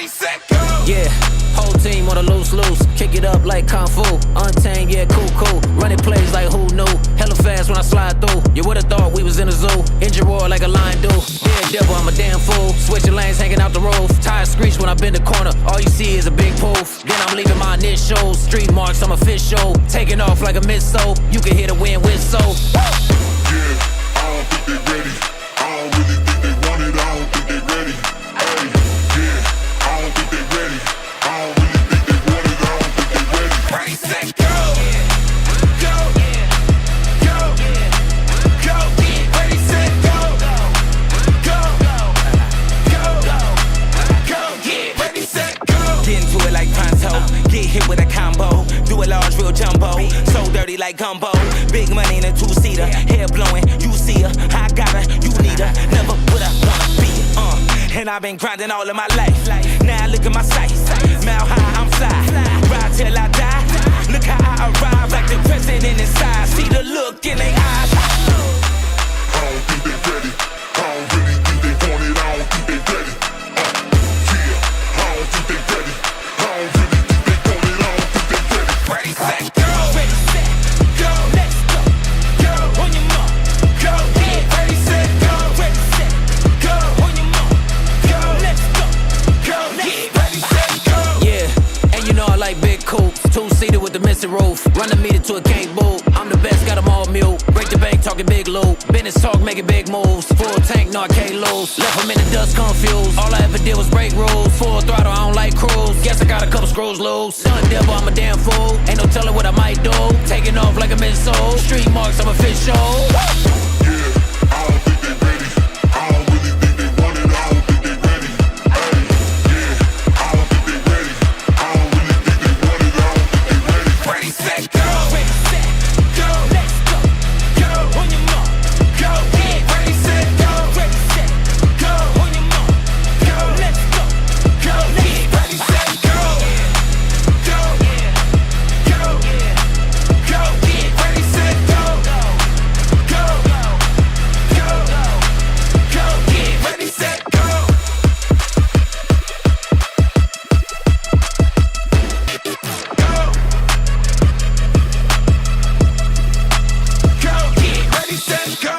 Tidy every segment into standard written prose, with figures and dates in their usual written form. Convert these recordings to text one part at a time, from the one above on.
Ready, set, go. Yeah, whole team on a loose. Kick it up like Kung Fu. Untamed, yeah, cool. Running plays like who knew. Hella fast when I slide through. You would've thought we was in a zoo. Engine roar like a lion do. Yeah, devil, I'm a damn fool. Switching lanes, hanging out the roof. Tires screech when I bend the corner. All you see is a big poof. Then I'm leaving my initials. Street marks, I'm official. Taking off like a missile. You can hear the wind whistle. Yeah, I don't think they ready. I don't really think they want it. I don't think they ready. Hey, yeah, I don't think they ready. I don't really think they want it. I don't think they ready. Ready, set, go. Go. Go. Go. Ready, set, go. Go. Go. Yeah, ready, set, go. Get into it like pronto, get hit with a combo. Do it large, real jumbo, so dirty like gumbo. Big money in a two-seater, hair blowing, you see her. I got her, you need her, never would I wanna be her. And I've been grinding all of my life. Now look at my sights, mile high, I'm fly. Ride till I die, look how I arrive like the president inside. See the look in their eyes. I don't think they ready. I don't really think they want it. I don't think they ready. Yeah, I don't think they ready. I don't really think they want it. I don't think they ready. Ready, set, go. Ready, set, go, let's go. Go, on your mark, go. Yeah, ready, set, go. Ready, set, go. On your mark, go. Let's go. Go, yeah, ready, set, go. Yeah, and you know I like big coupes. Two-seater with the missing roof. Run a meter to a can't boot. I'm the best, got them all mute. Break the bank, talking big loot. Business talk, making big moves. Full tank, no I can't lose. Left them in the dust confused. All I ever did was break rules. Full throttle, I don't like cruise. Guess I got a couple screws loose. Done devil, I'm a damn fool. Ain't no telling what I might do. Taking off like a missile. Street marks, I'm official. Yeah, I don't think they ready. I don't really think they want it. I don't think they ready. Hey, yeah, I don't think they ready. I don't really think they want it. I don't think they ready. Ready, set, go. Ready, set, go, let's go. Go, on your mark, go. Yeah, ready, set, go. Ready, set, go. On your mark, go. Let's go. Go, yeah, ready, set, go. Go. Go. Go. Yeah, ready, set, go. Go. Go. Go. Yeah, ready, set, go. Go. Go. Yeah, ready, set, go.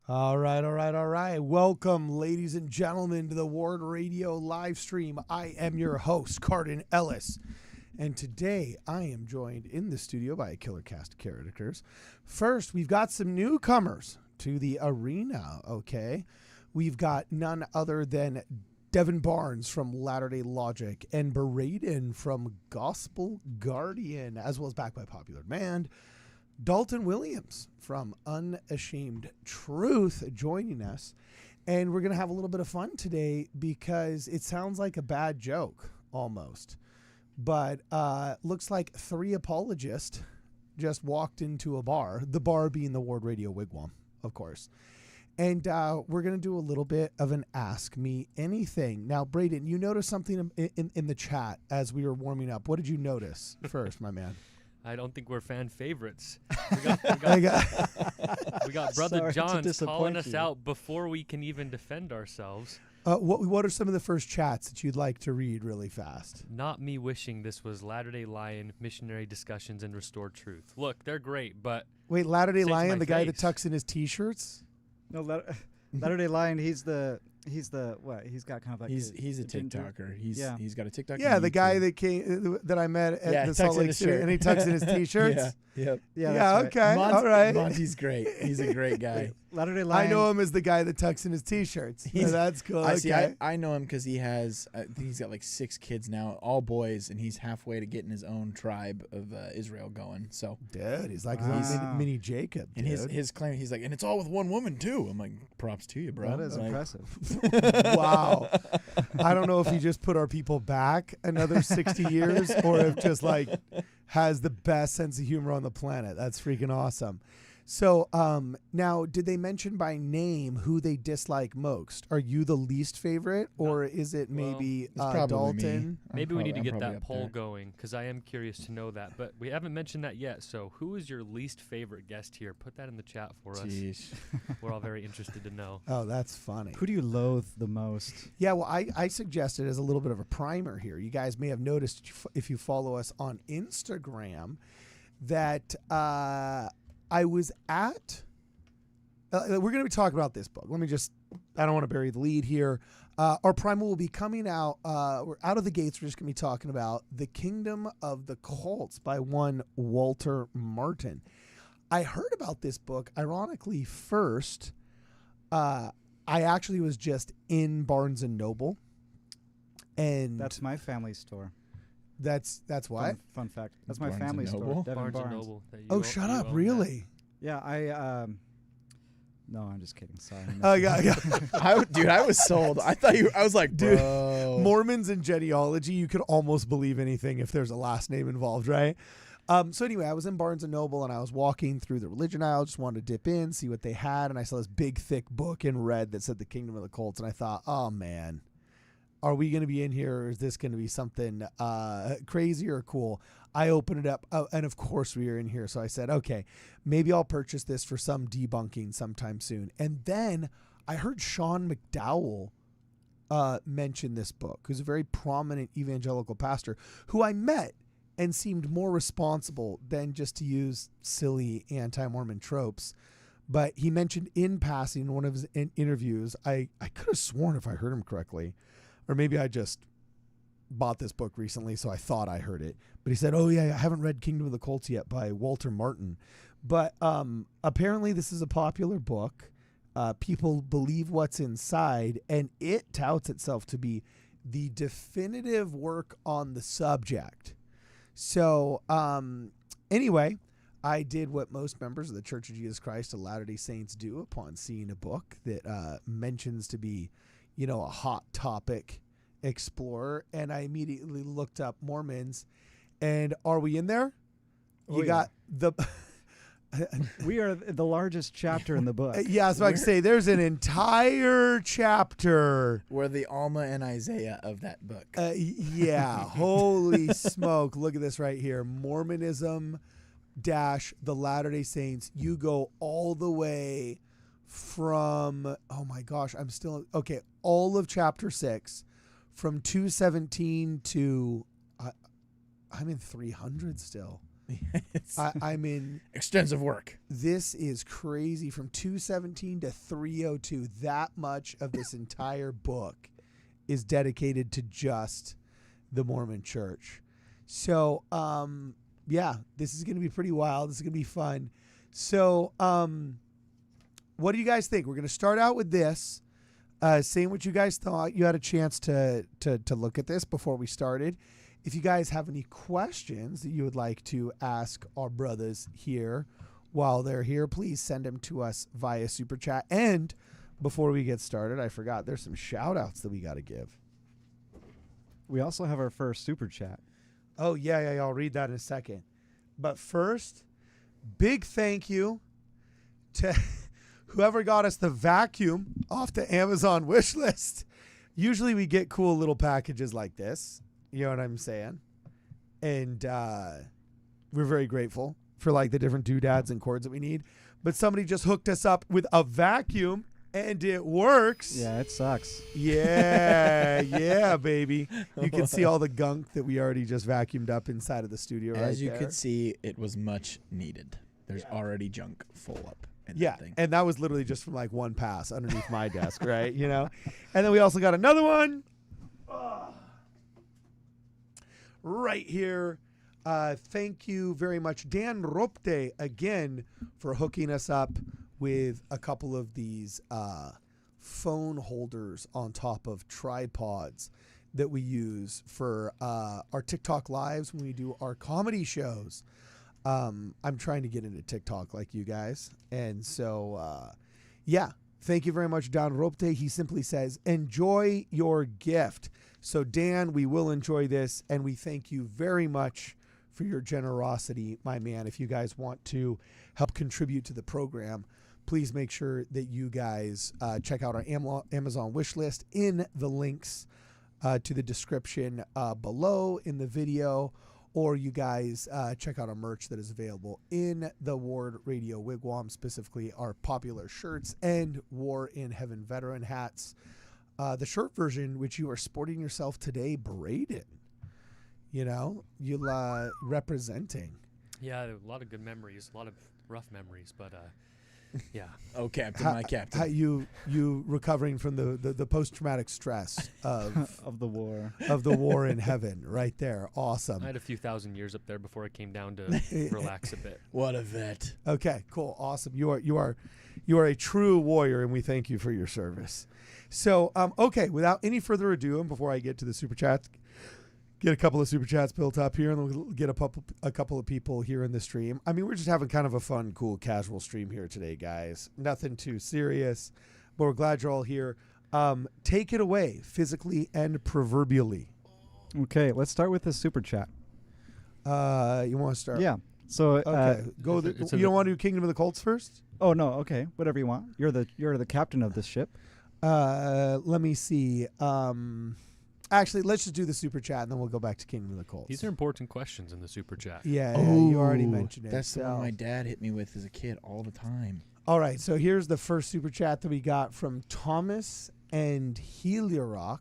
All right. Welcome, ladies and gentlemen, to the Ward Radio live stream. I am your host, Cardin Ellis. And today I am joined in the studio by a killer cast of characters. First, we've got some newcomers to the arena, okay? We've got none other than Devin Barnes from Latter-day Logic and Braden from Gospel Guardian, as well as backed by popular demand. Dalton Williams from Unashamed Truth joining us. And we're going to have a little bit of fun today because it sounds like a bad joke almost. But looks like 3 apologists just walked into a bar, the bar being the Ward Radio Wigwam, of course. And we're going to do a little bit of an Ask Me Anything. Now, Braden, you noticed something in the chat as we were warming up. What did you notice first, my man? I don't think we're fan favorites. We got Brother John calling us out before we can even defend ourselves. What are some of the first chats that you'd like to read really fast? Not me wishing this was Latter-day Lion, Missionary Discussions, and Restored Truth. Look, they're great, but... Wait, Latter-day saves Lion, my the guy that face. tucks in his T-shirts? No, Latter-day Lion. He's the what? He's got kind of like he's a ginger- TikToker. He's got a TikTok. Yeah, the guy that I met at the Salt Lake City, and he tucks in his T-shirts. Yeah. Yeah. That's Okay. All right. Monty's great. He's a great guy. Latter-day Lion. I know him as the guy that tucks in his T-shirts. That's cool. I know him because he has. I think he's got like 6 kids now, all boys, and he's halfway to getting his own tribe of Israel going. So, dude, he's like Wow. a mini Jacob. and his claim, he's like, and it's all with one woman too. I'm like, props to you, bro. That is Like, impressive. Wow. I don't know if he just put our people back another 60 years or if just like has the best sense of humor on the planet. That's freaking awesome. So now, did they mention by name who they dislike most? Are you the least favorite, or is it maybe Dalton? Maybe we need to get that poll going, because I am curious to know that. But we haven't mentioned that yet. So who is your least favorite guest here? Put that in the chat for us. We're all very interested to know. Oh, that's funny. Who do you loathe the most? Yeah, well, I suggested as a little bit of a primer here. You guys may have noticed if you follow us on Instagram that I was at, we're going to be talking about this book. I don't want to bury the lead here. Our primer will be coming out, we're out of the gates. We're just going to be talking about The Kingdom of the Cults by one Walter Martin. I heard about this book, ironically, first. I actually was just in Barnes & Noble. And that's my family store. That's what? Fun fact. That's my Barnes family and store. Noble? Devin Barnes & Barnes. Noble. Oh, shut up! Really? Yeah, no, I'm just kidding. Sorry. Yeah. I was sold. I was like, dude, bro. Mormons and genealogy, you could almost believe anything if there's a last name involved, right? So anyway, I was in Barnes & Noble, and I was walking through the religion aisle, just wanted to dip in, see what they had, and I saw this big, thick book in red that said The Kingdom of the Cults, and I thought, oh, man. Are we going to be in here, or is this going to be something crazy or cool? I opened it up, and of course we are in here. So I said, okay, maybe I'll purchase this for some debunking sometime soon. And then I heard Sean McDowell mention this book, who's a very prominent evangelical pastor who I met and seemed more responsible than just to use silly anti-Mormon tropes. But he mentioned in passing in one of his interviews, I could have sworn if I heard him correctly, or maybe I just bought this book recently, so I thought I heard it. But he said, oh, yeah, I haven't read Kingdom of the Cults yet by Walter Martin. But apparently this is a popular book. People believe what's inside, and it touts itself to be the definitive work on the subject. So anyway, I did what most members of the Church of Jesus Christ of Latter-day Saints do upon seeing a book that mentions to be, a hot topic explorer, and I immediately looked up Mormons, and are we in there? You got the we are the largest chapter in the book. Yeah, I was about to say there's an entire chapter. We're the Alma and Isaiah of that book. Yeah, holy smoke. Look at this right here. Mormonism - the Latter-day Saints. You go all the way from, oh my gosh, all of chapter 6 from 217 to I'm in 300 still. I'm in extensive work. This is crazy. From 217 to 302, that much of this entire book is dedicated to just the Mormon Church. So yeah, this is going to be pretty wild. This is going to be fun. So what do you guys think? We're going to start out with this, saying what you guys thought. You had a chance to look at this before we started. If you guys have any questions that you would like to ask our brothers here while they're here, please send them to us via Super Chat. And before we get started, I forgot, there's some shout outs that we got to give. We also have our first Super Chat. Oh, yeah, I'll read that in a second. But first, big thank you to whoever got us the vacuum off the Amazon wish list. Usually we get cool little packages like this. You know what I'm saying? And we're very grateful for like the different doodads and cords that we need. But somebody just hooked us up with a vacuum and it works. Yeah, it sucks. Yeah, baby. You can see all the gunk that we already just vacuumed up inside of the studio right there. As you could see, it was much needed. There's already junk full up. Yeah, and that was literally just from like one pass underneath my desk, right? You know? And then we also got another one right here. Thank you very much, Dan Ropte, again, for hooking us up with a couple of these phone holders on top of tripods that we use for our TikTok lives when we do our comedy shows. I'm trying to get into TikTok like you guys. And so, yeah, thank you very much, Dan Ropte. He simply says, enjoy your gift. So, Dan, we will enjoy this, and we thank you very much for your generosity, my man. If you guys want to help contribute to the program, please make sure that you guys check out our Amazon wish list in the links to the description below in the video, or you guys check out our merch that is available in the Ward Radio Wigwam, specifically our popular shirts and War in Heaven veteran hats. The shirt version, which you are sporting yourself today, Braden, you representing. Yeah, a lot of good memories, a lot of rough memories, but yeah. Oh, Captain, my Captain. How you recovering from the post-traumatic stress of of the war. of the war in heaven, right there. Awesome. I had a few thousand years up there before I came down to relax a bit. What a vet. Okay, cool, awesome. You are a true warrior, and we thank you for your service. So, okay, without any further ado, and before I get to the super chats, get a couple of super chats built up here, and we'll get a couple of people here in the stream. I mean, we're just having kind of a fun, cool, casual stream here today, guys. Nothing too serious, but we're glad you're all here. Take it away, physically and proverbially. Okay, let's start with the super chat. You want to start? Yeah. So Okay. You don't want to do Kingdom of the Colts first? Oh no. Okay. Whatever you want. You're the captain of this ship. Let me see. Actually, let's just do the super chat, and then we'll go back to Kingdom of the Colts. These are important questions in the super chat. Yeah, you already Ooh, mentioned it. That's the so. one my dad hit me with as a kid all the time. All right, so here's the first super chat that we got from Thomas and Heliorock.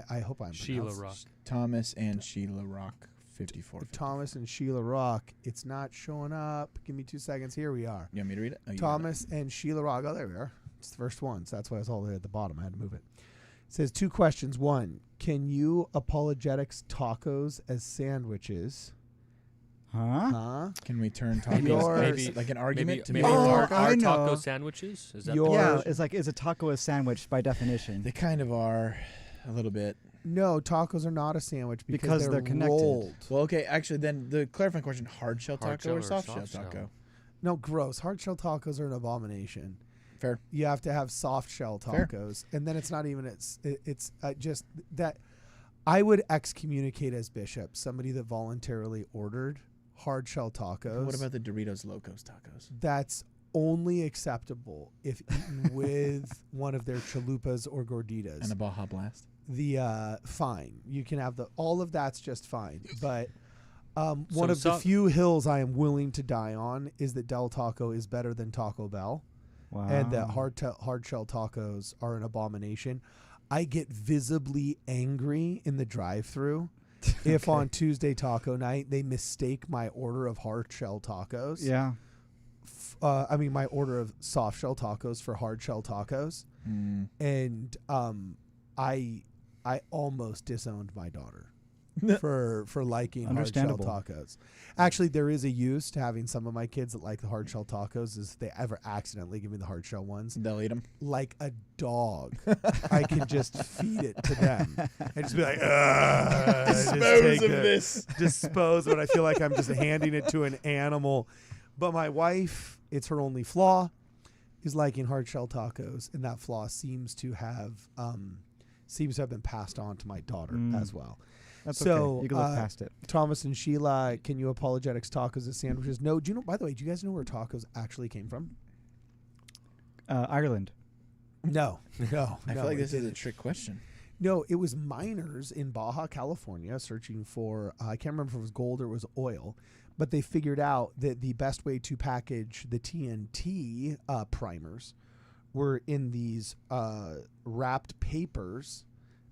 I hope I'm Sheila pronouncing- Rock. Thomas and Sheila Rock, 54. Thomas and Sheila Rock. It's not showing up. Give me 2 seconds. Here we are. You want me to read it? Oh, you got Thomas and Sheila Rock. Oh, there we are. It's the first one, so that's why it's all the way at the bottom. I had to move it. It says 2 questions. 1, can you apologetics tacos as sandwiches? Huh? it. Can we turn Maybe- tacos maybe- like an argument to maybe make it Oh, work? I are know. taco sandwiches? Is that Your- Yeah. It's like, is a taco a sandwich by definition? They kind of are a little bit. No, tacos are not a sandwich because they're connected. rolled. Well, okay, actually, then the clarifying question, hard shell Hard taco shell or or soft shell soft shell? taco? No, gross. Hard shell tacos are an abomination. Fair. You have to have soft shell Fair. tacos, and then it's not even. It's just that I would excommunicate as bishop somebody that voluntarily ordered hard shell tacos. What about the Doritos Locos tacos? That's only acceptable if eaten with one of their chalupas or gorditas. And a Baja Blast? The fine, you can have all of that's just fine, but one So of the soft- few hills I am willing to die on is that Del Taco is better than Taco Bell. Wow. And that hard shell tacos are an abomination. I get visibly angry in the drive-through if on Tuesday taco night they mistake my order of hard shell tacos. Yeah. My order of soft shell tacos for hard shell tacos, and I almost disowned my daughter for liking hard shell Understandable. tacos. Actually, there is a use to having some of my kids that like the hard shell tacos is if they ever accidentally give me the hard shell ones. They'll eat them. Like a dog, I can just feed it to them and just be like, Dispose of this. dispose of it. I feel like I'm just handing it to an animal. But my wife, it's her only flaw, is liking hard shell tacos, and that flaw seems to have been passed on to my daughter as well. That's So, okay. You can look past it. Thomas and Sheila, can you apologetics tacos as sandwiches? No. Do you know? By the way, do you guys know where tacos actually came from? Ireland. No. I feel like this is a trick question. No, it was miners in Baja, California, searching for, I can't remember if it was gold or it was oil, but they figured out that the best way to package the TNT primers were in these wrapped papers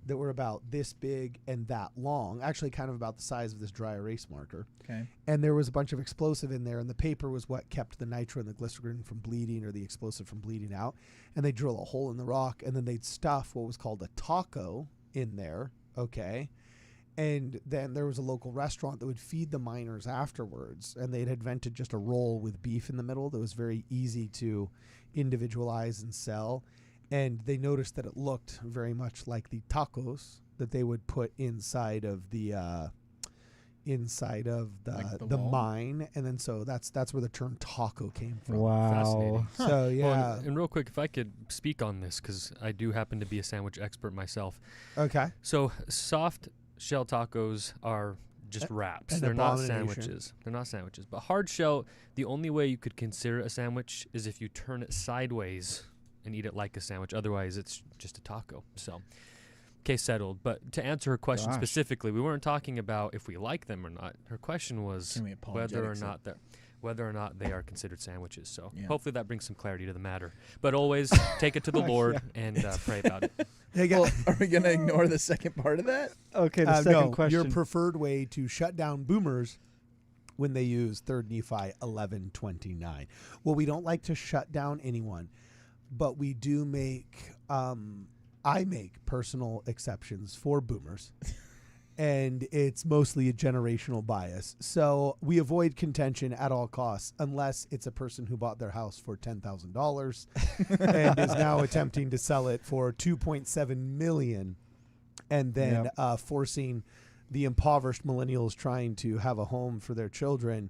that were about this big and that long, actually kind of about the size of this dry erase marker. Okay. And there was a bunch of explosive in there, and the paper was what kept the nitro and the glycerin from bleeding or the explosive from bleeding out. And they'd drill a hole in the rock, and then they'd stuff what was called a taco in there, okay? And then there was a local restaurant that would feed the miners afterwards, and they'd invented just a roll with beef in the middle that was very easy to individualize and sell. And they noticed that it looked very much like the tacos that they would put inside of the Like the wall? mine, and then so that's where the term taco came from. Wow. Fascinating. So yeah, Well, and real quick, if I could speak on this, because I do happen to be a sandwich expert myself. okay. So soft shell tacos are just wraps. An They're not abomination. sandwiches. They're not sandwiches. But hard shell, the only way you could consider it a sandwich is if you turn it sideways and eat it like a sandwich. Otherwise, it's just a taco. So, case settled. But to answer her question Gosh. specifically, we weren't talking about if we like them or not. Her question was Can we whether or not they are considered sandwiches. So Yeah. hopefully that brings some clarity to the matter. But always take it to the Lord and pray about it. Hey, Well, are we gonna ignore the second part of that? Okay, the second no, question. your preferred way to shut down boomers when they use 3 Nephi 11:29. Well, we don't like to shut down anyone, but we do make I make personal exceptions for boomers. And it's mostly a generational bias. So we avoid contention at all costs unless it's a person who bought their house for $10,000 and is now attempting to sell it for $2.7 million, and then forcing the impoverished millennials trying to have a home for their children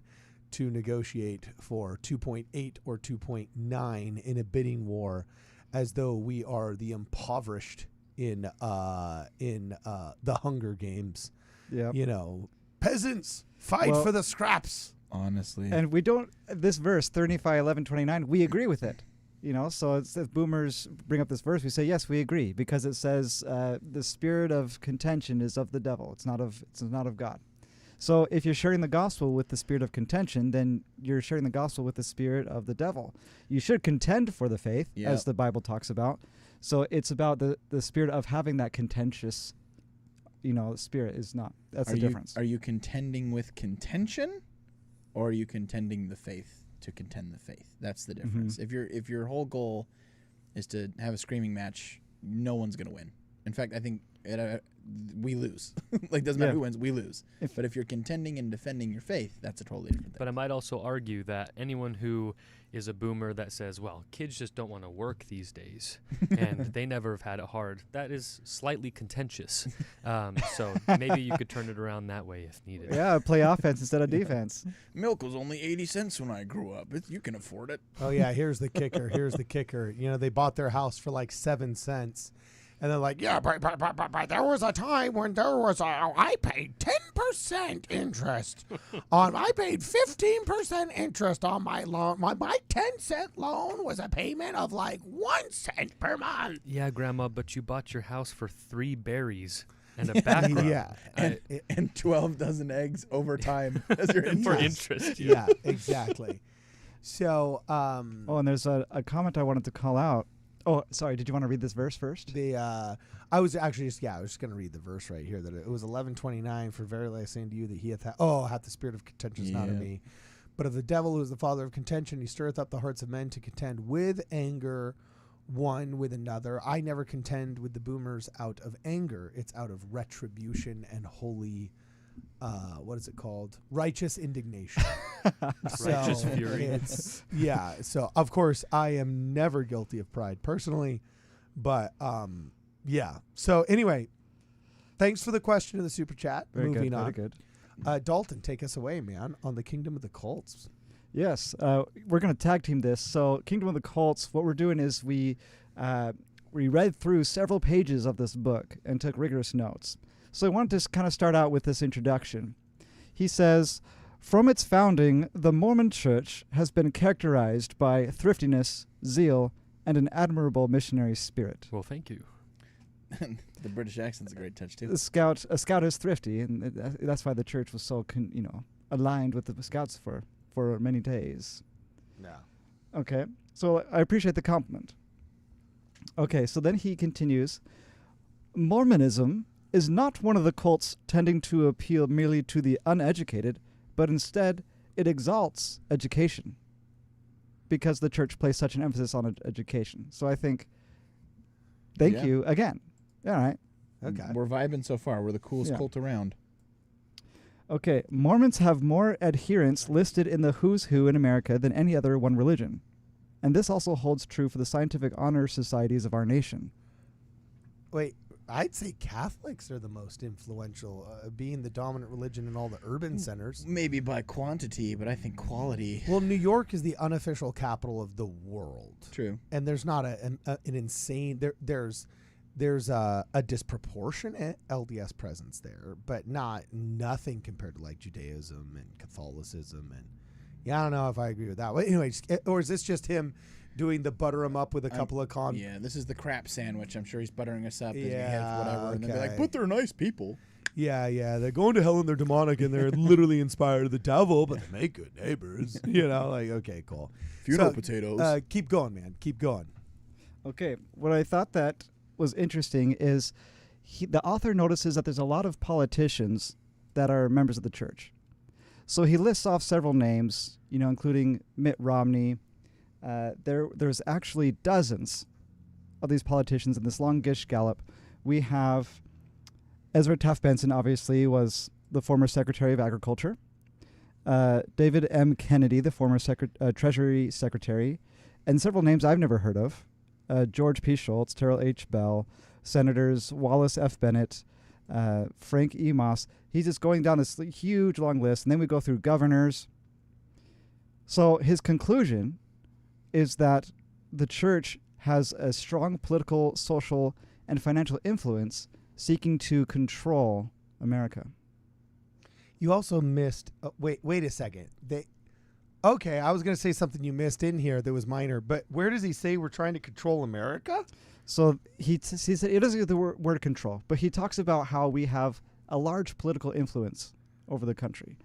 to negotiate for 2.8 or 2.9 in a bidding war, as though we are the impoverished in the Hunger Games. Yeah. You know, peasants fight Well- for the scraps. Honestly, And we don't, this verse, 3 Nephi 11:29, we agree with it. You know, so it's, if boomers bring up this verse, we say, yes, we agree, because it says the spirit of contention is of the devil. It's not of God. So if you're sharing the gospel with the spirit of contention, then you're sharing the gospel with the spirit of the devil. You should contend for the faith, Yep. as the Bible talks about. So it's about the spirit of having that contentious, spirit is not. That's the difference. Are you contending with contention, or are you contending the faith to contend the faith? That's the difference. If your whole goal is to have a screaming match, no one's gonna win. In fact, I think we lose. Like, doesn't matter who wins, we lose. But if you're contending and defending your faith, that's a totally different thing. But I might also argue that anyone who is a boomer that says, well, kids just don't want to work these days and they never have had it hard, that is slightly contentious. So maybe you could turn it around that way if needed. Yeah, play offense instead of defense. Milk was only 80 cents when I grew up. You can afford it. Oh yeah, here's the kicker. You know, they bought their house for like 7 cents. And they're like, yeah, but there was a time when I paid 10% interest I paid 15% interest on my loan. My 10-cent loan was a payment of like 1 cent per month. Yeah, Grandma, but you bought your house for 3 berries and a back rub. Yeah. And 12 dozen eggs over time as your And for interest. interest. Yeah, exactly. So, Oh, and there's a comment I wanted to call out. Oh, sorry. Did you want to read this verse first? I was just going to read the verse right here, that it was 11:29. For verily I say unto you that he hath the spirit of contention is not in me, but of the devil, who is the father of contention. He stirreth up the hearts of men to contend with anger one with another. I never contend with the boomers out of anger. It's out of retribution and holy, what is it called? Righteous indignation. Righteous fury. So of course I am never guilty of pride personally, but yeah. So anyway, thanks for the question in the super chat. Moving on. Very good. Dalton, take us away, man, on the Kingdom of the Cults. Yes, we're going to tag team this. So Kingdom of the Cults, what we're doing is we read through several pages of this book and took rigorous notes. So I wanted to kind of start out with this introduction. He says, from its founding, the Mormon Church has been characterized by thriftiness, zeal, and an admirable missionary spirit. Well, thank you. The British accent's a great touch, too. A scout is thrifty, and that's why the church was so aligned with the scouts for many days. Yeah. Okay, so I appreciate the compliment. Okay, so then he continues, Mormonism is not one of the cults tending to appeal merely to the uneducated, but instead it exalts education because the church places such an emphasis on education. So I think, thank you again. All right. Okay. We're vibing so far. We're the coolest cult around. Okay, Mormons have more adherents listed in the who's who in America than any other one religion. And this also holds true for the scientific honor societies of our nation. Wait, I'd say Catholics are the most influential, being the dominant religion in all the urban centers. Maybe by quantity, but I think quality. Well, New York is the unofficial capital of the world. True. And there's not an insane... There's there's a disproportionate LDS presence there, but nothing compared to like Judaism and Catholicism. And yeah, I don't know if I agree with that. But anyways, or is this just him doing the butter him up with a couple of Yeah, this is the crap sandwich. I'm sure he's buttering us up. And he Yeah, has whatever. And they'll be like, okay. but they're nice people. Yeah, they're going to hell and they're demonic and they're literally inspired of the devil, but they make good neighbors. Like, okay, cool. Funeral So, potatoes. Keep going, man. Keep going. Okay, what I thought that was interesting is the author notices that there's a lot of politicians that are members of the church. So he lists off several names, including Mitt Romney. There's actually dozens of these politicians in this longish gallop. We have Ezra Taft Benson, obviously, was the former Secretary of Agriculture. David M. Kennedy, the former Treasury Secretary, and several names I've never heard of. George P. Schultz, Terrell H. Bell, Senators Wallace F. Bennett, Frank E. Moss. He's just going down this huge long list, and then we go through governors. So his conclusion is that the church has a strong political, social, and financial influence seeking to control America. You also missed. Wait a second. Okay, I was going to say something you missed in here that was minor, but where does he say we're trying to control America? So he said it doesn't use the word control, but he talks about how we have a large political influence over the country,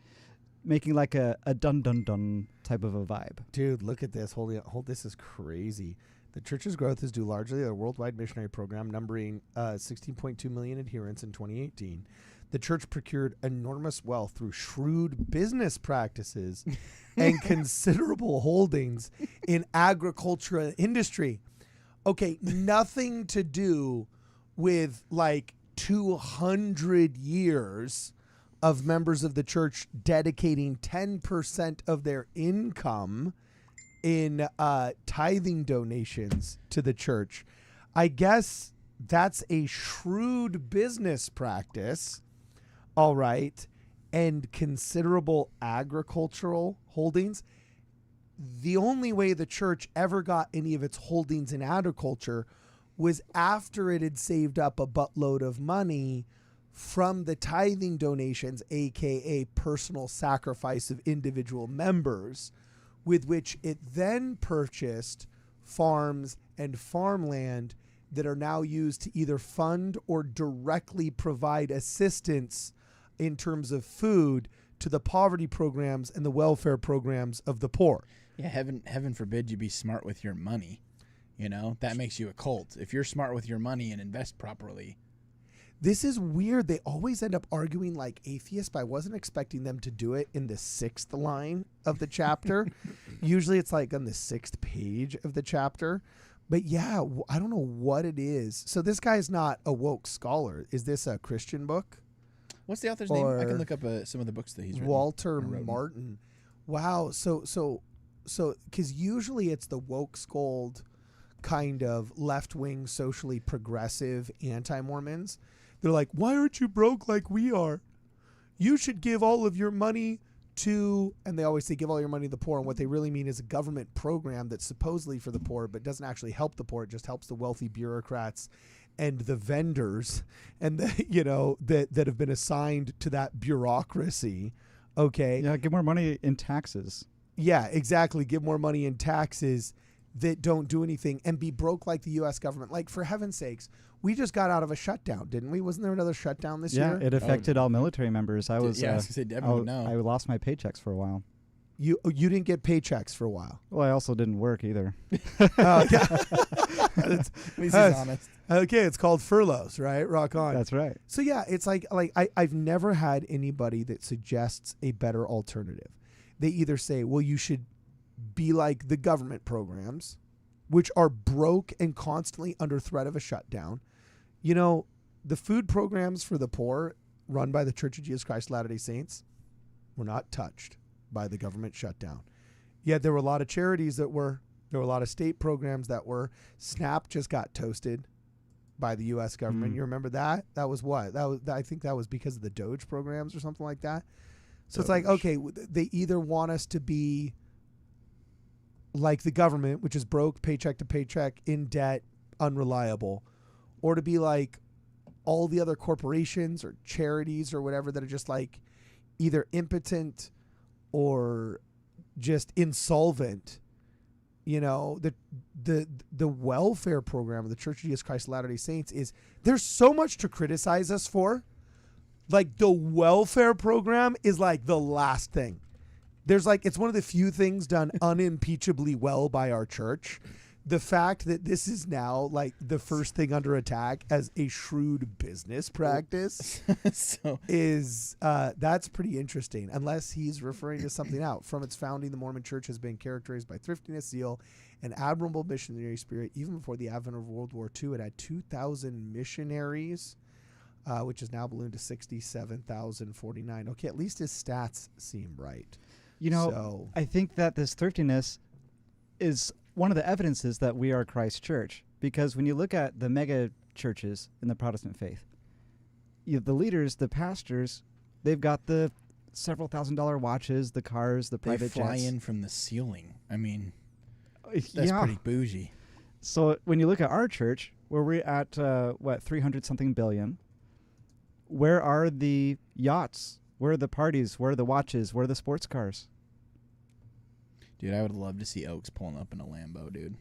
making like a dun-dun-dun type of a vibe. Dude, look at this. Hold, this is crazy. The church's growth is due largely to a worldwide missionary program numbering 16.2 million adherents in 2018. The church procured enormous wealth through shrewd business practices and considerable holdings in agriculture and industry. Okay, nothing to do with like 200 years of members of the church dedicating 10% of their income in tithing donations to the church. I guess that's a shrewd business practice. All right. And considerable agricultural holdings. The only way the church ever got any of its holdings in agriculture was after it had saved up a buttload of money from the tithing donations, aka personal sacrifice of individual members, with which it then purchased farms and farmland that are now used to either fund or directly provide assistance in terms of food to the poverty programs and the welfare programs of the poor. Yeah, heaven forbid you be smart with your money. That makes you a cult. If you're smart with your money and invest properly. This is weird. They always end up arguing like atheists, but I wasn't expecting them to do it in the 6th line of the chapter. Usually it's like on the 6th page of the chapter. But yeah, I don't know what it is. So this guy's not a woke scholar. Is this a Christian book? What's the author's name? I can look up some of the books that he's written. Walter Martin. Wow. So because usually it's the woke scold kind of left-wing, socially progressive anti-Mormons. They're like, why aren't you broke like we are? You should give all of your money to, and they always say give all your money to the poor, and what they really mean is a government program that's supposedly for the poor but doesn't actually help the poor. It just helps the wealthy bureaucrats and the vendors and that have been assigned to that bureaucracy. Okay. Yeah, give more money in taxes. Yeah, exactly. Give more money in taxes that don't do anything and be broke like the U.S. government. Like, for heaven's sakes, we just got out of a shutdown, didn't we? Wasn't there another shutdown this year? Yeah, it affected all military members. I was going to say, Devin would know. I lost my paychecks for a while. You didn't get paychecks for a while. Well, I also didn't work either. At least he's honest. Okay, it's called furloughs, right? Rock on. That's right. So yeah, it's like I've never had anybody that suggests a better alternative. They either say, well, you should be like the government programs, which are broke and constantly under threat of a shutdown. The food programs for the poor run by the Church of Jesus Christ of Latter-day Saints were not touched by the government shutdown. Yet there were a lot of charities there were a lot of state programs that were. SNAP just got toasted by the U.S. government. You remember that? That was what? I think that was because of the Doge programs or something like that. So It's like, okay, they either want us to be like the government, which is broke, paycheck to paycheck, in debt, unreliable, or to be like all the other corporations or charities or whatever that are just like either impotent or just insolvent. You know, the welfare program of the Church of Jesus Christ of Latter-day Saints is, there's so much to criticize us for. Like, the welfare program is like the last thing. There's like, it's one of the few things done unimpeachably well by our church. The fact that this is now like the first thing under attack as a shrewd business practice is that's pretty interesting, unless he's referring to something else. From its founding, the Mormon Church has been characterized by thriftiness, zeal, and admirable missionary spirit. Even before the advent of World War II, it had 2,000 missionaries, which has now ballooned to 67,049. Okay, at least his stats seem right. You know, I think that this thriftiness is one of the evidences that we are Christ's church, because when you look at the mega churches in the Protestant faith, you have the leaders, the pastors, they've got the several $1,000 watches, the cars, the private jets. They fly in from the ceiling. I mean, that's yeah. pretty bougie. So when you look at our church, where we're at, 300-something billion, where are the yachts? Where are the parties? Where are the watches? Where are the sports cars? Dude, I would love to see Oaks pulling up in a Lambo, dude.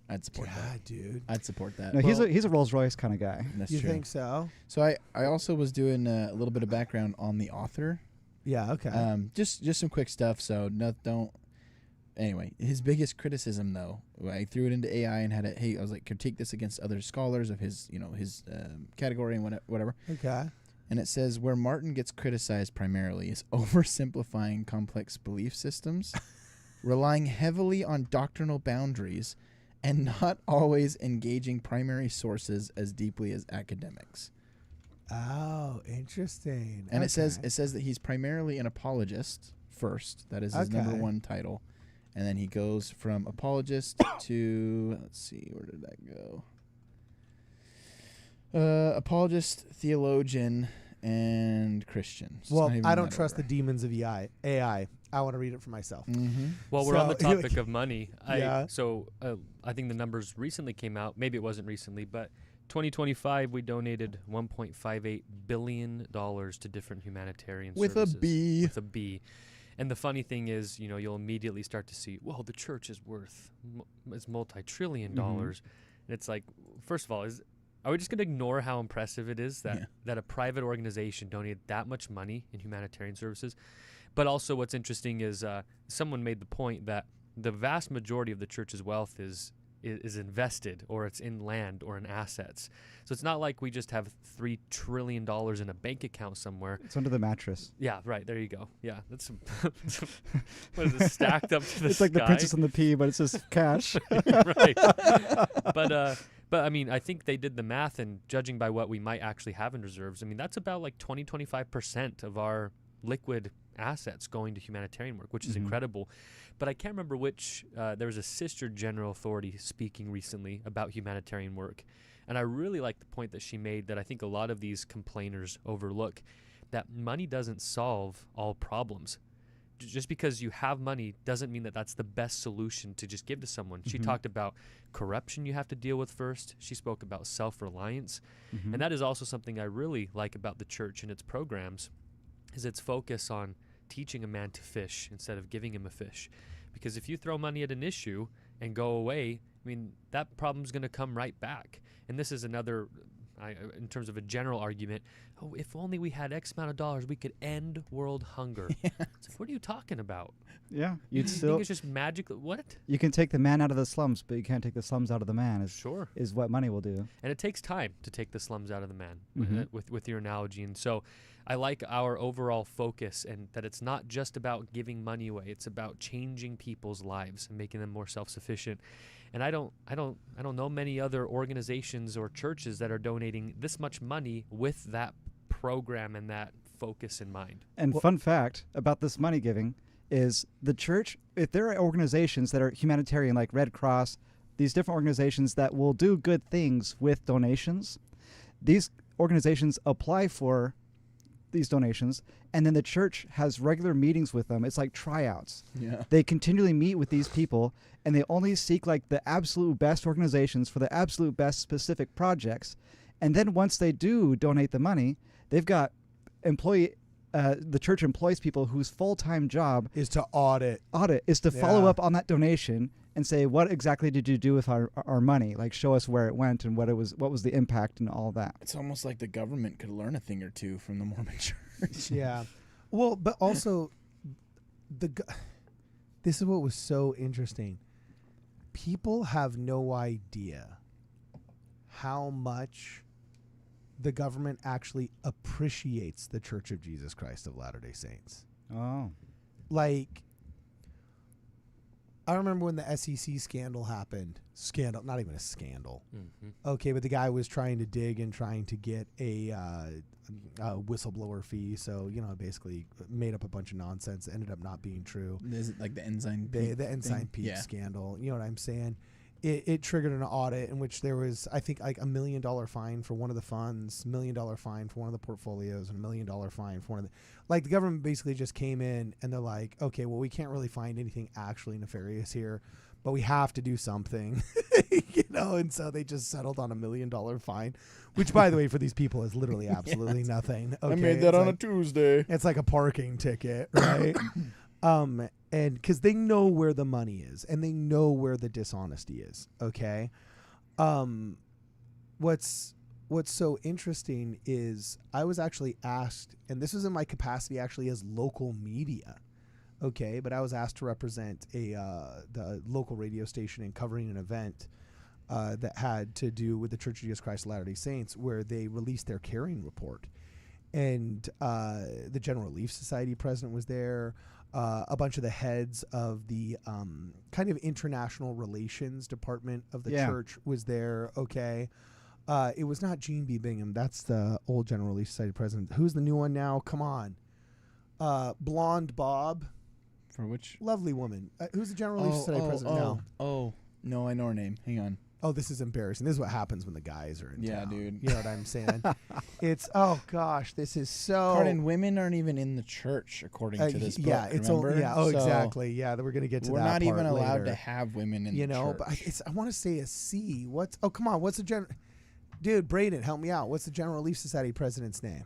I'd support that. Dude. I'd support that. No, he's a Rolls Royce kind of guy. That's You true. think so? So I also was doing a little bit of background on the author. Yeah, okay. Just some quick stuff. So don't. Anyway, his biggest criticism, though, I threw it into AI and had it. Hey, I was like, critique this against other scholars of his category and whatever. Okay. And it says where Martin gets criticized primarily is oversimplifying complex belief systems, relying heavily on doctrinal boundaries, and not always engaging primary sources as deeply as academics. Oh, interesting. And it says that he's primarily an apologist first. That is his number one title. And then he goes from apologist to, let's see, where did that go? Apologist, theologian, and Christian. So well, I don't trust the demons of AI. I want to read it for myself. Mm-hmm. Well, we're on the topic of money. Yeah. I think the numbers recently came out. Maybe it wasn't recently, but 2025 we donated $1.58 billion to different humanitarian services. With a B. And the funny thing is, you'll immediately start to see, well, the church is worth is multi-trillion dollars. And it's like, first of all, are we just going to ignore how impressive it is that a private organization donated that much money in humanitarian services? But also what's interesting is someone made the point that the vast majority of the church's wealth is invested, or it's in land or in assets. So it's not like we just have $3 trillion in a bank account somewhere. It's under the mattress. Yeah, right. There you go. Yeah, that's what is it, stacked up to the It's sky? like the Princess and the Pea, but it's just cash. Right. But I mean, I think they did the math, and judging by what we might actually have in reserves, I mean, that's about like 20-25% of our liquid assets going to humanitarian work, which is incredible. But I can't remember which, there was a sister general authority speaking recently about humanitarian work. And I really like the point that she made that I think a lot of these complainers overlook, that money doesn't solve all problems. Just because you have money doesn't mean that that's the best solution to just give to someone. She talked about corruption you have to deal with first. She spoke about self-reliance. And that is also something I really like about the church and its programs, is its focus on teaching a man to fish instead of giving him a fish. Because if you throw money at an issue and go away, I mean, that problem's going to come right back. And this is another, in terms of a general argument, if only we had X amount of dollars, we could end world hunger. It's like, what are you talking about? Yeah. You think it's just magic? What? You can take the man out of the slums, but you can't take the slums out of the man. Is what money will do. And it takes time to take the slums out of the man, with your analogy. And so I like our overall focus, and that it's not just about giving money away. It's about changing people's lives and making them more self-sufficient. And I don't know many other organizations or churches that are donating this much money with that program and that focus in mind. And fun fact about this money giving is the church, if there are organizations that are humanitarian, like Red Cross, these different organizations that will do good things with donations, these organizations apply for these donations, and then the church has regular meetings with them. It's like tryouts. Yeah. They continually meet with these people, and they only seek like the absolute best organizations for the absolute best specific projects. And then once they do donate the money, they've got the church employs people whose full-time job Is to audit. is to follow Yeah. up on that donation and say, what exactly did you do with our money? Like, show us where it went and what was the impact and all that. It's almost like the government could learn a thing or two from the Mormon Church. Yeah. Well, but also, this is what was so interesting. People have no idea how much the government actually appreciates the Church of Jesus Christ of Latter-day Saints. Oh. Like, I remember when the SEC scandal happened. Scandal, not even a scandal. Mm-hmm. Okay, but the guy was trying to dig and trying to get a whistleblower fee. So, basically made up a bunch of nonsense. Ended up not being true. Is it like the Ensign The Ensign thing? Peak Yeah. scandal. You know what I'm saying? It triggered an audit in which there was, I think, like $1 million fine for one of the funds, $1 million fine for one of the portfolios, and $1 million fine for one of the. Like, the government basically just came in and they're like, okay, well, we can't really find anything actually nefarious here, but we have to do something, and so they just settled on $1 million fine, which, by the way, for these people is literally absolutely nothing. Okay? I made that It's on like, a Tuesday. it's like a parking ticket, right? And because they know where the money is and they know where the dishonesty is. Okay. What's so interesting is I was actually asked, and this was in my capacity actually as local media. Okay. But I was asked to represent the local radio station in covering an event that had to do with the Church of Jesus Christ of Latter-day Saints, where they released their caring report. And the General Relief Society president was there. A bunch of the heads of the kind of international relations department of the church was there. Okay. It was not Gene B. Bingham. That's the old General Relief Society president. Who's the new one now? Come on. Blonde Bob. For which? Lovely woman. Who's the General Relief Society president now? Oh, no, I know her name. Hang on. Oh, this is embarrassing. This is what happens when the guys are in Yeah, town. dude. You know what I'm saying? Oh gosh, this is so. Pardon, women aren't even in the church according to this book. Yeah, it's remember? So exactly. Yeah, that we're gonna get to We're that. not even part allowed later. to have women in the church. But I want to say a C. Come on, what's the general? Dude, Braden, help me out. What's the General Relief Society president's name?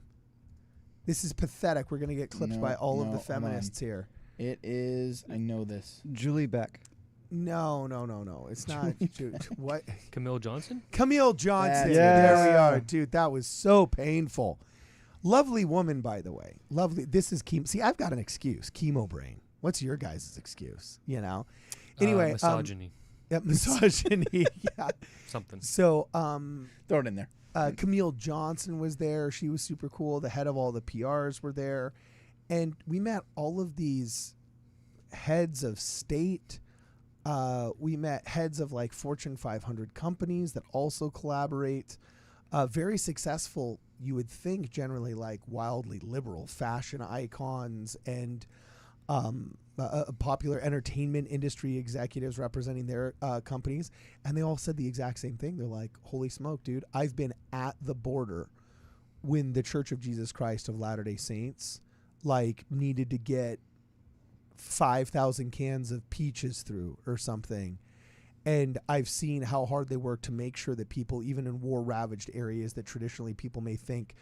This is pathetic. We're gonna get clipped by all of the feminists here. It is. I know this. Julie Beck. No. It's not. Dude, what? Camille Johnson? Camille Johnson. That's There we it. are. Dude, that was so painful. Lovely woman, by the way. Lovely. This is chemo. See, I've got an excuse. Chemo brain. What's your guys' excuse? Anyway. Misogyny. Yeah, misogyny. Yeah. Something. So, Throw it in there. Camille Johnson was there. She was super cool. The head of all the PRs were there. And we met all of these heads of state. We met heads of like Fortune 500 companies that also collaborate. Very successful, you would think, generally like wildly liberal fashion icons and popular entertainment industry executives representing their companies. And they all said the exact same thing. They're like, holy smoke, dude, I've been at the border when the Church of Jesus Christ of Latter-day Saints needed to get 5,000 cans of peaches through or something. And I've seen how hard they work to make sure that people, even in war-ravaged areas that traditionally people may think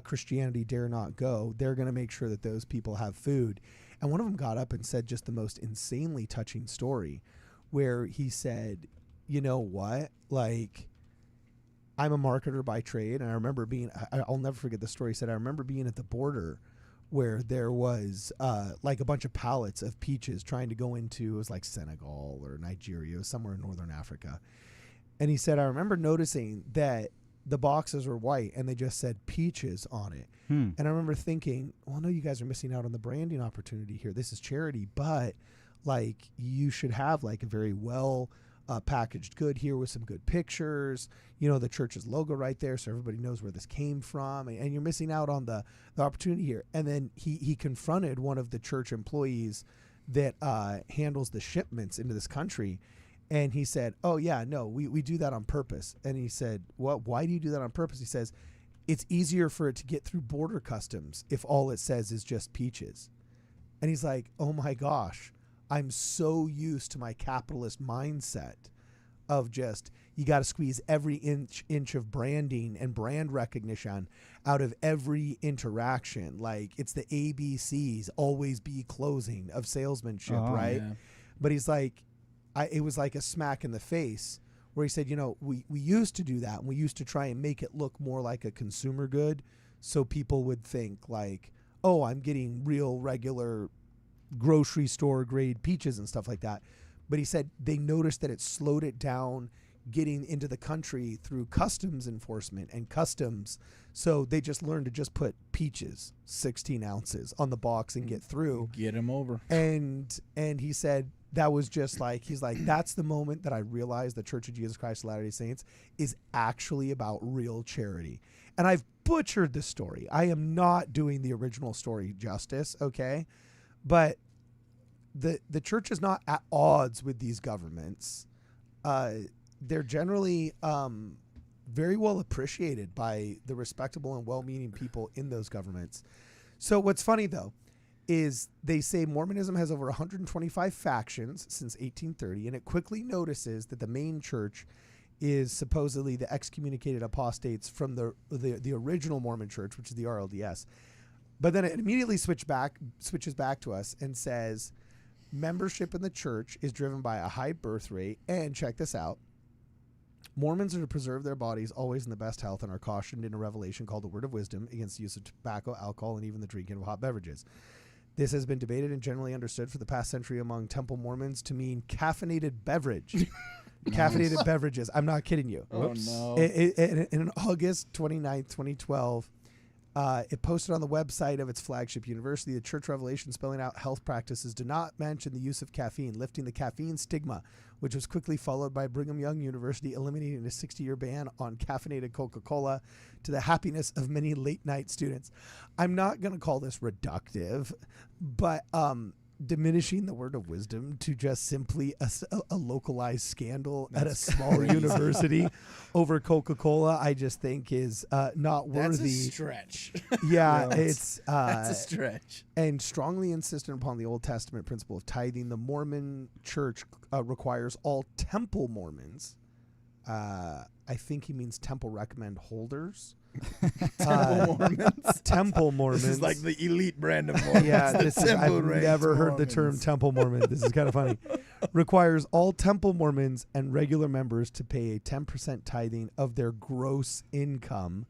Christianity dare not go, they're going to make sure that those people have food. And one of them got up and said just the most insanely touching story where he said, you know what? I'm a marketer by trade. And I remember I'll never forget the story. He said, I remember being at the border where there was a bunch of pallets of peaches trying to go into, it was like Senegal or Nigeria, somewhere in northern Africa. And he said, I remember noticing that the boxes were white and they just said peaches on it. And I remember thinking, well, no, you guys are missing out on the branding opportunity here. This is charity, but you should have a very well packaged good here with some good pictures, the church's logo right there so everybody knows where this came from, and you're missing out on the opportunity here. And then he confronted one of the church employees that handles the shipments into this country, and he said, oh yeah, no, we do that on purpose. And he said, well, why do you do that on purpose? He says, it's easier for it to get through border customs if all it says is just peaches. And he's like, oh my gosh, I'm so used to my capitalist mindset of just, you got to squeeze every inch of branding and brand recognition out of every interaction. Like, it's the ABCs, always be closing of salesmanship, right? Yeah. But he's like, it was like a smack in the face where he said, we used to do that, and we used to try and make it look more like a consumer good, so people would think like, oh, I'm getting real regular grocery store grade peaches and stuff like that. But he said they noticed that it slowed it down getting into the country through customs enforcement and customs. So they just learned to just put peaches, 16 ounces on the box and get through. Get him over. And he said that was just like, he's like, that's the moment that I realized the Church of Jesus Christ of Latter-day Saints is actually about real charity. And I've butchered the story. I am not doing the original story justice, okay? But the church is not at odds with these governments. They're generally very well appreciated by the respectable and well-meaning people in those governments. So what's funny, though, is they say Mormonism has over 125 factions since 1830, and it quickly notices that the main church is supposedly the excommunicated apostates from the original Mormon church, which is the RLDS. But then it immediately switches back to us and says membership in the church is driven by a high birth rate, and check this out, Mormons are to preserve their bodies always in the best health and are cautioned in a revelation called the Word of Wisdom against the use of tobacco, alcohol, and even the drinking of hot beverages. This has been debated and generally understood for the past century among Temple Mormons to mean caffeinated beverage. Caffeinated beverages. I'm not kidding you. Oh, no. In August 29th, 2012, it posted on the website of its flagship university, the Church Revelation, spelling out health practices do not mention the use of caffeine, lifting the caffeine stigma, which was quickly followed by Brigham Young University eliminating a 60-year ban on caffeinated Coca-Cola to the happiness of many late-night students. I'm not going to call this reductive, but diminishing the Word of Wisdom to just simply a localized scandal at a small crazy. University over Coca-Cola, I just think is not worthy. That's a stretch. Yeah, that's a stretch. And strongly insistent upon the Old Testament principle of tithing. The Mormon Church requires all Temple Mormons. I think he means Temple Recommend holders. Temple Mormons. Temple Mormons. This is like the elite brand of Mormons. Yeah, The I've Temple Raised never heard the term Mormons. Temple Mormon. This is kind of funny. Requires all Temple Mormons and regular members to pay a 10% tithing of their gross income.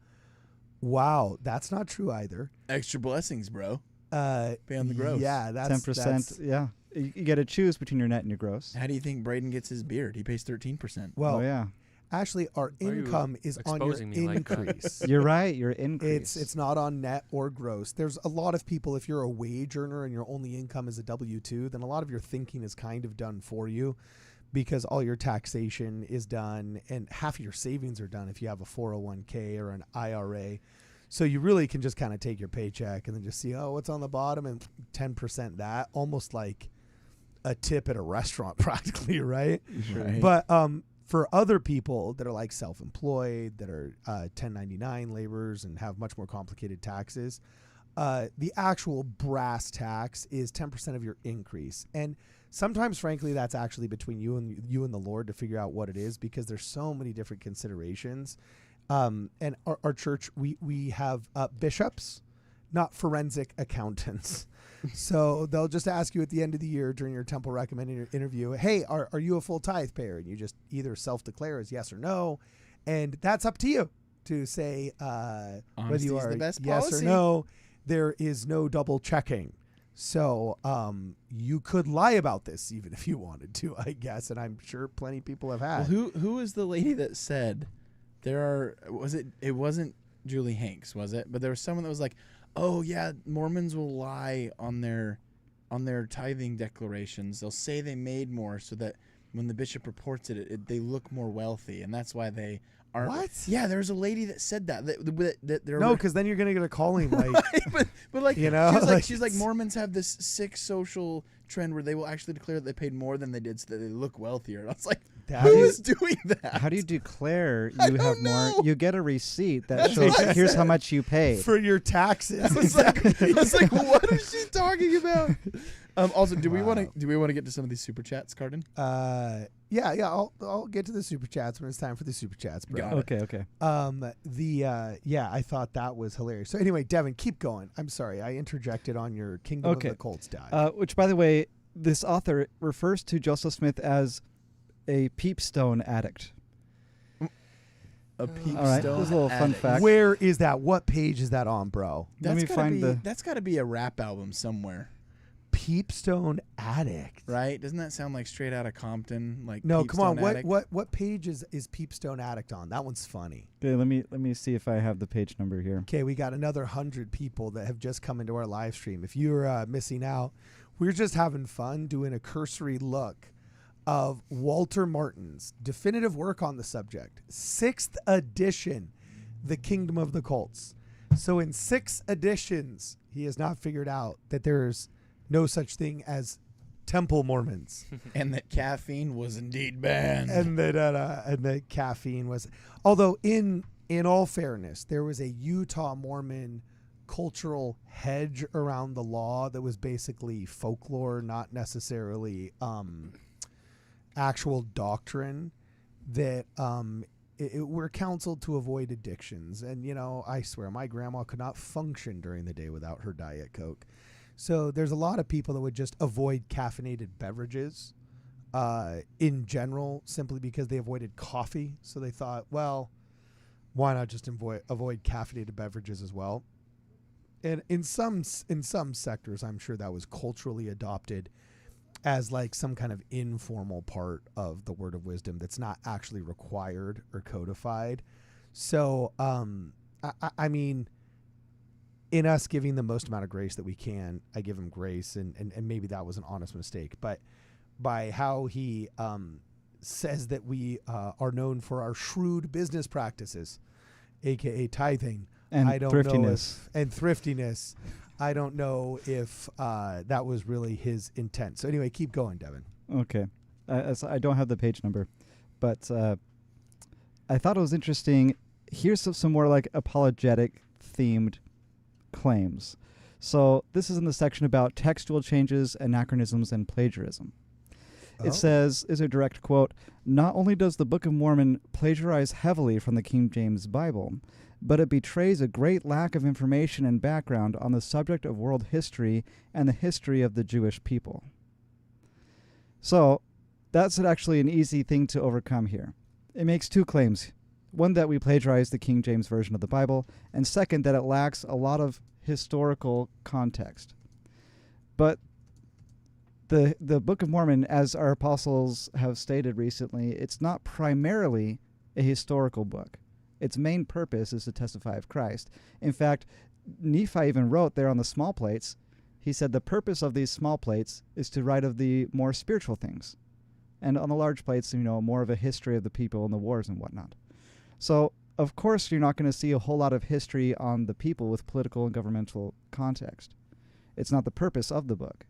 Wow, that's not true either. Extra blessings, bro. Pay on the gross. Yeah, that's 10%. Yeah. You got to choose between your net and your gross. How do you think Braden gets his beard? He pays 13%. Well, Oh, yeah. actually, our Why are you income is on your exposing me like that? increase. You're right. Your increase. It's not on net or gross. There's a lot of people, if you're a wage earner and your only income is a W-2, then a lot of your thinking is kind of done for you because all your taxation is done and half of your savings are done if you have a 401k or an IRA. So you really can just kind of take your paycheck and then just see, oh, what's on the bottom, and 10% that, almost like a tip at a restaurant practically, right? Right. But for other people that are like self-employed, that are 1099 laborers and have much more complicated taxes, the actual brass tax is 10% of your increase. And sometimes, frankly, that's actually between you and the Lord to figure out what it is, because there's so many different considerations. And our church, we have bishops, not forensic accountants. So they'll just ask you at the end of the year during your Temple Recommended interview, hey, are you a full tithe payer? And you just either self-declare as yes or no. And that's up to you to say whether Honesty you is are the best yes policy. or no. There is no double checking. So you could lie about this even if you wanted to, I guess. And I'm sure plenty of people have had. Well, who is the lady that said it wasn't Julie Hanks, was it? But there was someone that was like, oh yeah, Mormons will lie on their tithing declarations. They'll say they made more so that when the bishop reports it, they look more wealthy, and that's why they are. What? Yeah, there's a lady that said that they're No, because then you're gonna get a calling like. but like You know, she's like, like she's like it's- Mormons have this sick social trend where they will actually declare that they paid more than they did so that they look wealthier. And I was like, That who is- is doing that? How do you declare I you have don't more? know. You get a receipt that That's shows what I here's said. how much you paid. for your taxes. I was like, what is she talking about? Also, do we want to get to some of these super chats, Cardin? Yeah. I'll get to the super chats when it's time for the super chats, bro. Got it. Okay. I thought that was hilarious. So anyway, Devin, keep going. I'm sorry, I interjected on your Kingdom Okay. of the Colts dive. Which, by the way, this author refers to Joseph Smith as a Peepstone addict. A Peepstone. All right, there's a little fun addict. fact. Where is that? What page is that on, bro? Let me find the. That's got to be a rap album somewhere, Peepstone addict. right? Doesn't that sound like straight out of Compton? Like No, come on. Peepstone addict? What page is Peepstone addict on? That one's funny. Okay, let me see if I have the page number here. Okay, we got another 100 people that have just come into our live stream. If you're missing out, we're just having fun doing a cursory look of Walter Martin's definitive work on the subject, 6th edition, The Kingdom of the Colts. So in 6 editions, he has not figured out that there's no such thing as temple Mormons. And that caffeine was indeed banned. and that caffeine was, although in all fairness, there was a Utah Mormon cultural hedge around the law that was basically folklore, not necessarily actual doctrine, that we're counseled to avoid addictions. And I swear my grandma could not function during the day without her Diet Coke. So there's a lot of people that would just avoid caffeinated beverages in general, simply because they avoided coffee. So they thought, well, why not just avoid caffeinated beverages as well? And in some sectors, I'm sure that was culturally adopted as like some kind of informal part of the Word of Wisdom that's not actually required or codified. So, I mean, in us giving the most amount of grace that we can, I give him grace, and maybe that was an honest mistake. But by how he says that we are known for our shrewd business practices, aka tithing, And I don't thriftiness. know and thriftiness. I don't know if that was really his intent. So anyway, keep going, Devin. Okay. I don't have the page number, but I thought it was interesting. Here's some more like apologetic themed claims. So this is in the section about textual changes, anachronisms, and plagiarism. It says, is a direct quote, "Not only does the Book of Mormon plagiarize heavily from the King James Bible, but it betrays a great lack of information and background on the subject of world history and the history of the Jewish people." So that's actually an easy thing to overcome here. It makes 2 claims. One, that we plagiarize the King James Version of the Bible, and second, that it lacks a lot of historical context. But the Book of Mormon, as our apostles have stated recently, it's not primarily a historical book. Its main purpose is to testify of Christ. In fact, Nephi even wrote there on the small plates, he said the purpose of these small plates is to write of the more spiritual things. And on the large plates, more of a history of the people and the wars and whatnot. So, of course, you're not going to see a whole lot of history on the people with political and governmental context. It's not the purpose of the book.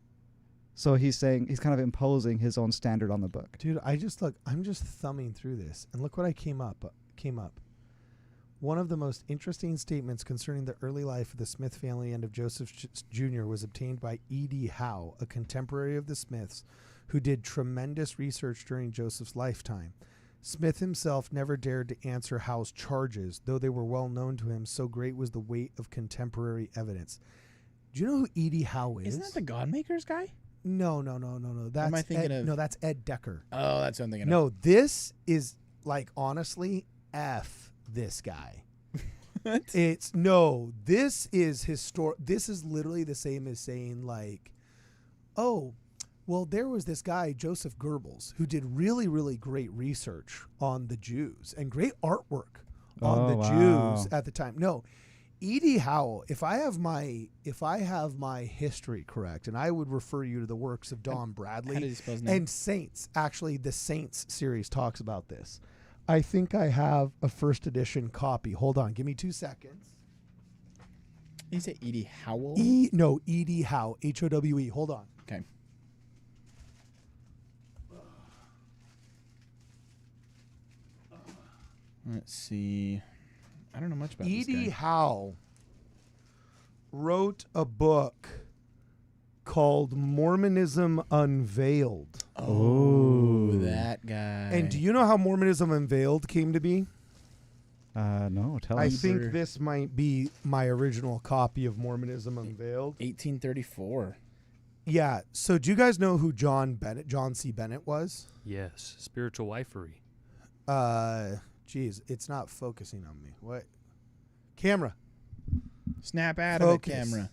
So he's saying, he's kind of imposing his own standard on the book. Dude, I'm just thumbing through this, and look what I came up. One of the most interesting statements concerning the early life of the Smith family and of Joseph Jr. was obtained by E.D. Howe, a contemporary of the Smiths, who did tremendous research during Joseph's lifetime. Smith himself never dared to answer Howe's charges, though they were well known to him, so great was the weight of contemporary evidence. Do you know who E.D. Howe is? Isn't that the Godmakers guy? No. That's am I thinking Ed, of? No, that's Ed Decker. Oh, that's what I'm thinking of. No, this is like, honestly, F this guy. What? This is this is literally the same as saying like, oh, well, there was this guy, Joseph Goebbels, who did really, really great research on the Jews and great artwork on the Jews at the time. No, E.D. Howe, if I have my history correct, and I would refer you to the works of Don Bradley How did he spell his name? and Saints. Actually, the Saints series talks about this. I think I have a first edition copy. Hold on. Give me 2 seconds. You say Edie Howell? E.D. Howe. H-O-W-E. Hold on. Okay. Let's see. I don't know much about this E.D. guy. Howe wrote a book called Mormonism Unveiled. Oh, that guy. And do you know how Mormonism Unveiled came to be? No, tell I us. think this might be my original copy of Mormonism Unveiled. 1834. Yeah. So do you guys know who John C. Bennett was? Yes, spiritual wifery. Geez, it's not focusing on me. What? Camera. Snap out of it, Focus. camera.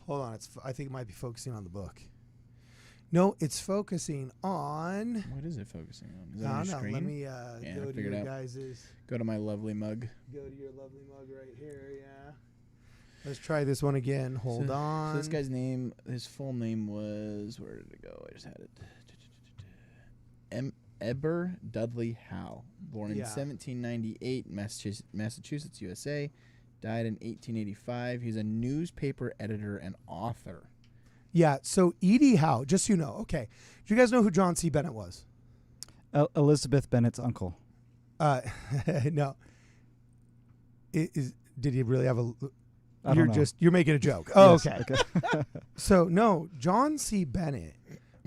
Hold on. I think it might be focusing on the book. No, it's focusing on. What is it focusing on? Is that I on don't your know. screen? Let me I go to figured your out. guys's. Go to my lovely mug. Go to your lovely mug right here. Yeah. Let's try this one again. Hold on. So this guy's name, his full name was, where did it go? I just had it. Eber Dudley Howe, born in Yeah. 1798 in Massachusetts, USA. Died in 1885. He's a newspaper editor and author. Yeah. So E.D. Howe, just so you know. Okay. Do you guys know who John C. Bennett was? Elizabeth Bennett's uncle. No. Did he really have a? I don't know. You're making a joke. Oh, Yes, okay. So no, John C. Bennett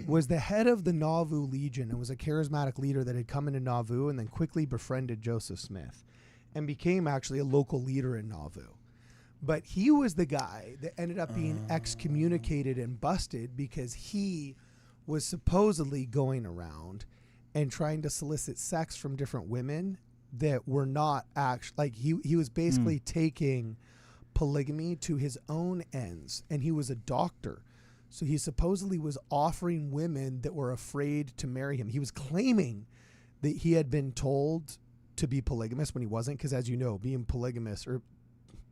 was the head of the Nauvoo Legion and was a charismatic leader that had come into Nauvoo and then quickly befriended Joseph Smith and became actually a local leader in Nauvoo. But he was the guy that ended up being excommunicated and busted because he was supposedly going around and trying to solicit sex from different women that were not actually, like he was basically taking polygamy to his own ends, and he was a doctor. So he supposedly was offering women that were afraid to marry him. He was claiming that he had been told to be polygamous when he wasn't, because as you know, being polygamous or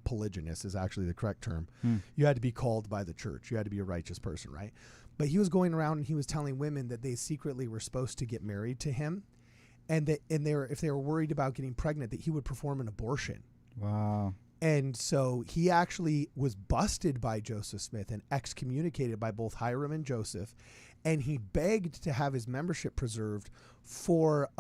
polygynous is actually the correct term. You had to be called by the church. You had to be a righteous person, right? But he was going around and he was telling women that they secretly were supposed to get married to him, and that if they were worried about getting pregnant, that he would perform an abortion. Wow. And so he actually was busted by Joseph Smith and excommunicated by both Hiram and Joseph, and he begged to have his membership preserved for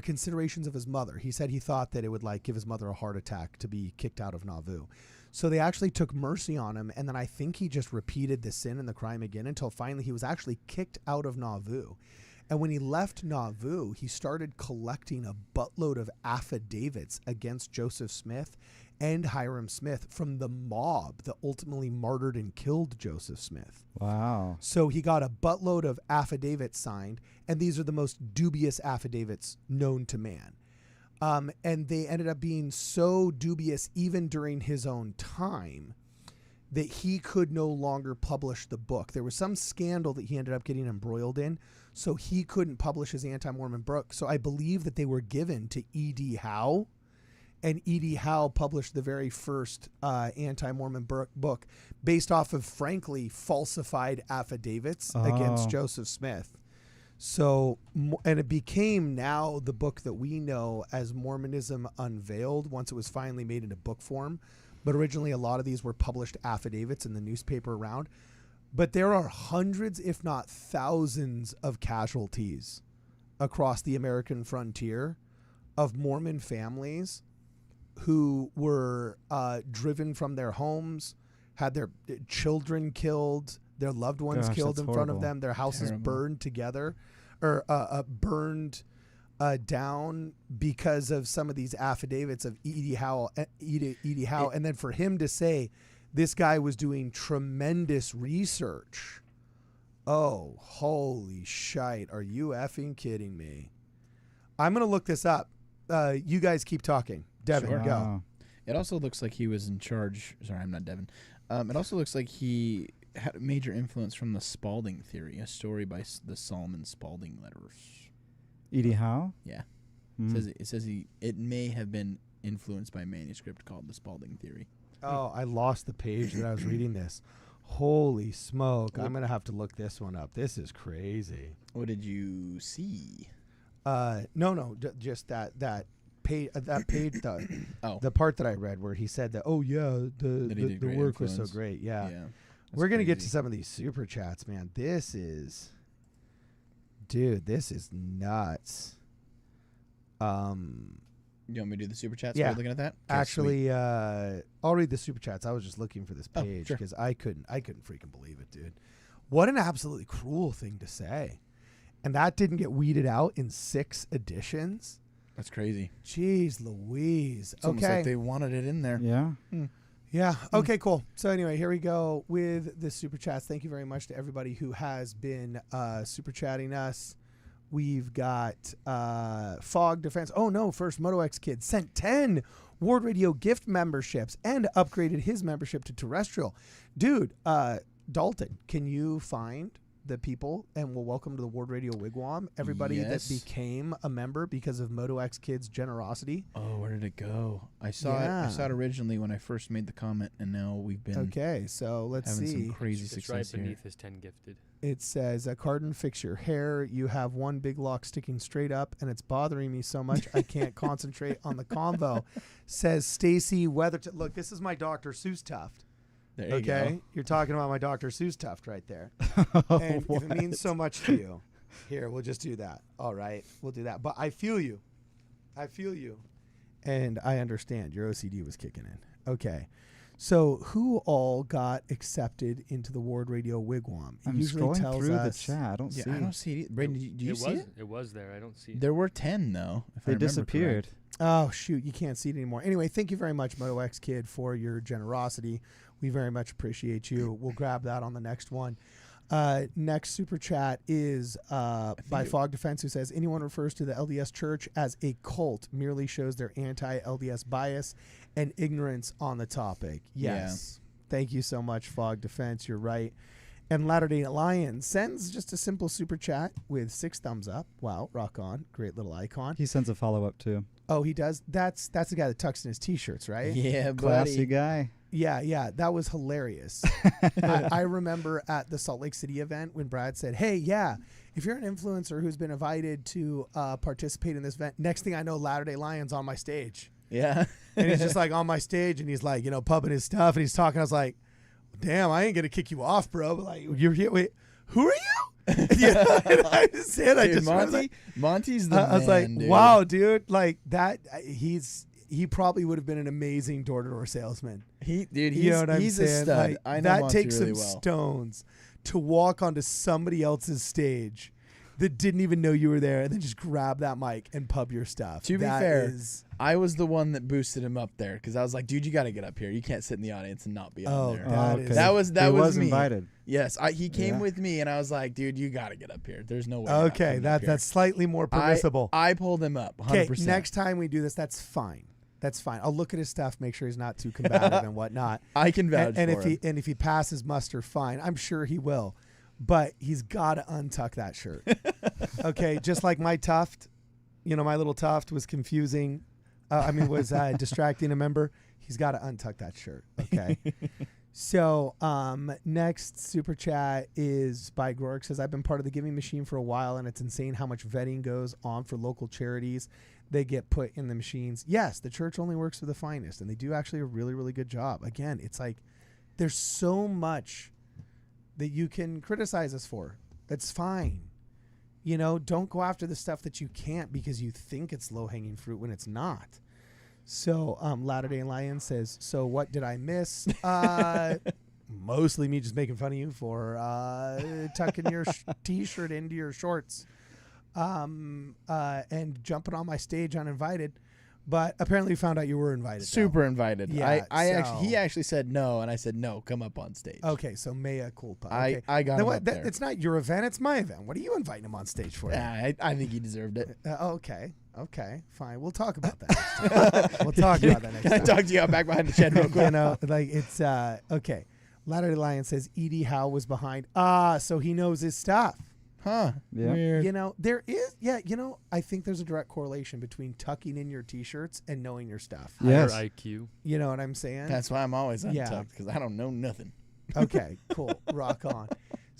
considerations of his mother. He said he thought that it would like give his mother a heart attack to be kicked out of Nauvoo. So they actually took mercy on him, and then I think he just repeated the sin and the crime again until finally he was actually kicked out of Nauvoo. And when he left Nauvoo, he started collecting a buttload of affidavits against Joseph Smith and Hiram Smith from the mob that ultimately martyred and killed Joseph Smith. Wow. So he got a buttload of affidavits signed, and these are the most dubious affidavits known to man. And they ended up being so dubious even during his own time that he could no longer publish the book. There was some scandal that he ended up getting embroiled in, so he couldn't publish his anti-Mormon book. So I believe that they were given to E.D. Howe, and E.D. Howe published the very first anti-Mormon book based off of, frankly, falsified affidavits against Joseph Smith. So, and it became now the book that we know as Mormonism Unveiled once it was finally made into book form. But originally, a lot of these were published affidavits in the newspaper around. But there are hundreds, if not thousands, of casualties across the American frontier of Mormon families who were driven from their homes, had their children killed, their loved ones killed in front of them, their houses burned together, or burned down because of some of these affidavits of E.D. Howe. And then for him to say this guy was doing tremendous research. Oh, holy shite. Are you effing kidding me? I'm going to look this up. You guys keep talking. Devin, Sure. go. It also looks like he was in charge. Sorry, I'm not Devin. It also looks like he had a major influence from the Spalding theory, a story by the Solomon Spalding letters. E.D. Howe? Yeah. Mm. It says it may have been influenced by a manuscript called the Spalding theory. Oh, I lost the page that I was reading this. Holy smoke. I'm going to have to look this one up. This is crazy. What did you see? No, just that page, the part that I read where he said that. Oh yeah, the work was so great. Yeah. We're gonna get to some of these super chats, man. This is nuts. You want me to do the super chats? Yeah. While looking at that. Okay, Actually, I'll read the super chats. I was just looking for this Oh, page sure. because I couldn't freaking believe it, dude. What an absolutely cruel thing to say. And that didn't get weeded out in 6 editions. That's crazy. Jeez Louise. It's almost Okay. like they wanted it in there. Yeah. Yeah. Okay, cool. So anyway, here we go with the super chats. Thank you very much to everybody who has been super chatting us. We've got Fog Defense. Oh no, first MotoX Kid sent 10 Ward Radio gift memberships and upgraded his membership to terrestrial. Dude, Dalton, can you find the people and we'll welcome to the Ward Radio Wigwam everybody Yes. that became a member because of MotoX Kid's generosity? Oh, where did it go? I saw it. I saw it originally when I first made the comment, and now we've been Okay, so let's having see. some crazy It's right success here. beneath his 10 gifted. It says, Cardin, fix your hair. You have one big lock sticking straight up, and it's bothering me so much I can't concentrate on the convo. Says Stacy Weatherton. Look, this is my Dr. Seuss tuft. There you Okay? go. You're talking about my Dr. Seuss tuft right there. And if it means so much to you, here, we'll just do that. All right, we'll do that. But I feel you. And I understand. Your OCD was kicking in. Okay. So who all got accepted into the Ward Radio Wigwam? It I'm usually scrolling tells through us, the chat. I don't Yeah, see. I don't see it. Brayden, do you see it? It was there. I don't see it. There were 10 though. If I They remember disappeared. correct. Oh, shoot. You can't see it anymore. Anyway, thank you very much, MotoX Kid, for your generosity. We very much appreciate you. We'll grab that on the next one. Next super chat is by Fog Defense, who says, anyone refers to the LDS Church as a cult merely shows their anti-LDS bias and ignorance on the topic. Yes. Thank you so much, Fog Defense. You're right. And Latter-day Lion sends just a simple super chat with 6 thumbs up. Wow, rock on. Great little icon. He sends a follow-up too. Oh, he does? That's the guy that tucks in his T-shirts, right? Yeah, Classy buddy. guy. Yeah. That was hilarious. I remember at the Salt Lake City event when Brad said, hey, yeah, if you're an influencer who's been invited to participate in this event, next thing I know, Latter-day Lion's on my stage. Yeah. And he's just like on my stage and he's like, pumping his stuff and he's talking. I was like, damn, I ain't going to kick you off, bro. But like, you're here. Wait, who are you? Yeah, and I just said, I Dude, just remember that. Monty's the I was like, man, dude. wow, dude, like that. He probably would have been an amazing door-to-door salesman. He's You know what I'm he's a saying? stud. Like, I know that Monty takes really some well. stones to walk onto somebody else's stage that didn't even know you were there, and then just grab that mic and pub your stuff. To be That fair, is- I was the one that boosted him up there because I was like, dude, you got to get up here. You can't sit in the audience and not be Oh, on there. that okay. is- That He was me. invited. Yes, he came Yeah. with me, and I was like, dude, you got to get up here. There's no way. you're not okay. coming up here. That's slightly more permissible. I pulled him up. 100%. Okay, next time we do this, that's fine. That's fine. I'll look at his stuff, make sure he's not too combative and whatnot. I can vouch And for if him. if he passes muster, fine. I'm sure he will. But he's got to untuck that shirt. Okay, just like my tuft, my little tuft was confusing. Was distracting a member. He's got to untuck that shirt. Okay. So next super chat is by Grork. Says, I've been part of the giving machine for a while, and it's insane how much vetting goes on for local charities. They get put in the machines. Yes, the church only works for the finest, and they do actually a really, really good job. Again, it's like there's so much that you can criticize us for. That's fine. Don't go after the stuff that you can't because you think it's low-hanging fruit when it's not. So Latter-day Lion says, so what did I miss? Mostly me just making fun of you for tucking your T-shirt into your shorts and jumping on my stage uninvited. But apparently we found out you were invited. Super invited. Yeah, He actually said no, and I said no. Come up on stage. Okay, so mea culpa. Okay. I got Then him what, up there. It's not your event, it's my event. What are you inviting him on stage for? Yeah, I think he deserved it. Okay, fine. We'll talk about that. We'll talk about that next Can I time. talk to you out back behind the shed real quick? It's okay. Latter-day Lion says Edie Howe was behind. So he knows his stuff. Huh? Yeah. Weird. There is. I think there's a direct correlation between tucking in your T-shirts and knowing your stuff. Yes. Higher IQ. You know what I'm saying? That's why I'm always Yeah. untucked because I don't know nothing. Okay, cool. Rock on.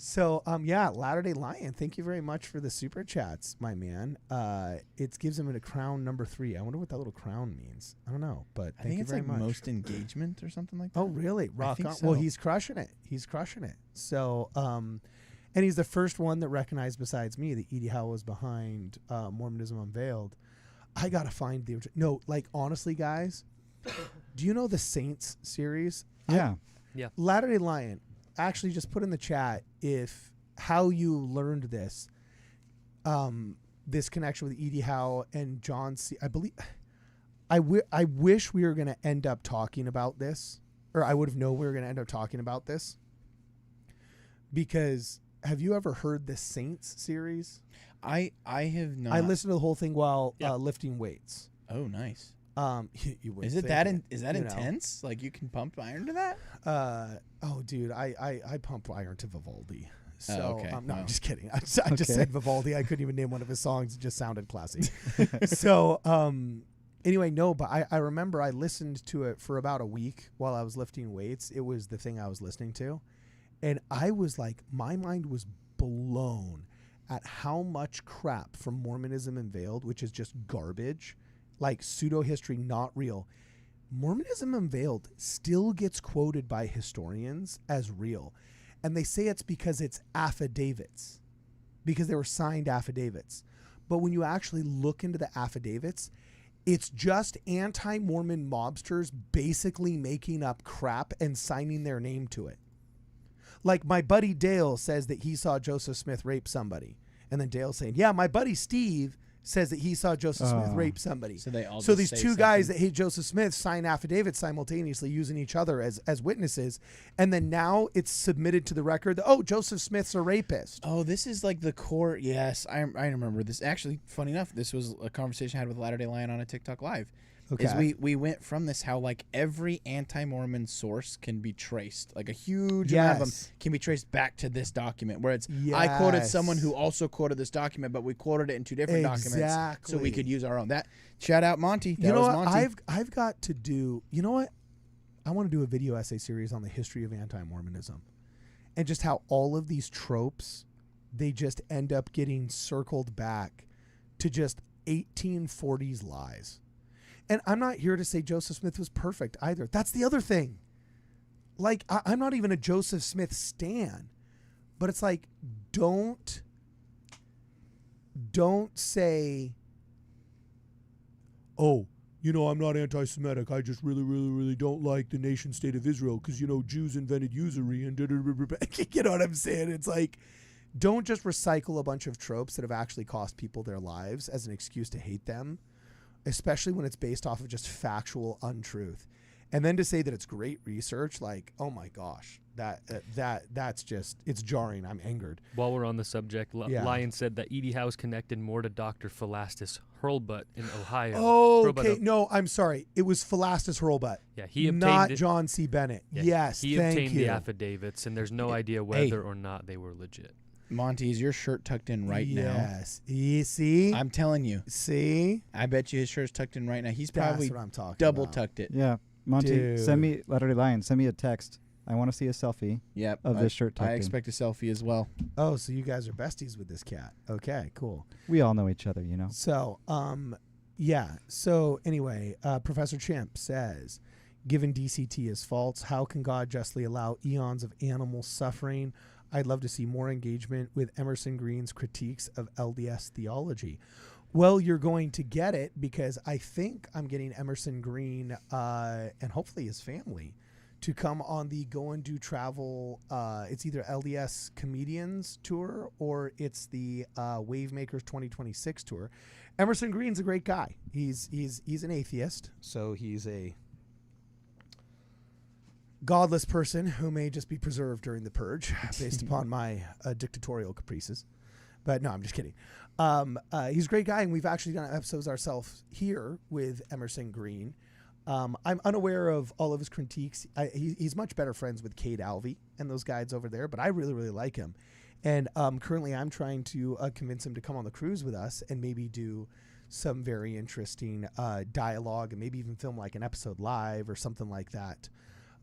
So, yeah, Latter-day Lion, thank you very much for the super chats, my man. It gives him a crown number 3. I wonder what that little crown means. I don't know, but I thank think you it's very like much. most engagement or something like that. Oh, really? Rock think on. so. Well, he's crushing it. He's crushing it. So, and he's the first one that recognized besides me that Edie Howe was behind Mormonism Unveiled. I got to find the... No, like, honestly, guys, do you know the Saints series? Yeah. Latter-day Lion, actually just put in the chat how you learned this, this connection with Edie Howe and John C. I believe... I wish we were going to end up talking about this, or I would have known we were going to end up talking about this, because have you ever heard the Saints series? I have not. I listened to the whole thing while lifting weights. Oh, nice. You would Is it think that? it, Is that you know. intense? Like you can pump iron to that? Oh, dude, I pump iron to Vivaldi. So, okay. no, Wow. I'm just kidding. I just Okay. said Vivaldi. I couldn't even name one of his songs. It just sounded classy. So, anyway, no, but I remember I listened to it for about a week while I was lifting weights. It was the thing I was listening to. And I was like, my mind was blown at how much crap from Mormonism Unveiled, which is just garbage, like pseudo-history, not real. Mormonism Unveiled still gets quoted by historians as real. And they say it's because it's affidavits, because they were signed affidavits. But when you actually look into the affidavits, it's just anti-Mormon mobsters basically making up crap and signing their name to it. Like my buddy Dale says that he saw Joseph Smith rape somebody. And then Dale's saying, yeah, my buddy Steve says that he saw Joseph Smith rape somebody. So they all So just these say two guys something. that hate Joseph Smith sign affidavits simultaneously using each other as witnesses. And then now it's submitted to the record that, oh, Joseph Smith's a rapist. Oh, this is like the core. Yes, I remember this. Actually, funny enough, this was a conversation I had with Latter-day Lion on a TikTok live. Okay. Is we went from this how like every anti-Mormon source can be traced, like a huge amount of them Yes. can be traced back to this document. Where it's I quoted Yes. someone who also quoted this document, but we quoted it in 2 different documents, so Exactly. we could use our own. That shout out Monty. That You know was what? Monty. I've got to do. You know what? I want to do a video essay series on the history of anti-Mormonism, and just how all of these tropes, they just end up getting circled back to just 1840s lies. And I'm not here to say Joseph Smith was perfect either. That's the other thing. Like I'm not even a Joseph Smith stan, but it's like don't say, oh, you know, I'm not anti-Semitic. I just really, really, really don't like the nation state of Israel because, you know, Jews invented usury and you know what I'm saying? It's like, don't just recycle a bunch of tropes that have actually cost people their lives as an excuse to hate them, especially when it's based off of just factual untruth. And then to say that it's great research, like, oh my gosh, that's just, it's jarring. I'm angered. While we're on the subject, Yeah. Lion said that Edie Howe's connected more to Dr. Philastus Hurlbut in Ohio. Oh, Hurlbut, okay. No, I'm sorry. It was Philastus Hurlbut. Yeah, he obtained not it- John C. Bennett. Yeah, Yes, he thank obtained you. the affidavits, and there's no idea whether or not they were legit. Monty, is your shirt tucked in right now? Yes. You see? I'm telling you. See? I bet you his shirt's tucked in right now. He's That's probably what I'm talking double about. tucked it. Yeah. Monty, Dude. send me Latter-day Lion. Send me a text. I want to see a selfie Yep. of this shirt tucked I in. expect a selfie as well. Oh, so you guys are besties with this cat. Okay, cool. We all know each other, you know. So, yeah. So anyway, Professor Chimp says, given DCT is false, how can God justly allow eons of animal suffering? I'd love to see more engagement with Emerson Green's critiques of LDS theology. Well, you're going to get it because I think I'm getting Emerson Green and hopefully his family to come on the Go and Do Travel. It's either LDS Comedians Tour or it's the Wavemakers 2026 Tour. Emerson Green's a great guy. He's an atheist, so he's a godless person who may just be preserved during the purge based upon my dictatorial caprices. But no, I'm just kidding. He's a great guy, and we've actually done episodes ourselves here with Emerson Green. I'm unaware of all of his critiques. He's much better friends with Cade Alvey and those guys over there, but I really, really like him. And currently I'm trying to convince him to come on the cruise with us and maybe do some very interesting dialogue and maybe even film like an episode live or something like that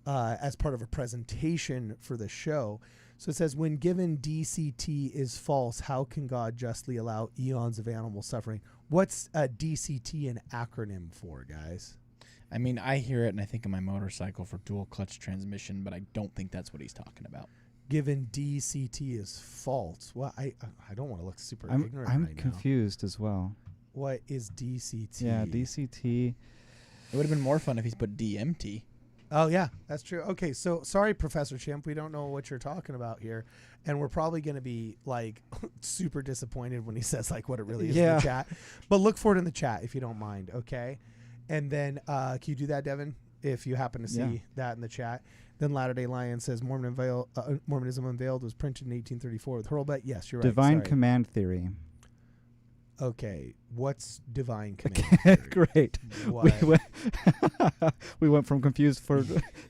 as part of a presentation for the show. So it says, when given DCT is false, how can God justly allow eons of animal suffering? What's a DCT an acronym for, guys? I mean, I hear it and I think of my motorcycle for dual clutch transmission, but I don't think that's what he's talking about. Given DCT is false. Well, I don't want to look super ignorant I'm right confused as well. now. What is DCT? Yeah, DCT. It would have been more fun if he's put DMT. Oh, yeah, that's true. Okay, so sorry, Professor Chimp. We don't know what you're talking about here. And we're probably going to be, like, super disappointed when he says, like, what it really is in the chat. But look for it in the chat if you don't mind, okay? And then can you do that, Devin, if you happen to see that in the chat? Then Latter-day Lion says Mormonism Unveiled was printed in 1834 with Hurlbut. Yes, you're right. Divine Sorry. command theory. Okay, what's divine command theory? Great. What? We went from confused for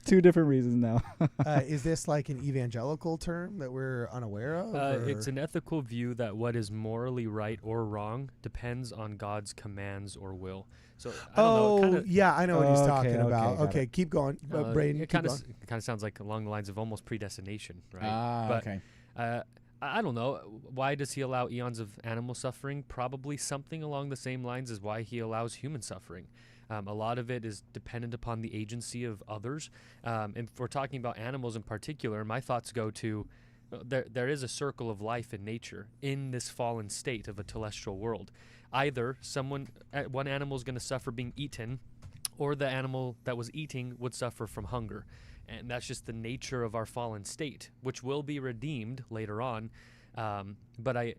2 different reasons now. Is this like an evangelical term that we're unaware of? It's an ethical view that what is morally right or wrong depends on God's commands or will. So I don't know. Yeah, I know what he's talking okay, about. got Okay, it. keep going, Braden. It kind of sounds like along the lines of almost predestination, right? But, okay. I don't know. Why does he allow eons of animal suffering? Probably something along the same lines as why he allows human suffering. A lot of it is dependent upon the agency of others. And if we're talking about animals in particular, my thoughts go to there is a circle of life in nature in this fallen state of a telestial world. Either one animal is going to suffer being eaten, or the animal that was eating would suffer from hunger. And that's just the nature of our fallen state, which will be redeemed later on. But I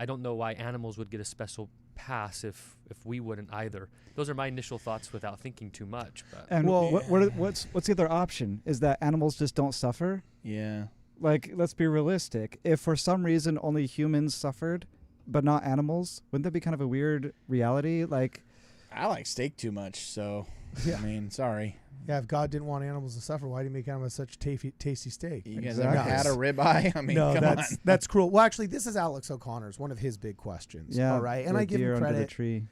don't know why animals would get a special pass if we wouldn't either. Those are my initial thoughts without thinking too much. But. And what's the other option? Is that animals just don't suffer? Yeah. Like, let's be realistic. If for some reason only humans suffered, but not animals, wouldn't that be kind of a weird reality? Like, I like steak too much, so Yeah. I mean, sorry. Yeah, if God didn't want animals to suffer, why did he make animals such tasty steak? You guys Exactly. ever had a ribeye? I mean, No, come on. that's cruel. Well, actually, this is Alex O'Connor's, one of his big questions. yeah, All right, and the I give deer him under the credit. tree.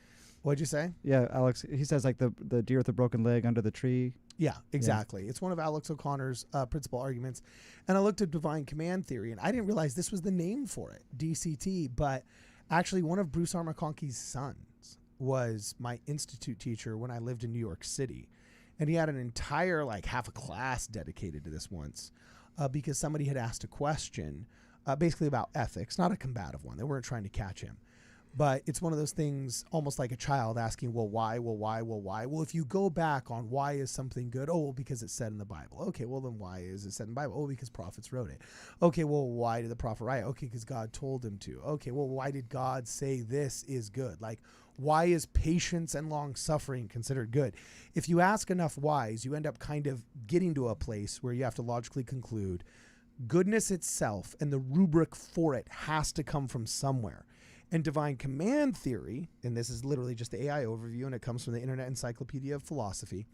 What'd you say? Yeah, Alex, he says like the deer with the broken leg under the tree. Yeah, exactly. It's one of Alex O'Connor's principal arguments. And I looked at divine command theory, and I didn't realize this was the name for it, DCT. But actually, one of Bruce R. McConkey's sons was my institute teacher when I lived in New York City. And he had an entire, like, half a class dedicated to this once because somebody had asked a question basically about ethics, not a combative one. They weren't trying to catch him. But it's one of those things almost like a child asking, well, why? Well, why? Well, why? Well, if you go back on why is something good? Oh, well, because it's said in the Bible. Okay, well, then why is it said in the Bible? Oh, because prophets wrote it. Okay, well, why did the prophet write it? Okay, because God told him to. Okay, well, why did God say this is good? Like, why is patience and long suffering considered good? If you ask enough whys, you end up kind of getting to a place where you have to logically conclude goodness itself and the rubric for it has to come from somewhere. And divine command theory, and this is literally just the AI overview, and it comes from the Internet Encyclopedia of Philosophy,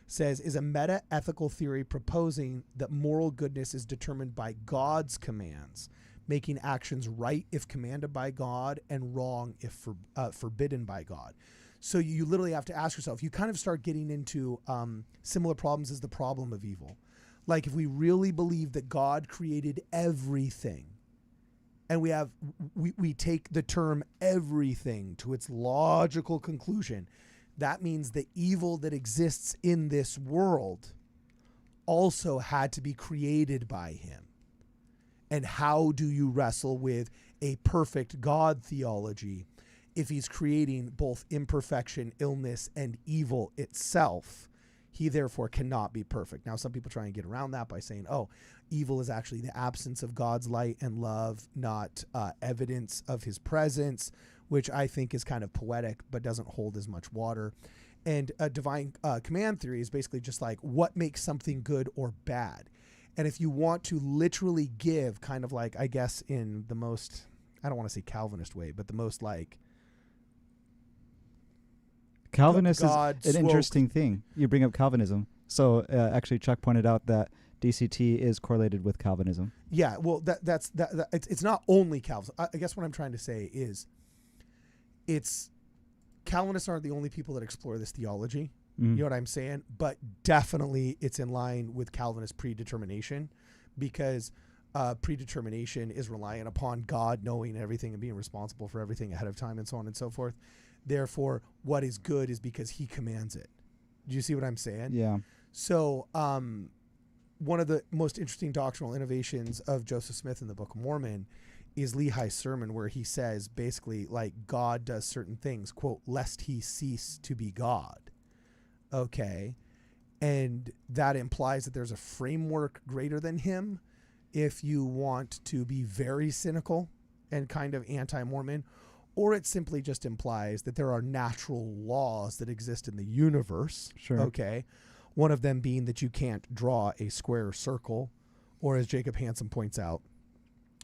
says is a meta-ethical theory proposing that moral goodness is determined by God's commands, making actions right if commanded by God and wrong if forbidden by God. So you literally have to ask yourself, you kind of start getting into similar problems as the problem of evil. Like if we really believe that God created everything, and we take the term everything to its logical conclusion, that means the evil that exists in this world also had to be created by him. And how do you wrestle with a perfect God theology if he's creating both imperfection, illness, and evil itself? He therefore cannot be perfect. Now, some people try and get around that by saying, oh, evil is actually the absence of God's light and love, not evidence of his presence, which I think is kind of poetic, but doesn't hold as much water. And a divine command theory is basically just like what makes something good or bad. And if you want to literally give kind of like, I guess in the most, I don't want to say Calvinist way, but the most like, Calvinist God is an spoke. interesting thing. You bring up Calvinism. So actually, Chuck pointed out that DCT is correlated with Calvinism. Yeah, well, it's not only Calvinism. I guess what I'm trying to say is it's Calvinists aren't the only people that explore this theology. Mm-hmm. You know what I'm saying? But definitely it's in line with Calvinist predetermination because predetermination is reliant upon God knowing everything and being responsible for everything ahead of time and so on and so forth. Therefore, what is good is because he commands it. Do you see what I'm saying? Yeah. So one of the most interesting doctrinal innovations of Joseph Smith in the Book of Mormon is Lehi's sermon, where he says basically like God does certain things, quote, lest he cease to be God. Okay. And that implies that there's a framework greater than him if you want to be very cynical and kind of anti-Mormon, or it simply just implies that there are natural laws that exist in the universe. Sure. Okay. One of them being that you can't draw a square circle, or as Jacob Hansen points out,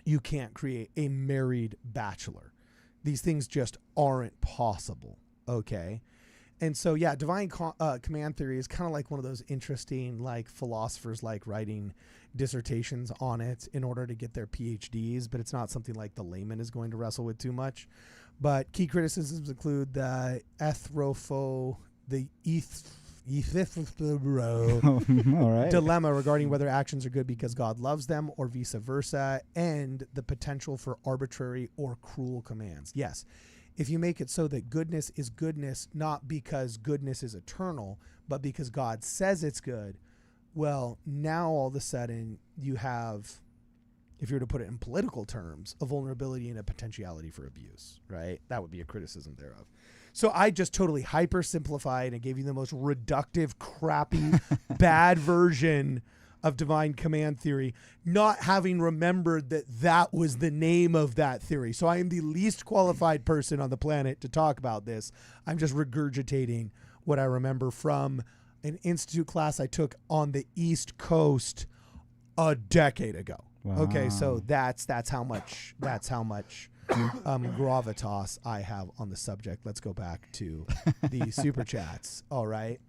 you can't create a married bachelor. These things just aren't possible. Okay. And so, yeah, divine command theory is kind of like one of those interesting, like, philosophers like writing dissertations on it in order to get their PhDs, but it's not something like the layman is going to wrestle with too much. But key criticisms include the All right. dilemma regarding whether actions are good because God loves them or vice versa, and the potential for arbitrary or cruel commands. Yes. If you make it so that goodness is goodness, not because goodness is eternal, but because God says it's good, well, now all of a sudden you have, if you were to put it in political terms, a vulnerability and a potentiality for abuse, right? That would be a criticism thereof. So I just totally hyper simplified and gave you the most reductive, crappy, bad version of divine command theory, not having remembered that that was the name of that theory. So I am the least qualified person on the planet to talk about this. I'm just regurgitating what I remember from an institute class I took on the East Coast a decade ago. Wow. Okay, so that's how much gravitas I have on the subject. Let's go back to the super chats. All right.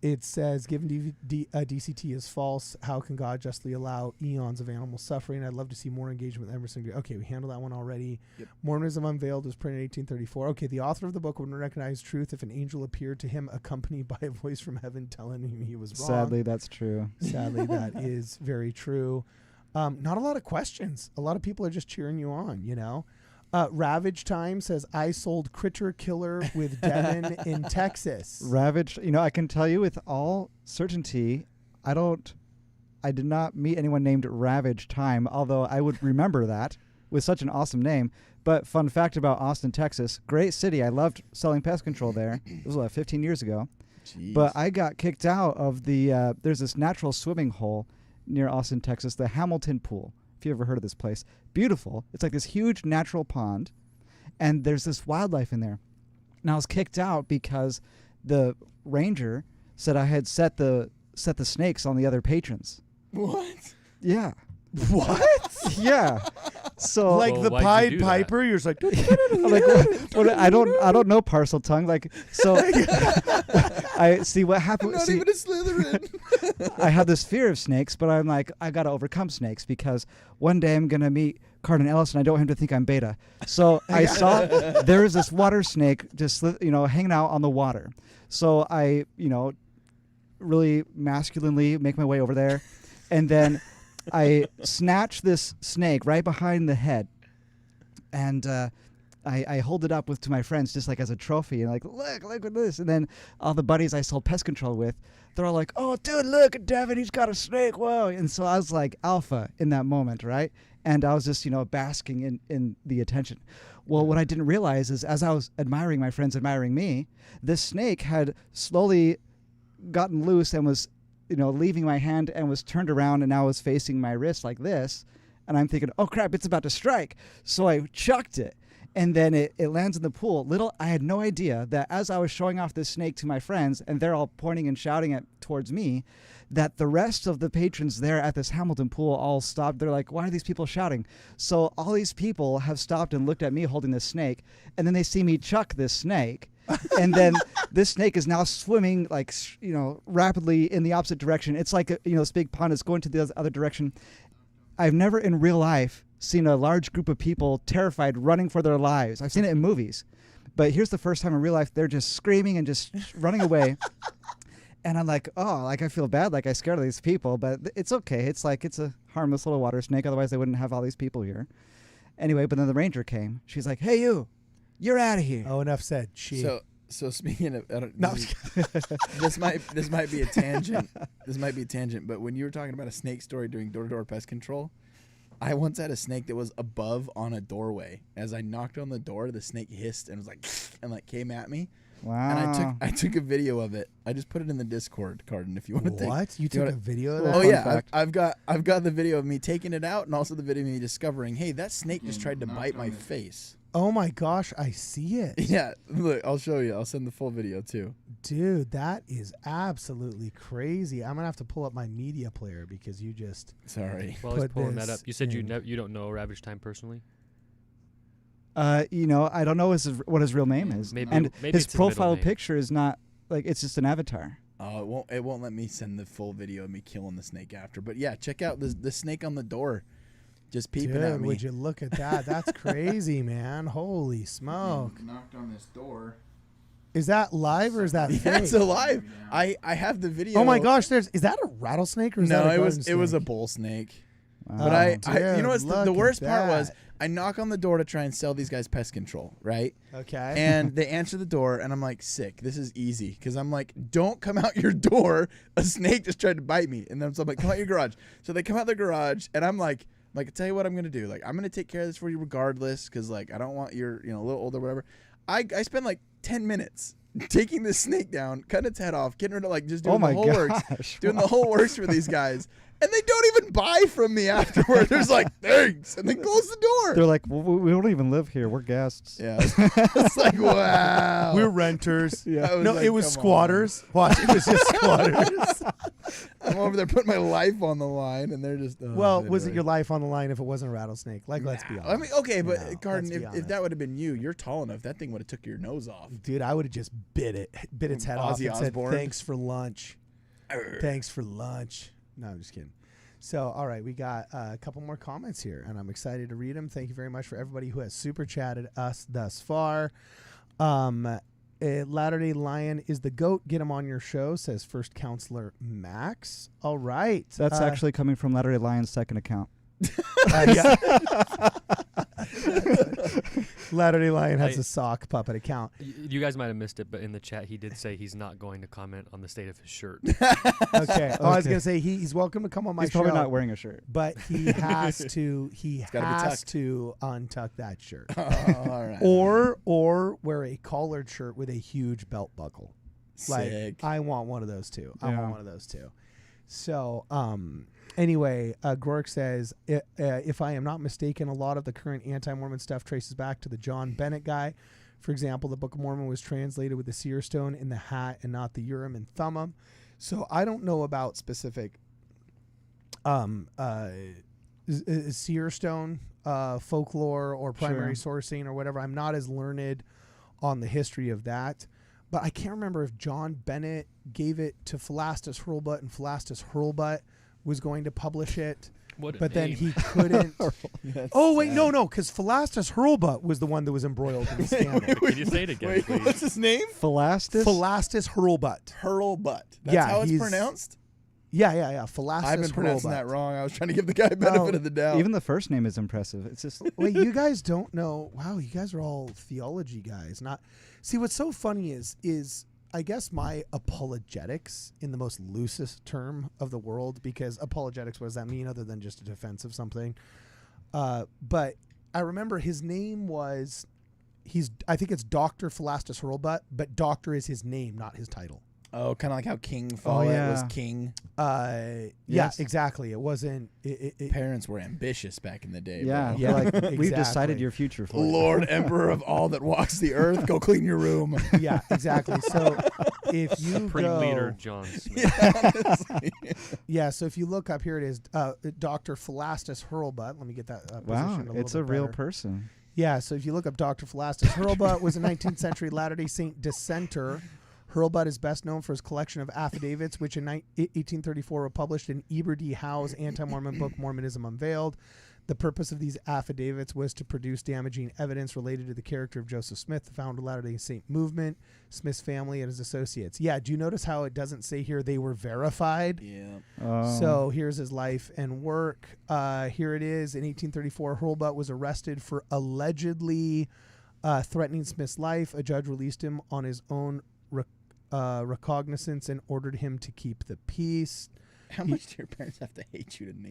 It says, given DCT is false, how can God justly allow eons of animal suffering? I'd love to see more engagement with Emerson. Okay, we handled that one already. Yep. Mormonism Unveiled was printed in 1834. Okay, the author of the book would recognize truth if an angel appeared to him accompanied by a voice from heaven telling him he was wrong. Sadly, that's true. Sadly, that is very true. Not a lot of questions. A lot of people are just cheering you on, you know. Ravage Time says, I sold Critter Killer with Devin in Texas. Ravaged, I can tell you with all certainty, I did not meet anyone named Ravage Time, although I would remember that with such an awesome name. But fun fact about Austin, Texas, great city. I loved selling pest control there. It was 15 years ago. Jeez. But I got kicked out of the, there's this natural swimming hole near Austin, Texas, the Hamilton Pool. If you ever heard of this place, beautiful. It's like this huge natural pond, and there's this wildlife in there. And I was kicked out because the ranger said I had set the snakes on the other patrons. What? Yeah. What? Yeah. So Like Well, the why'd Pied you do Piper, you're just like, like what, I don't know parcel tongue. Like so, I see what happened. Not even a Slytherin. I have this fear of snakes, but I'm like, I got to overcome snakes because one day I'm going to meet Cardin Ellis and I don't want him to think I'm beta. So I saw there was this water snake just, hanging out on the water. So I, really masculinely make my way over there. And then I snatch this snake right behind the head. And, I hold it up to my friends just like as a trophy and like, look at this. And then all the buddies I sold pest control with, they're all like, oh, dude, look at Devin. He's got a snake. Whoa. And so I was like alpha in that moment, right? And I was just, basking in the attention. Well, what I didn't realize is as I was admiring my friends admiring me, this snake had slowly gotten loose and was, leaving my hand and was turned around and now was facing my wrist like this. And I'm thinking, oh, crap, it's about to strike. So I chucked it. And then it lands in the pool. I had no idea that as I was showing off this snake to my friends, and they're all pointing and shouting towards me, that the rest of the patrons there at this Hamilton pool all stopped. They're like, why are these people shouting? So all these people have stopped and looked at me holding this snake, and then they see me chuck this snake. And then this snake is now swimming rapidly in the opposite direction. It's like, this big pond is going to the other direction. I've never in real life seen a large group of people terrified running for their lives. I've seen it in movies, but here's the first time in real life they're just screaming and just running away. And I'm like, oh, like I feel bad, like I scared all these people, but it's okay. It's like it's a harmless little water snake. Otherwise, they wouldn't have all these people here. Anyway, but then the ranger came. She's like, hey, you're out of here. Oh, enough said. She. So speaking of, I don't, No. this might be a tangent. This might be a tangent. But when you were talking about a snake story during door-to-door pest control, I once had a snake that was above on a doorway. As I knocked on the door, the snake hissed and was like, and like came at me. Wow. And I took a video of it. I just put it in the Discord, Carden, if you want to take. What? You took a video of that? Oh Fun yeah, fact. I've got the video of me taking it out, and also the video of me discovering, hey, that snake just tried to bite my face. Oh my gosh, I see it. Yeah, look, I'll show you. I'll send the full video too. Dude, that is absolutely crazy. I'm going to have to pull up my media player because you just... Sorry. While he's Put pulling that this up, you said you in. you don't know Ravage Time personally. You know, I don't know what his real name is. Maybe- and maybe his it's his middle profile name. picture is not like it's just an avatar. Oh, it won't let me send the full video of me killing the snake after. But yeah, check out the snake on the door, just peeping Dude, at me. would you look at that? That's crazy, man. Holy smoke. Knocked on this door. Is that live or is that Yeah, fake? it's alive. I have the video. Oh my gosh, is that a rattlesnake or is that No, a it was garden it was a snake? bull snake. Wow. But I you know what's dude, the look worst at part was that. I knock on the door to try and sell these guys pest control, right? Okay. And they answer the door, and I'm like, sick. This is easy. Because I'm like, don't come out your door. A snake just tried to bite me. And then so I'm like, come out your garage. So they come out the garage, and I'm like, I tell you what I'm going to do. Like, I'm going to take care of this for you regardless because, like, I don't want your, a little older, whatever. I spend, like, 10 minutes taking this snake down, cutting its head off, getting rid of, like, just doing the whole works. Doing the whole works for these guys. And they don't even buy from me afterward. They're just like, thanks. And they close the door. They're like, well, we don't even live here. We're guests. Yeah. It's like, wow. We're renters. Yeah. I was No, like, it was come on. squatters. Watch, it was just squatters. I'm over there putting my life on the line, and they're just. Well, was it your life on the line if it wasn't a rattlesnake? Like, let's be honest. I mean, okay, but No, Garden, let's be if honest. that would have been you, you're tall enough. That thing would have took your nose off. Dude, I would have just bit its head off Ozzy and said, Osbourne. thanks for lunch. Thanks for lunch. No, I'm just kidding. So, all right, we got a couple more comments here, and I'm excited to read them. Thank you very much for everybody who has super chatted us thus far. Latter-day Lion is the GOAT. Get him on your show, says First Counselor Max. All right. That's actually coming from Latter-day Lion's second account. Yeah. Latter-day Lion has I- a sock puppet account. You guys might have missed it, but in the chat he did say he's not going to comment on the state of his shirt. Okay. Oh, I was Okay. gonna say he's welcome to come on my He's show. probably not wearing a shirt. But he has to. He gotta be has tucked. to untuck that shirt, All right. or wear a collared shirt with a huge belt buckle. Like, Sick. I want one of those too. I Yeah. want one of those too. So, anyway, Gork says, if I am not mistaken, a lot of the current anti-Mormon stuff traces back to the John Bennett guy. For example, the Book of Mormon was translated with the seer stone in the hat and not the Urim and Thummim. So I don't know about specific seer stone folklore or primary sourcing or whatever. I'm not as learned on the history of that. But I can't remember if John Bennett gave it to Philastus Hurlbut and Philastus Hurlbut was going to publish it. What a But then name. he couldn't. That's Oh, wait, sad. no, because Philastus Hurlbut was the one that was embroiled in the scandal. Could you say it again, Wait, please? what's his name? Philastus? Philastus Hurlbut. Hurlbut. That's Yeah, how it's he's- pronounced? Yeah. Philastus I've been pronouncing Hurlbut. that wrong. I was trying to give the guy benefit Well, of the doubt. Even the first name is impressive. It's just Wait, you guys don't know. Wow, you guys are all theology guys. Not see what's so funny is I guess my apologetics in the most loosest term of the world, because apologetics, what does that mean other than just a defense of something? But I remember his name was I think it's Dr. Philastus Hurlbut, but doctor is his name, not his title. Oh, kind of like how King Follett was yeah. king. Yeah, Yes. exactly. It wasn't. Parents were ambitious back in the day. yeah. bro. Yeah, Like we've exactly. decided your future for you. Lord Emperor of all that walks the earth, go clean your room. Yeah, exactly. So if you Supreme go, Leader John Smith. yeah, so if you look up, here it is, Dr. Philastus Hurlbut. Let me get that Wow, positioned it's little a bit real better. person. Yeah, so if you look up Dr. Philastus Hurlbut, was a 19th-century Latter-day Saint dissenter. Hurlbut is best known for his collection of affidavits, which in 1834 were published in Eber D. Howe's anti-Mormon book, Mormonism Unveiled. The purpose of these affidavits was to produce damaging evidence related to the character of Joseph Smith, the founder of the Latter-day Saint movement, Smith's family, and his associates. Yeah, do you notice how it doesn't say here they were verified? Yeah. So here's his life and work. Here it is. In 1834, Hurlbut was arrested for allegedly threatening Smith's life. A judge released him on his own recognizance and ordered him to keep the peace. How much do your parents have to hate you to name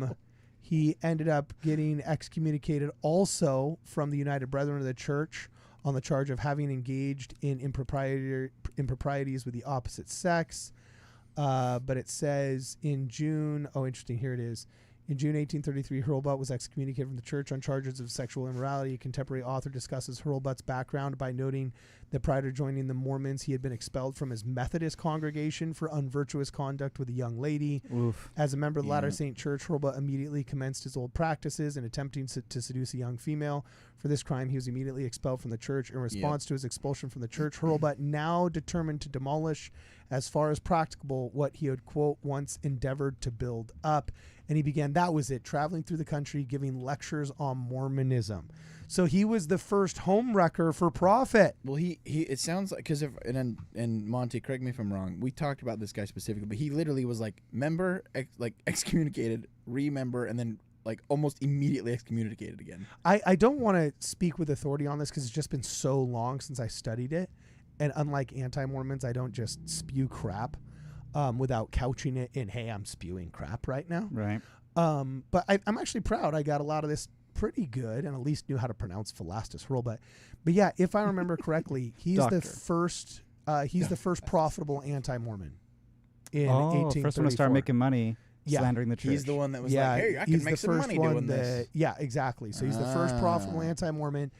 that? He ended up getting excommunicated also from the United Brethren of the Church on the charge of having engaged in improprieties with the opposite sex. But it says in June, interesting, here it is. In June 1833, Hurlbut was excommunicated from the church on charges of sexual immorality. A contemporary author discusses Hurlbut's background by noting that prior to joining the Mormons, he had been expelled from his Methodist congregation for unvirtuous conduct with a young lady. Oof. As a member of the Latter Saint Church, Hurlbut immediately commenced his old practices in attempting to seduce a young female. For this crime, he was immediately expelled from the church. In response to his expulsion from the church, Hurlbut now determined to demolish, as far as practicable, what he had, quote, once endeavored to build up. And he began, that was it, traveling through the country, giving lectures on Mormonism. So he was the first homewrecker for profit. Well, he it sounds like, because and Monty, correct me if I'm wrong, we talked about this guy specifically, but he literally was like member, excommunicated, remember, and then like almost immediately excommunicated again. I don't want to speak with authority on this because it's just been so long since I studied it. And unlike anti-Mormons, I don't just spew crap without couching it in, hey, I'm spewing crap right now. Right. But I'm actually proud. I got a lot of this pretty good and at least knew how to pronounce Philastus Hurlbut. But yeah, if I remember correctly, he's the first profitable anti-Mormon in 1834. First one to start making money slandering the church. He's the one that was like, hey, I can make some money doing this. Yeah, exactly. So he's the first profitable anti-Mormon.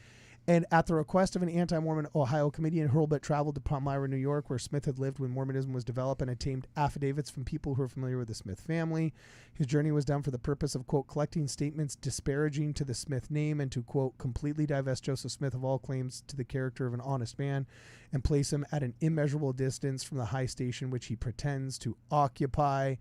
And at the request of an anti-Mormon Ohio comedian, Hurlbut traveled to Palmyra, New York, where Smith had lived when Mormonism was developed, and obtained affidavits from people who are familiar with the Smith family. His journey was done for the purpose of, quote, collecting statements disparaging to the Smith name and to, quote, completely divest Joseph Smith of all claims to the character of an honest man and place him at an immeasurable distance from the high station which he pretends to occupy.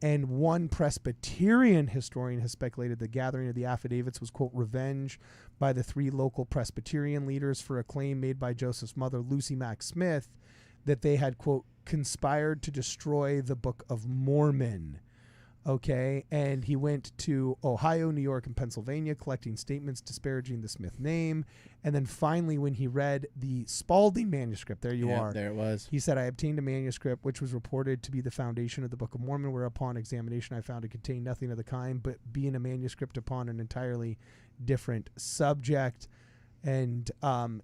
And one Presbyterian historian has speculated the gathering of the affidavits was, quote, revenge by the three local Presbyterian leaders for a claim made by Joseph's mother, Lucy Mack Smith, that they had, quote, conspired to destroy the Book of Mormon. Okay, and he went to Ohio, New York, and Pennsylvania collecting statements disparaging the Smith name. And then finally, when he read the Spalding manuscript, there you are. There it was. He said, I obtained a manuscript which was reported to be the foundation of the Book of Mormon, whereupon examination I found it contained nothing of the kind, but being a manuscript upon an entirely different subject. And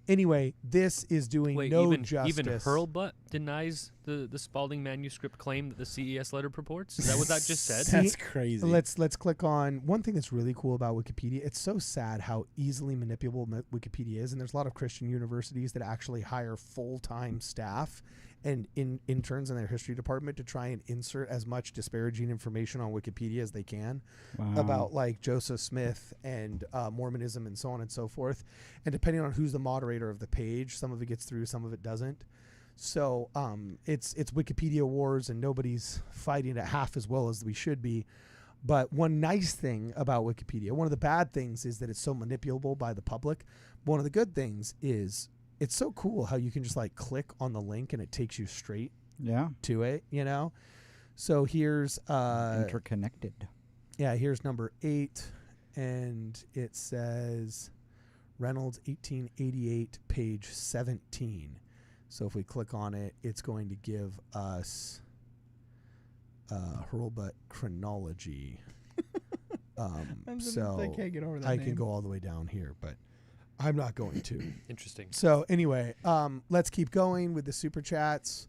anyway, this is doing justice. Even Hurlbut denies the Spalding manuscript claim that the CES letter purports? Is that what that just said? That's crazy. Let's click on one thing that's really cool about Wikipedia. It's so sad how easily manipulable Wikipedia is, and there's a lot of Christian universities that actually hire full-time staff and interns in their history department to try and insert as much disparaging information on Wikipedia as they can about like Joseph Smith and Mormonism and so on and so forth. And depending on who's the moderator of the page, some of it gets through, some of it doesn't. So it's Wikipedia wars, and nobody's fighting it half as well as we should be. But one nice thing about Wikipedia, one of the bad things is that it's so manipulable by the public. One of the good things is it's so cool how you can just like click on the link and it takes you straight to it, you know? So here's interconnected. Yeah, here's number 8, and it says Reynolds 1888, page 17. So if we click on it, it's going to give us Hurlbut chronology. So I can't get over that I name. can go all the way down here, but I'm not going to. Interesting. So anyway, let's keep going with the super chats.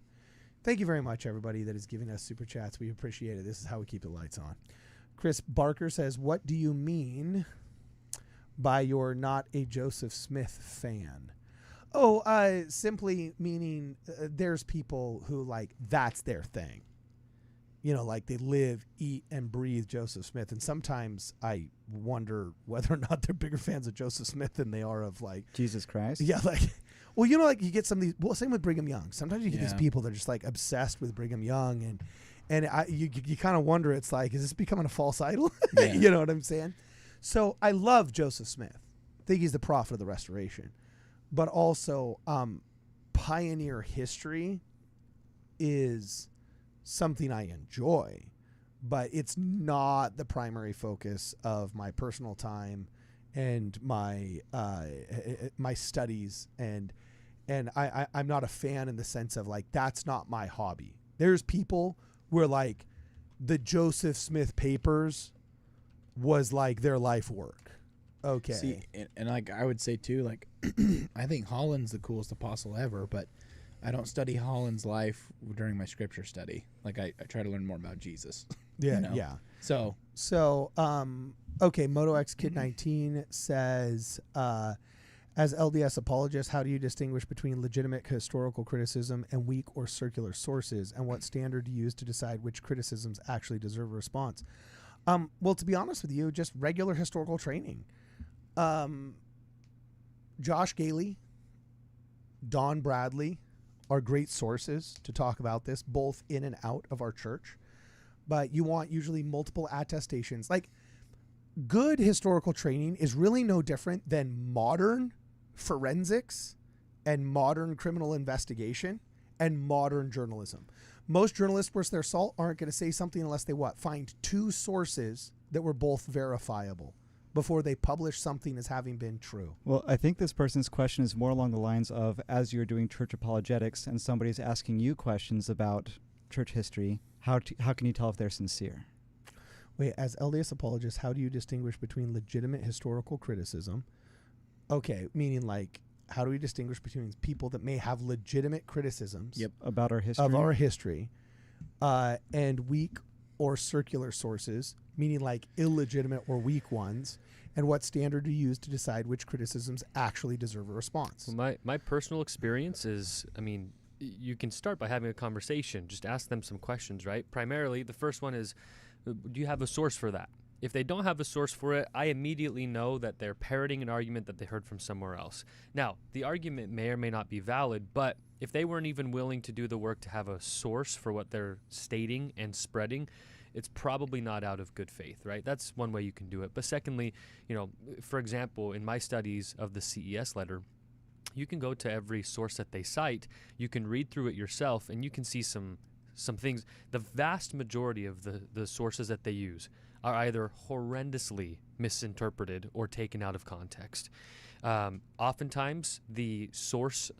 Thank you very much, everybody that is giving us super chats. We appreciate it. This is how we keep the lights on. Chris Barker says, what do you mean by you're not a Joseph Smith fan? Oh, simply meaning there's people who like that's their thing. You know, like they live, eat, and breathe Joseph Smith. And sometimes I wonder whether or not they're bigger fans of Joseph Smith than they are of like Jesus Christ. Yeah, like, well, you know, like you get some of these. Well, same with Brigham Young. Sometimes you get these people that are just like obsessed with Brigham Young, and you kind of wonder, it's like, is this becoming a false idol? You know what I'm saying? So I love Joseph Smith. I think he's the prophet of the Restoration. But also, pioneer history is something I enjoy, but it's not the primary focus of my personal time and my my studies, and I'm not a fan in the sense of like that's not my hobby. There's people where like the Joseph Smith papers was like their life work. Okay. See, and like I would say too, like I think Holland's the coolest apostle ever, but I don't study Holland's life during my scripture study. Like I try to learn more about Jesus. Yeah, you know? yeah. So okay, MotoX Kid 19 says, as LDS apologists, how do you distinguish between legitimate historical criticism and weak or circular sources, and what standard do you use to decide which criticisms actually deserve a response? Well, to be honest with you, just regular historical training. Josh Gailey, Don Bradley are great sources to talk about this, both in and out of our church. But you want usually multiple attestations. Like, good historical training is really no different than modern forensics and modern criminal investigation and modern journalism. Most journalists, worth their salt, aren't going to say something unless they find two sources that were both verifiable before they publish something as having been true. Well, I think this person's question is more along the lines of, as you're doing church apologetics and somebody's asking you questions about church history, how can you tell if they're sincere? Wait, as LDS apologists, how do you distinguish between legitimate historical criticism? Okay, meaning like, how do we distinguish between people that may have legitimate criticisms about our history? Of our history, and weak or circular sources, meaning like illegitimate or weak ones, and what standard do you use to decide which criticisms actually deserve a response? Well, my personal experience is, I mean, you can start by having a conversation. Just ask them some questions, right? Primarily, the first one is, do you have a source for that? If they don't have a source for it, I immediately know that they're parroting an argument that they heard from somewhere else. Now, the argument may or may not be valid, but if they weren't even willing to do the work to have a source for what they're stating and spreading, it's probably not out of good faith, right? That's one way you can do it. But secondly, you know, for example, in my studies of the CES letter, you can go to every source that they cite, you can read through it yourself, and you can see some things. The vast majority of the sources that they use are either horrendously misinterpreted or taken out of context. Oftentimes, the source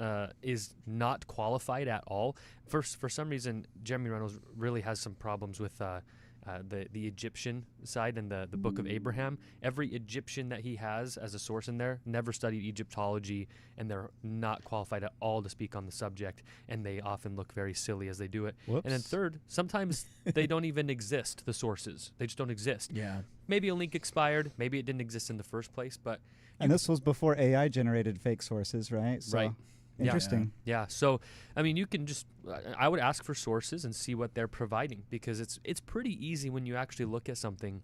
is not qualified at all. For some reason, Jeremy Reynolds really has some problems with the Egyptian side and the Book of Abraham. Every Egyptian that he has as a source in there never studied Egyptology, and they're not qualified at all to speak on the subject, and they often look very silly as they do it. Whoops. And then third, sometimes they don't even exist, the sources. They just don't exist. yeah. Maybe a link expired. Maybe it didn't exist in the first place, but... And this was before AI generated fake sources, right? So, Right. Interesting. Yeah, so I mean, you can just I would ask for sources and see what they're providing, because it's pretty easy when you actually look at something,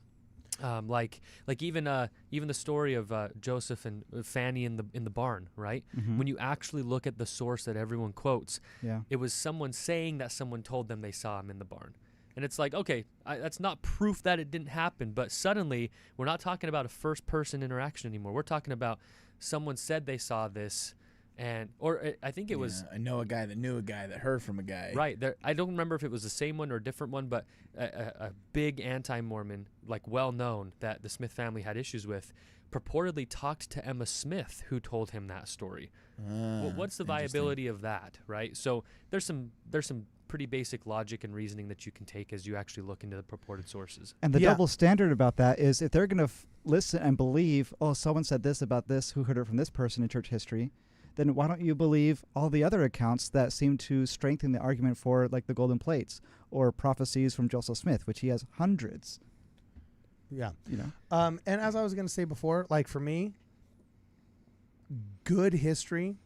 like even the story of Joseph and Fanny in the barn, right? Mhm. When you actually look at the source that everyone quotes, Yeah. it was someone saying that someone told them they saw him in the barn. And it's like, okay, that's not proof that it didn't happen, but suddenly we're not talking about a first-person interaction anymore. We're talking about someone said they saw this. I think it was... I know a guy that knew a guy that heard from a guy. Right. I don't remember if it was the same one or a different one, but a big anti-Mormon, like well-known, that the Smith family had issues with, purportedly talked to Emma Smith, who told him that story. Well, what's the viability of that, right? So there's some pretty basic logic and reasoning that you can take as you actually look into the purported sources. And the Yeah. double standard about that is, if they're going to listen and believe, oh, someone said this about this, who heard it from this person in church history, then why don't you believe all the other accounts that seem to strengthen the argument for, like the golden plates or prophecies from Joseph Smith, which he has hundreds. Yeah. You know. And as I was going to say before, like for me, good history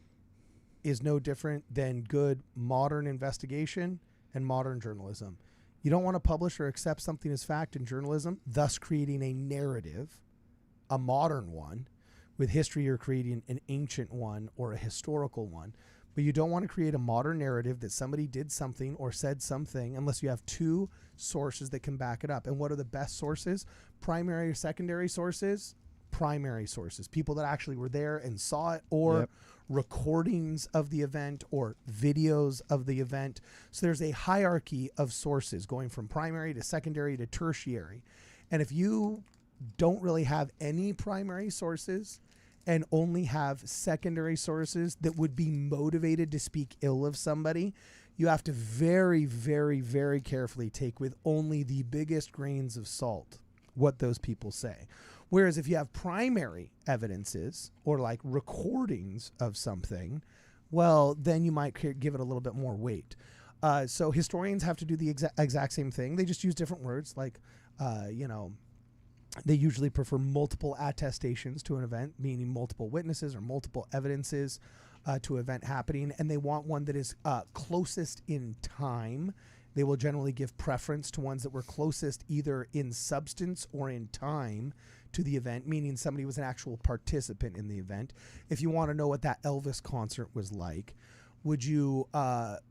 is no different than good modern investigation and modern journalism. You don't want to publish or accept something as fact in journalism, thus creating a narrative, a modern one. With history, you're creating an ancient one or a historical one. But you don't want to create a modern narrative that somebody did something or said something unless you have two sources that can back it up. And what are the best sources? Primary or secondary sources? Primary sources. People that actually were there and saw it, or recordings of the event or videos of the event. So there's a hierarchy of sources going from primary to secondary to tertiary. And if you don't really have any primary sources and only have secondary sources that would be motivated to speak ill of somebody, you have to very, very, very carefully take with only the biggest grains of salt what those people say. Whereas if you have primary evidences or like recordings of something, well, then you might give it a little bit more weight. So historians have to do the exact same thing. They just use different words. Like, they usually prefer multiple attestations to an event, meaning multiple witnesses or multiple evidences to an event happening. And they want one that is closest in time. They will generally give preference to ones that were closest either in substance or in time to the event, meaning somebody was an actual participant in the event. If you want to know what that Elvis concert was like, would you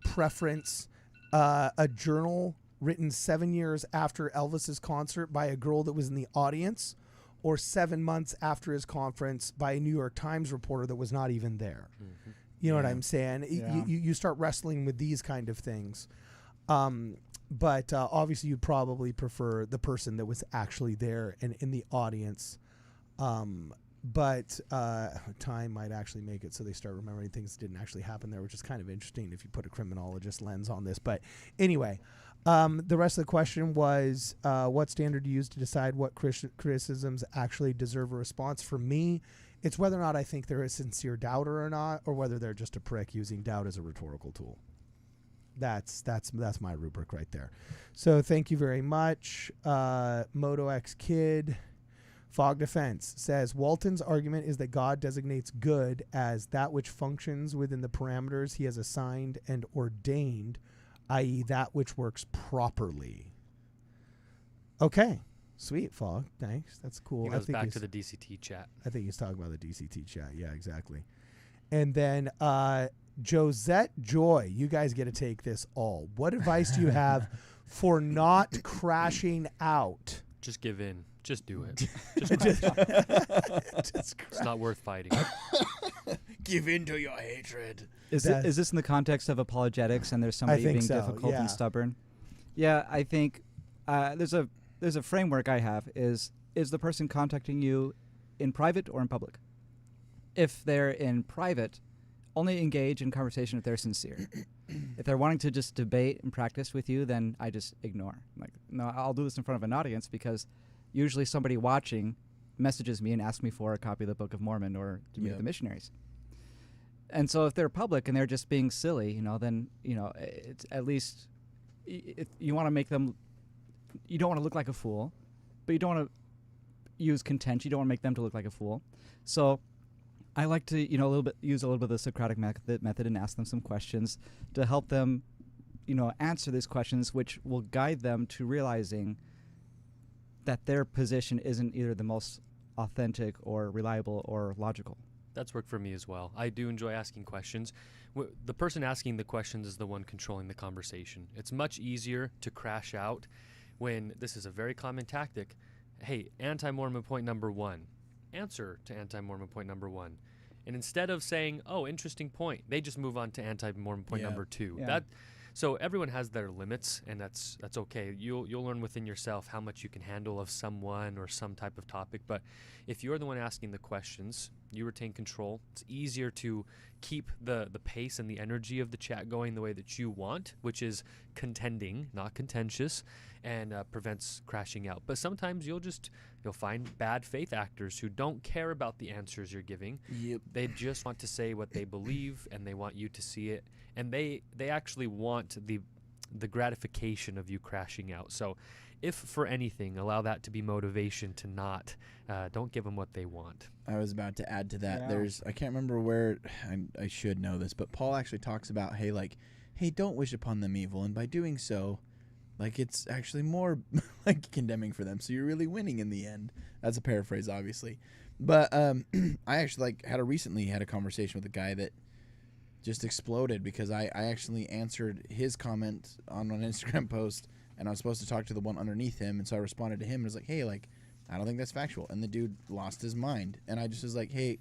preference a journal written 7 years after Elvis's concert by a girl that was in the audience, or 7 months after his conference by a New York Times reporter that was not even there? Mm-hmm. You know what I'm saying? Yeah. You start wrestling with these kind of things. But obviously you'd probably prefer the person that was actually there and in the audience. But time might actually make it so they start remembering things that didn't actually happen there, which is kind of interesting if you put a criminologist lens on this. But anyway, the rest of the question was, what standard do you use to decide what criticisms actually deserve a response? For me, it's whether or not I think they're a sincere doubter or not, or whether they're just a prick using doubt as a rhetorical tool. That's my rubric right there. So thank you very much. Moto X Kid. Fog Defense says Walton's argument is that God designates good as that which functions within the parameters he has assigned and ordained, i.e. that which works properly. Okay. Sweet, Fog. Thanks. That's cool. He goes back to the DCT chat. I think he's talking about the DCT chat. Yeah, exactly. And then Josette Joy, you guys get to take this all. What advice do you have for not crashing out? Just give in. Just do it. It's not worth fighting. Give in to your hatred. Is this in the context of apologetics and there's somebody being difficult and stubborn? Yeah, I think there's a framework I have. Is the person contacting you in private or in public? If they're in private, only engage in conversation if they're sincere. If they're wanting to just debate and practice with you, then I just ignore. Like, no, I'll do this in front of an audience because usually somebody watching messages me and asks me for a copy of the Book of Mormon or to meet the missionaries. And so if they're public and they're just being silly, then, it's at least you want to make them, you don't want to look like a fool, but you don't want to use contention. You don't want to make them to look like a fool. So I like to, use a little bit of the Socratic method and ask them some questions to help them, answer these questions, which will guide them to realizing that their position isn't either the most authentic or reliable or logical. That's worked for me as well. I do enjoy asking questions. The person asking the questions is the one controlling the conversation. It's much easier to crash out when this is a very common tactic. Hey, anti-Mormon point number 1. Answer to anti-Mormon point number 1. And instead of saying, oh, interesting point, they just move on to anti-Mormon point number 2. Yeah. So everyone has their limits, and that's okay. You'll learn within yourself how much you can handle of someone or some type of topic. But if you're the one asking the questions, you retain control. It's easier to keep the pace and the energy of the chat going the way that you want, which is contending, not contentious, and prevents crashing out. But sometimes you'll find bad faith actors who don't care about the answers you're giving. Yep. They just want to say what they believe, and they want you to see it. And they actually want the gratification of you crashing out. So if for anything, allow that to be motivation to not, don't give them what they want. I was about to add to that. Yeah. I can't remember where, I should know this, but Paul actually talks about, hey, don't wish upon them evil. And by doing so, it's actually more condemning for them. So you're really winning in the end. That's a paraphrase, obviously. But I actually recently had a conversation with a guy that just exploded because I actually answered his comment on an Instagram post, and I was supposed to talk to the one underneath him, and so I responded to him and was like, hey, like, I don't think that's factual. And the dude lost his mind, and I just was like, hey,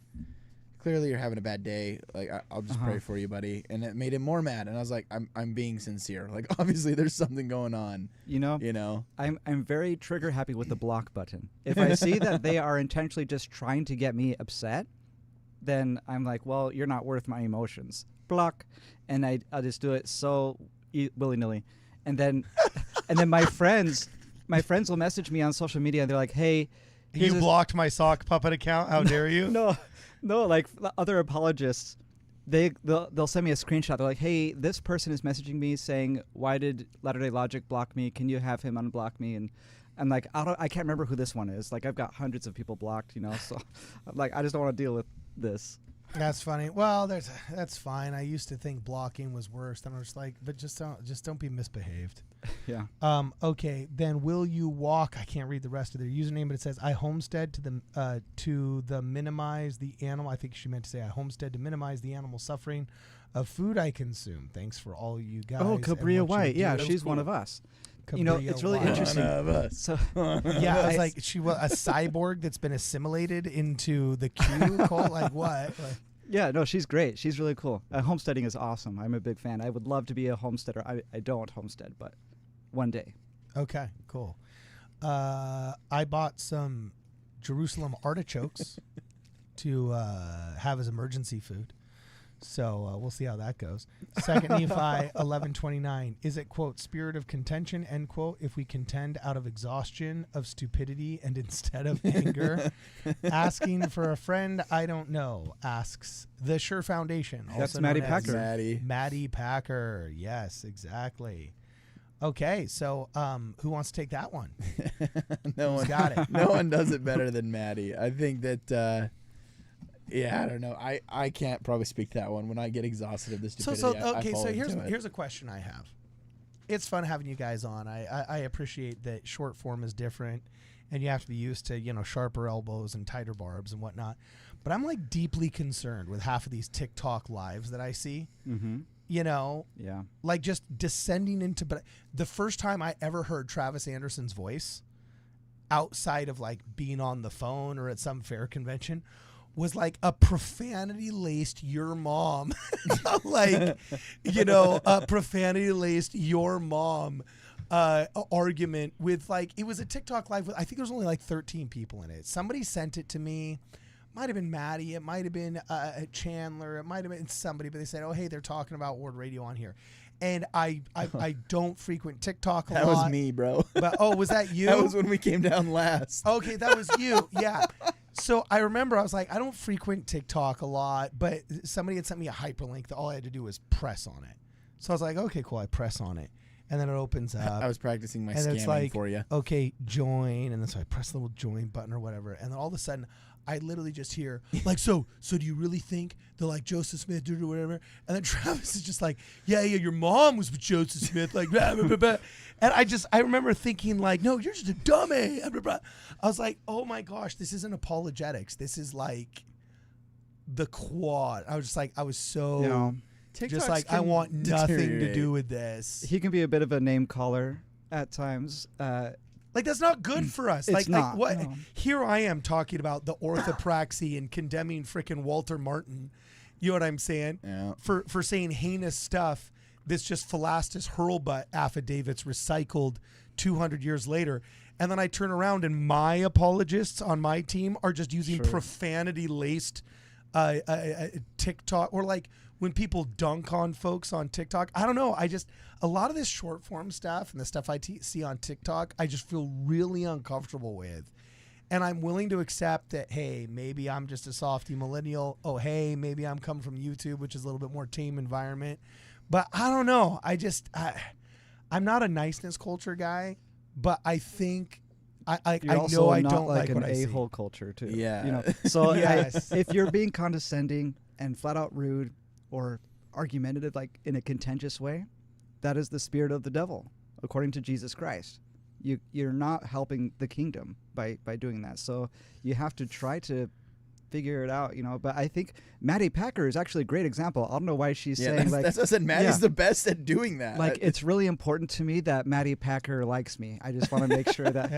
clearly you're having a bad day. Like, I'll just pray for you, buddy. And it made him more mad, and I was like, I'm being sincere. Like, obviously there's something going on. You know? I'm very trigger happy with the block button. If I see that they are intentionally just trying to get me upset, then I'm like, well, you're not worth my emotions. Block. And I'll just do it so willy-nilly. And then my friends will message me on social media, and they're like, hey, You blocked my sock puppet account. How dare you? No, like other apologists, they'll send me a screenshot. They're like, hey, this person is messaging me saying, why did Latter-day Logic block me? Can you have him unblock me? And I'm like, I can't remember who this one is. Like, I've got hundreds of people blocked, so I'm like, I just don't want to deal with this. That's funny. Well, that's fine. I used to think blocking was worse. Then I was like, but just don't be misbehaved. Yeah. Okay. Then will you walk? I can't read the rest of their username, but it says I homestead to the minimize the animal. I think she meant to say I homestead to minimize the animal suffering of food I consume. Thanks for all you guys. Oh, Cabria White. Yeah, she's cool. one of us. Cabria it's really White. interesting. One of us. So yeah, I was like, she was a cyborg that's been assimilated into the Q cult. Like what? Yeah, no, she's great. She's really cool. Homesteading is awesome. I'm a big fan. I would love to be a homesteader. I don't homestead, but one day. Okay, cool. I bought some Jerusalem artichokes to have as emergency food. So we'll see how that goes. 2 Nephi 11:29. Is it, quote, spirit of contention, end quote, if we contend out of exhaustion, of stupidity, and instead of anger? Asking for a friend I don't know, asks the Sure Foundation. That's also Maddie known as Packer. Maddie Packer. Yes, exactly. Okay, so who wants to take that one? No one got it. No one does it better than Maddie. I think that... yeah, I don't know. I can't probably speak that one. When I get exhausted of this stupidity, I fall into it. Here's a question I have. It's fun having you guys on. I appreciate that short form is different, and you have to be used to sharper elbows and tighter barbs and whatnot. But I'm like deeply concerned with half of these TikTok lives that I see. Mm-hmm. Yeah, like just descending into. But the first time I ever heard Travis Anderson's voice, outside of like being on the phone or at some fair convention, was like a profanity-laced your mom, a profanity-laced your mom argument with like, it was a TikTok live with, I think there was only like 13 people in it. Somebody sent it to me. Might have been Maddie. It might have been Chandler. It might have been somebody, but they said, oh, hey, they're talking about Word Radio on here. And I don't frequent TikTok a lot. That was me, bro. But, was that you? That was when we came down last. Okay, that was you. Yeah. So I remember I was like, I don't frequent TikTok a lot, but somebody had sent me a hyperlink that all I had to do was press on it. So I was like, okay, cool. I press on it. And then it opens up. I was practicing my and scamming it's like, for you. Okay, join. And then so I press the little join button or whatever. And then all of a sudden, I literally just hear, like, so do you really think they're like Joseph Smith did or whatever? And then Travis is just like, yeah, your mom was with Joseph Smith. Like, blah, blah, blah, blah. And I remember thinking like, no, you're just a dummy. Blah, blah, blah. I was like, oh my gosh, this isn't apologetics. This is like the quad. I was just like, I was so just like, I want nothing to do with this. He can be a bit of a name caller at times. Like, that's not good for us. It's like what? No. Here I am talking about the orthopraxy and condemning frickin' Walter Martin. You know what I'm saying? Yeah. For saying heinous stuff that's just Philastus Hurlbut affidavits recycled 200 years later. And then I turn around and my apologists on my team are just using profanity-laced TikTok, or like when people dunk on folks on TikTok. I don't know. A lot of this short form stuff and the stuff I see on TikTok, I just feel really uncomfortable with. And I'm willing to accept that, hey, maybe I'm just a softy millennial. Oh, hey, maybe I'm coming from YouTube, which is a little bit more tame environment. But I don't know. I'm not a niceness culture guy, but I think I know I don't like an what I see. a-hole culture too. Yeah. So Yes. if you're being condescending and flat out rude or argumentative, like in a contentious way, that is the spirit of the devil, according to Jesus Christ. You're not helping the kingdom by doing that. So you have to try to figure it out, But I think Maddie Packer is actually a great example. I don't know why she's saying that's what I said. Maddie's the best at doing that. Like, it's really important to me that Maddie Packer likes me. I just want to make sure that.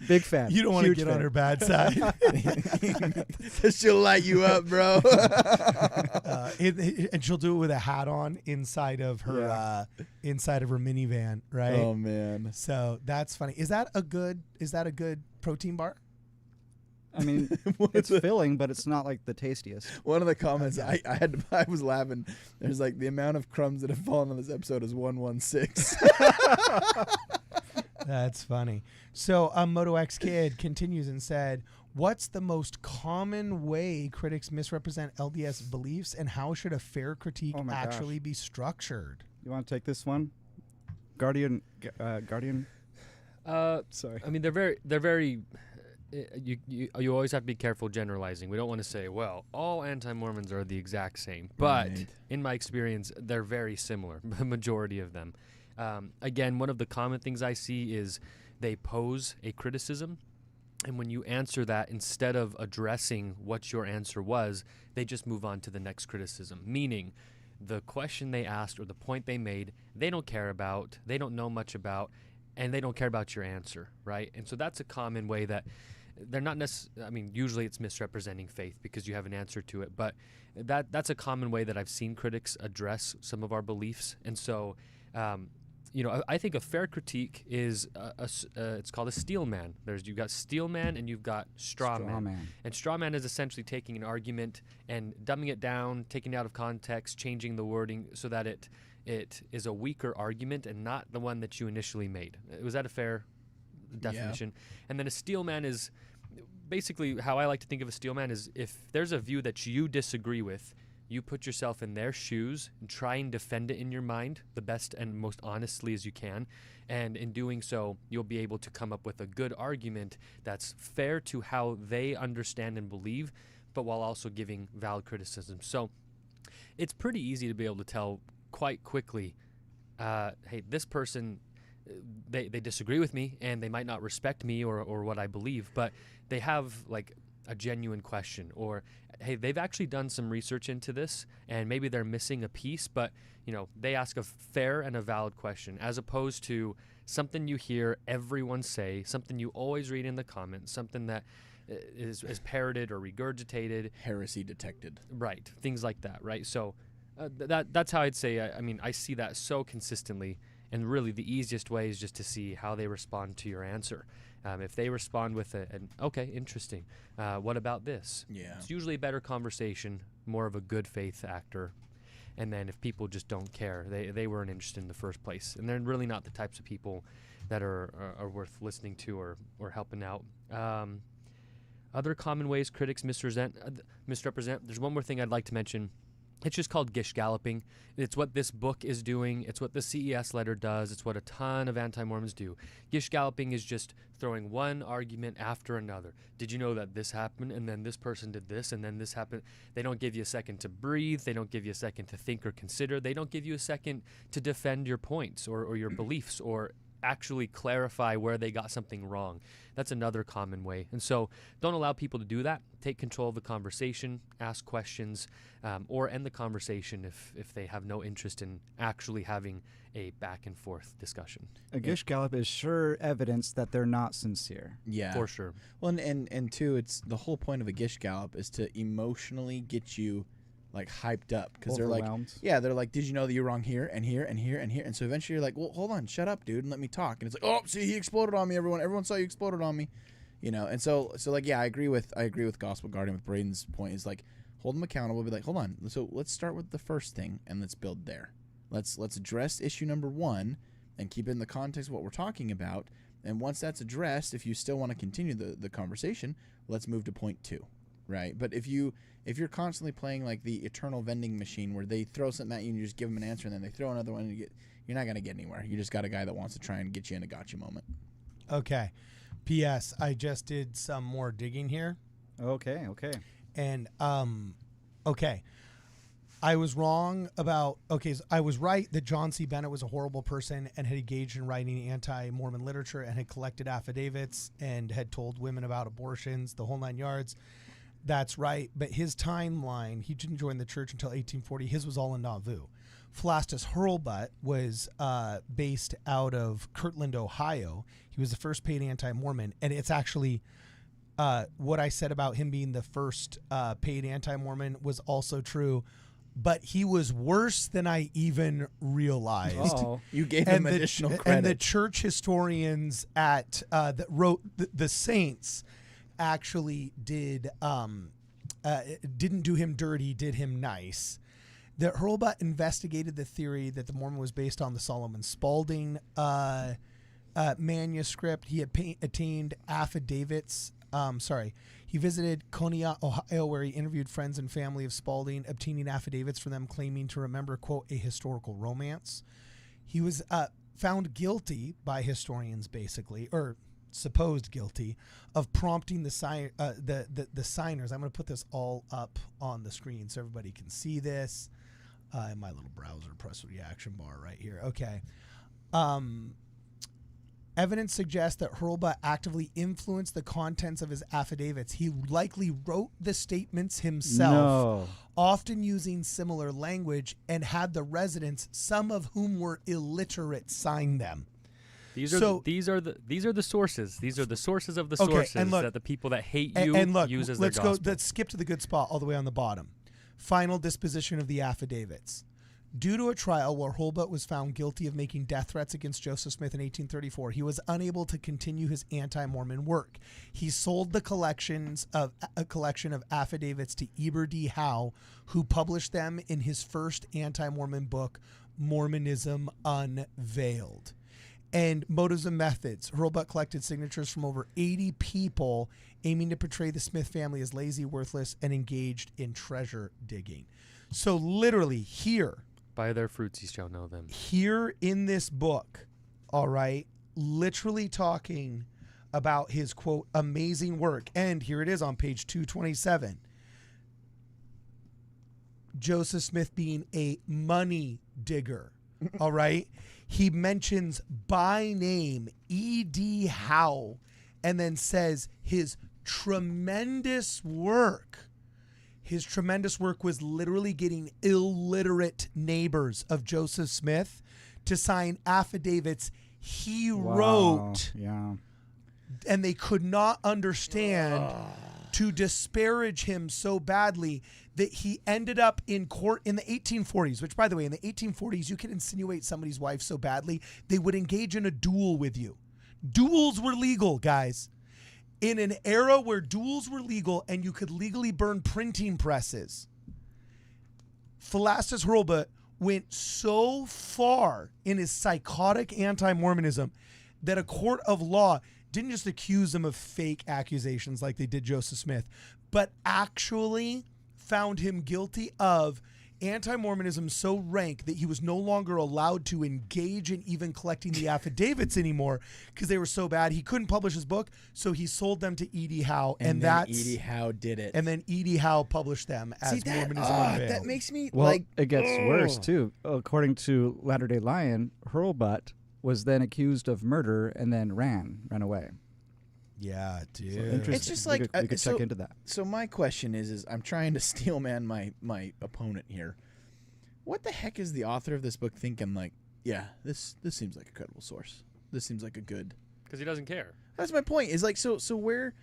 Big fan. You don't want to get on her bad side. She'll light you up, bro. And she'll do it with a hat on inside of her minivan, right? Oh man. So that's funny. Is that a good protein bar? I mean, it's filling, but it's not like the tastiest. One of the comments I was laughing. There's like the amount of crumbs that have fallen on this episode is 116. That's funny. So Moto X Kid continues and said, "What's the most common way critics misrepresent LDS beliefs, and how should a fair critique actually be structured?" You want to take this one, Guardian? Sorry. I mean, they're very. You always have to be careful generalizing. We don't want to say, well, all anti-Mormons are the exact same. But in my experience, they're very similar, the majority of them. Again, one of the common things I see is they pose a criticism, and when you answer that, instead of addressing what your answer was, they just move on to the next criticism, meaning the question they asked or the point they made, they don't care about, they don't know much about, and they don't care about your answer, right? And so that's a common way that they're not necessarily, I mean, usually it's misrepresenting faith because you have an answer to it, but that's a common way that I've seen critics address some of our beliefs. And so, I think a fair critique is, it's called a steel man. You've got steel man and you've got straw man. And straw man is essentially taking an argument and dumbing it down, taking it out of context, changing the wording so that it is a weaker argument and not the one that you initially made. Was that a fair definition? Yeah. And then a steel man is basically how I like to think of a steel man is if there's a view that you disagree with, you put yourself in their shoes and try and defend it in your mind the best and most honestly as you can. And in doing so, you'll be able to come up with a good argument that's fair to how they understand and believe, but while also giving valid criticism. So it's pretty easy to be able to tell quite quickly, hey, this person, they disagree with me and they might not respect me or what I believe, but they have like a genuine question, or hey, they've actually done some research into this and maybe they're missing a piece, but they ask a fair and a valid question, as opposed to something you hear everyone say, something you always read in the comments, something that is parroted or regurgitated, heresy detected, right? Things like that, right? So that's how I'd say. I see that so consistently, and really the easiest way is just to see how they respond to your answer. If they respond with an okay, interesting, what about this? Yeah, it's usually a better conversation, more of a good faith actor. And then if people just don't care, they weren't interested in the first place, and they're really not the types of people that are worth listening to or helping out. Other common ways critics misrepresent. There's one more thing I'd like to mention. It's just called gish galloping. It's what this book is doing. It's what the CES letter does. It's what a ton of anti-Mormons do. Gish galloping is just throwing one argument after another. Did you know that this happened, and then this person did this, and then this happened? They don't give you a second to breathe. They don't give you a second to think or consider. They don't give you a second to defend your points or your beliefs or actually clarify where they got something wrong. That's another common way. And so don't allow people to do that. Take control of the conversation, ask questions, or end the conversation if they have no interest in actually having a back and forth discussion. A gish gallop is sure evidence that they're not sincere. Yeah. For sure. Well, and two, it's the whole point of a gish gallop is to emotionally get you like hyped up, because they're like, did you know that you're wrong here and here and here and here? And so eventually you're like, well, hold on, shut up, dude, and let me talk. And it's like, oh, see, he exploded on me. Everyone saw you exploded on me, And so like, yeah, I agree with Gospel Guardian with Braden's point is like, hold them accountable. Be like, hold on, so let's start with the first thing and let's build there. Let's address issue number 1 and keep it in the context of what we're talking about. And once that's addressed, if you still want to continue the conversation, let's move to point 2. Right, but if you're constantly playing like the eternal vending machine where they throw something at you and you just give them an answer and then they throw another one, and you're not gonna get anywhere. You just got a guy that wants to try and get you in a gotcha moment. Okay. P.S. I just did some more digging here. Okay. And okay. I was wrong about, I was right that John C. Bennett was a horrible person and had engaged in writing anti-Mormon literature and had collected affidavits and had told women about abortions, the whole 9 yards. That's right. But his timeline, he didn't join the church until 1840. His was all in Nauvoo. Philastus Hurlbut was based out of Kirtland, Ohio. He was the first paid anti-Mormon. And it's actually what I said about him being the first paid anti-Mormon was also true. But he was worse than I even realized. Oh, you gave him additional credit. And the church historians that wrote the Saints actually didn't do him dirty, did him nice. That Hurlbut investigated the theory that the Mormon was based on the Solomon Spaulding manuscript. He attained affidavits. He visited Conneaut, Ohio, where he interviewed friends and family of Spaulding, obtaining affidavits from them claiming to remember, quote, a historical romance. He was found guilty by historians, basically, or supposed guilty, of prompting the signers. I'm going to put this all up on the screen so everybody can see this. In my little browser, press the reaction bar right here. Okay. Evidence suggests that Hurlbut actively influenced the contents of his affidavits. He likely wrote the statements himself, often using similar language, and had the residents, some of whom were illiterate, sign them. These are the sources. These are the sources of the sources that the people that hate you use as their gospel. Let's skip to the good spot all the way on the bottom. Final disposition of the affidavits. Due to a trial where Hurlbut was found guilty of making death threats against Joseph Smith in 1834, he was unable to continue his anti-Mormon work. He sold a collection of affidavits to Eber D. Howe, who published them in his first anti-Mormon book, Mormonism Unveiled. And motives and methods. Hurlbut collected signatures from over 80 people aiming to portray the Smith family as lazy, worthless, and engaged in treasure digging. So literally here, by their fruits you shall know them. Here in this book, all right, literally talking about his, quote, amazing work. And here it is on page 227. Joseph Smith being a money digger, all right? He mentions by name E.D. Howe and then says his tremendous work. His tremendous work was literally getting illiterate neighbors of Joseph Smith to sign affidavits he wrote. Yeah. And they could not understand to disparage him so badly that he ended up in court in the 1840s, which, by the way, in the 1840s, you could insinuate somebody's wife so badly, they would engage in a duel with you. Duels were legal, guys. In an era where duels were legal and you could legally burn printing presses, Philastus Hurlbut went so far in his psychotic anti-Mormonism that a court of law didn't just accuse him of fake accusations like they did Joseph Smith, but actually found him guilty of anti-Mormonism so rank that he was no longer allowed to engage in even collecting the affidavits anymore because they were so bad. He couldn't publish his book, so he sold them to E.D. Howe. And that's E.D. Howe did it. And then E.D. Howe published them as Mormonism Unveiled. That makes me it gets worse too. According to Latter-day Lion, Hurlbut was then accused of murder and then ran away. Yeah, dude. So interesting. It's just like we could check into that. So my question is I'm trying to steelman my opponent here. What the heck is the author of this book thinking? Like, yeah, this seems like a credible source. This seems like a good. Because he doesn't care. That's my point. Is like so where,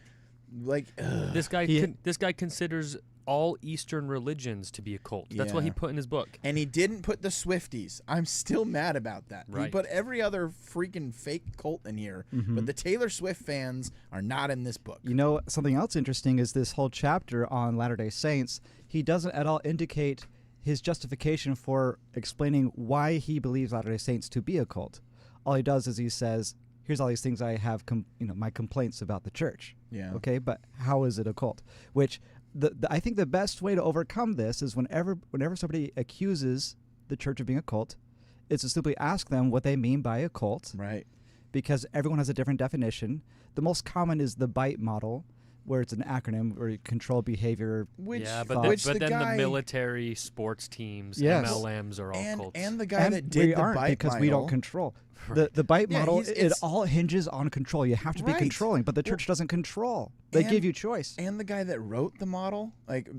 like this guy considers all Eastern religions to be a cult. That's what he put in his book. And he didn't put the Swifties. I'm still mad about that. Right. He put every other freaking fake cult in here, but the Taylor Swift fans are not in this book. You know, something else interesting is this whole chapter on Latter-day Saints. He doesn't at all indicate his justification for explaining why he believes Latter-day Saints to be a cult. All he does is he says, here's all these things I have, my complaints about the church. Yeah. Okay, but how is it a cult? Which I think the best way to overcome this is whenever somebody accuses the church of being a cult, is to simply ask them what they mean by a cult. Right. Because everyone has a different definition. The most common is the bite model, where it's an acronym where you control behavior. Which, yeah, but which then the guy, the military, sports teams, Yes. MLMs are all cults. and the guy And that did we the aren't bite because model, we don't control. The bite Yeah, model, he's- it it's- all hinges on control. You have to be Right. controlling, but the church doesn't control. They and- give you choice. and the guy that wrote the model, like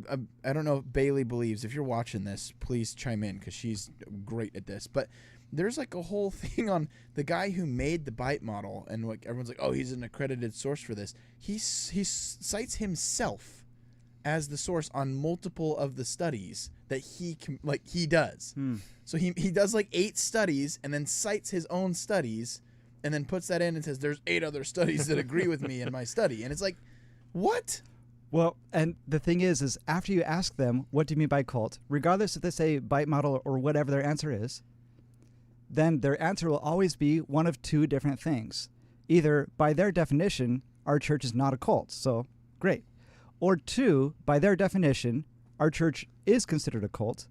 I don't know if Bailey believes. If you're watching this, please chime in because she's great at this. But there's like a whole thing on the guy who made the bite model, and like everyone's like, oh, he's an accredited source for this. He cites himself as the source on multiple of the studies that he does. So he does like 8 studies and then cites his own studies and then puts that in and says there's 8 other studies that agree with me in my study. And it's like, what? Well, and the thing is after you ask them, what do you mean by cult? Regardless if they say bite model or whatever their answer is, then their answer will always be one of 2 different things. Either, by their definition, our church is not a cult, so great. Or 2, by their definition, our church is considered a cult,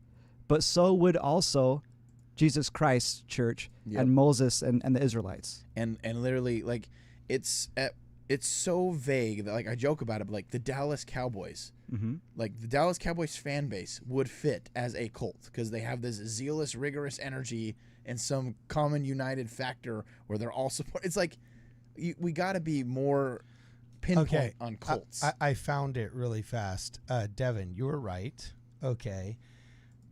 but so would also Jesus Christ's church and Moses and the Israelites. And literally, like, it's so vague that, like, I joke about it, but like the Dallas Cowboys, like the Dallas Cowboys fan base would fit as a cult because they have this zealous, rigorous energy and some common united factor where they're all support. It's like we got to be more pinpoint on cults. I found it really fast. Devin, you were right. Okay.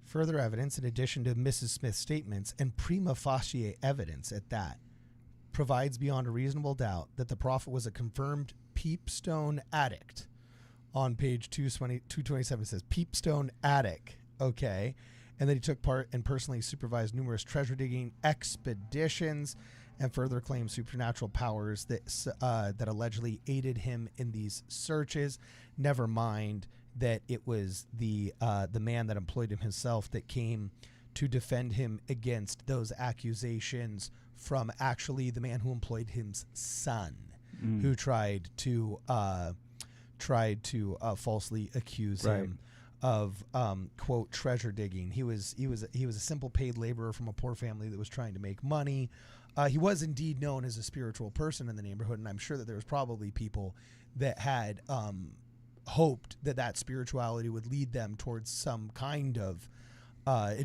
Further evidence, in addition to Mrs. Smith's statements, and prima facie evidence at that, provides beyond a reasonable doubt that the prophet was a confirmed Peepstone addict. On page 227, it says Peepstone addict. Okay. And that he took part and personally supervised numerous treasure-digging expeditions and further claimed supernatural powers that allegedly aided him in these searches. Never mind that it was the man that employed him himself that came to defend him against those accusations from actually the man who employed him's son, who tried to falsely accuse him of quote treasure digging. He was a simple paid laborer from a poor family that was trying to make money. He was indeed known as a spiritual person in the neighborhood, and I'm sure that there was probably people that had hoped that spirituality would lead them towards some kind of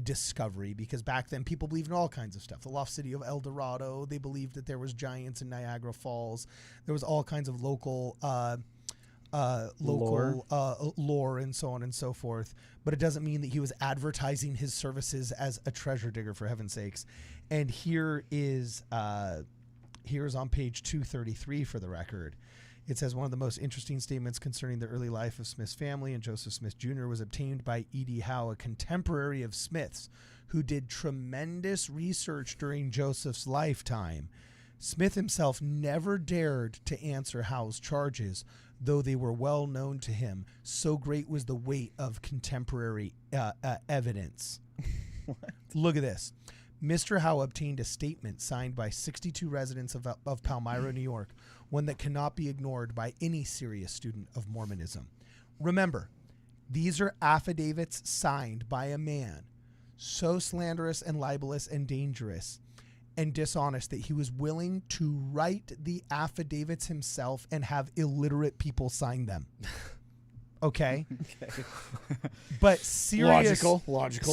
discovery, because back then people believed in all kinds of stuff. The lost city of El Dorado, they believed that there was giants in Niagara Falls. There was all kinds of local lore and so on and so forth, but it doesn't mean that he was advertising his services as a treasure digger, for heaven's sakes. And here's on page 233 for the record. It says one of the most interesting statements concerning the early life of Smith's family and Joseph Smith Jr. was obtained by E.D. Howe, a contemporary of Smith's, who did tremendous research during Joseph's lifetime. Smith himself never dared to answer Howe's charges, though they were well known to him. So great was the weight of contemporary evidence. Look at this. Mr. Howe obtained a statement signed by 62 residents of Palmyra, New York, one that cannot be ignored by any serious student of Mormonism. Remember, these are affidavits signed by a man so slanderous and libelous and dangerous and dishonest that he was willing to write the affidavits himself and have illiterate people sign them. Okay. But Logical.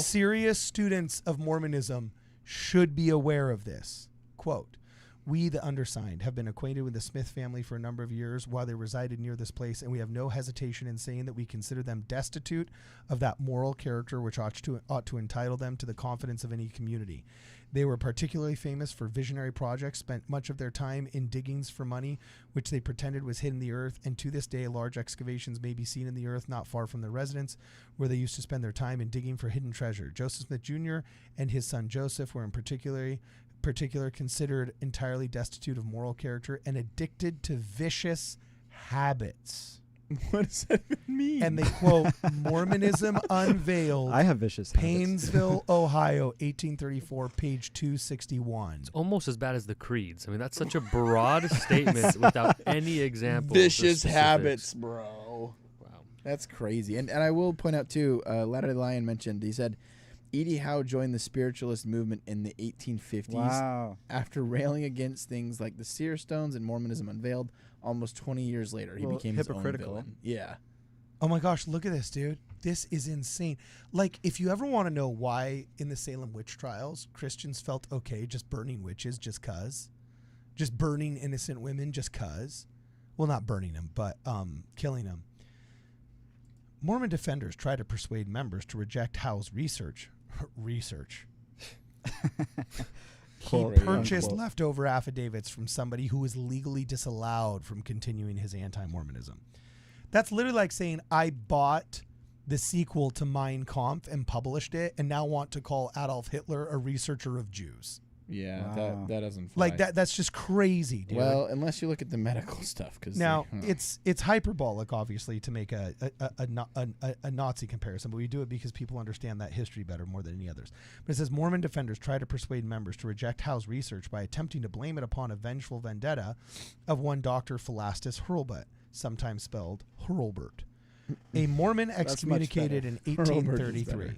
serious students of Mormonism should be aware of this. Quote, "We, the undersigned, have been acquainted with the Smith family for a number of years while they resided near this place, and we have no hesitation in saying that we consider them destitute of that moral character which ought to entitle them to the confidence of any community. They were particularly famous for visionary projects, spent much of their time in diggings for money, which they pretended was hid in the earth, and to this day large excavations may be seen in the earth not far from their residence, where they used to spend their time in digging for hidden treasure. Joseph Smith Jr. and his son Joseph were in particular considered entirely destitute of moral character and addicted to vicious habits." What does that mean? And they quote Mormonism Unveiled, I have vicious habits. Painesville, Ohio, 1834, page 261. It's almost as bad as the creeds. I mean, that's such a broad statement without any examples. or Vicious specifics. habits, bro. Wow. That's crazy. And I will point out, too, Latter-day Lion mentioned, he said, E.D. Howe joined the spiritualist movement in the 1850s. Wow. After railing against things like the seer stones and Mormonism unveiled, almost 20 years later, he Well, became his own hypocritical. villain. Yeah. Oh my gosh, look at this, dude. This is insane. Like, if you ever want to know why in the Salem witch trials Christians felt okay just burning witches just cuz, just burning innocent women just cuz, well, not burning them, but killing them. Mormon defenders try to persuade members to reject Howe's research. He Quote, purchased unquote. leftover affidavits from somebody who was legally disallowed from continuing his anti-Mormonism. That's literally like saying I bought the sequel to Mein Kampf and published it and now want to call Adolf Hitler a researcher of Jews. Yeah, Wow. that doesn't fly. Like that's just crazy, dude. Well, unless you look at the medical stuff. Cause now it's hyperbolic, obviously, to make a Nazi comparison, but we do it because people understand that history better more than any others. But it says Mormon defenders try to persuade members to reject Howe's research by attempting to blame it upon a vengeful vendetta of one Dr. Philastus Hurlbut, sometimes spelled Hurlbut, a Mormon much excommunicated in better. Hurlbut is 1833. better.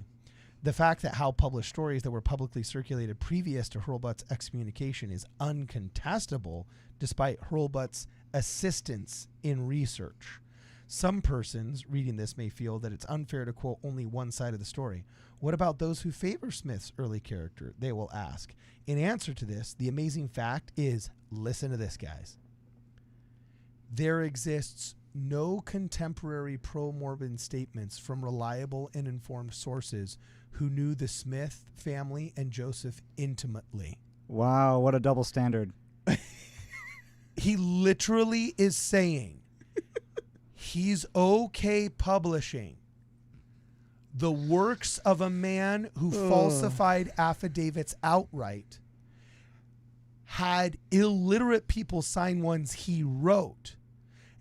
The fact that Howe published stories that were publicly circulated previous to Hurlbut's excommunication is uncontestable, despite Hurlbut's assistance in research. Some persons reading this may feel that it's unfair to quote only one side of the story. What about those who favor Smith's early character? They will ask. In answer to this, the amazing fact is, listen to this, guys. There exists no contemporary pro-Mormon statements from reliable and informed sources who knew the Smith family and Joseph intimately. Wow, what a double standard. He literally is saying he's okay publishing the works of a man who falsified affidavits outright, had illiterate people sign ones he wrote,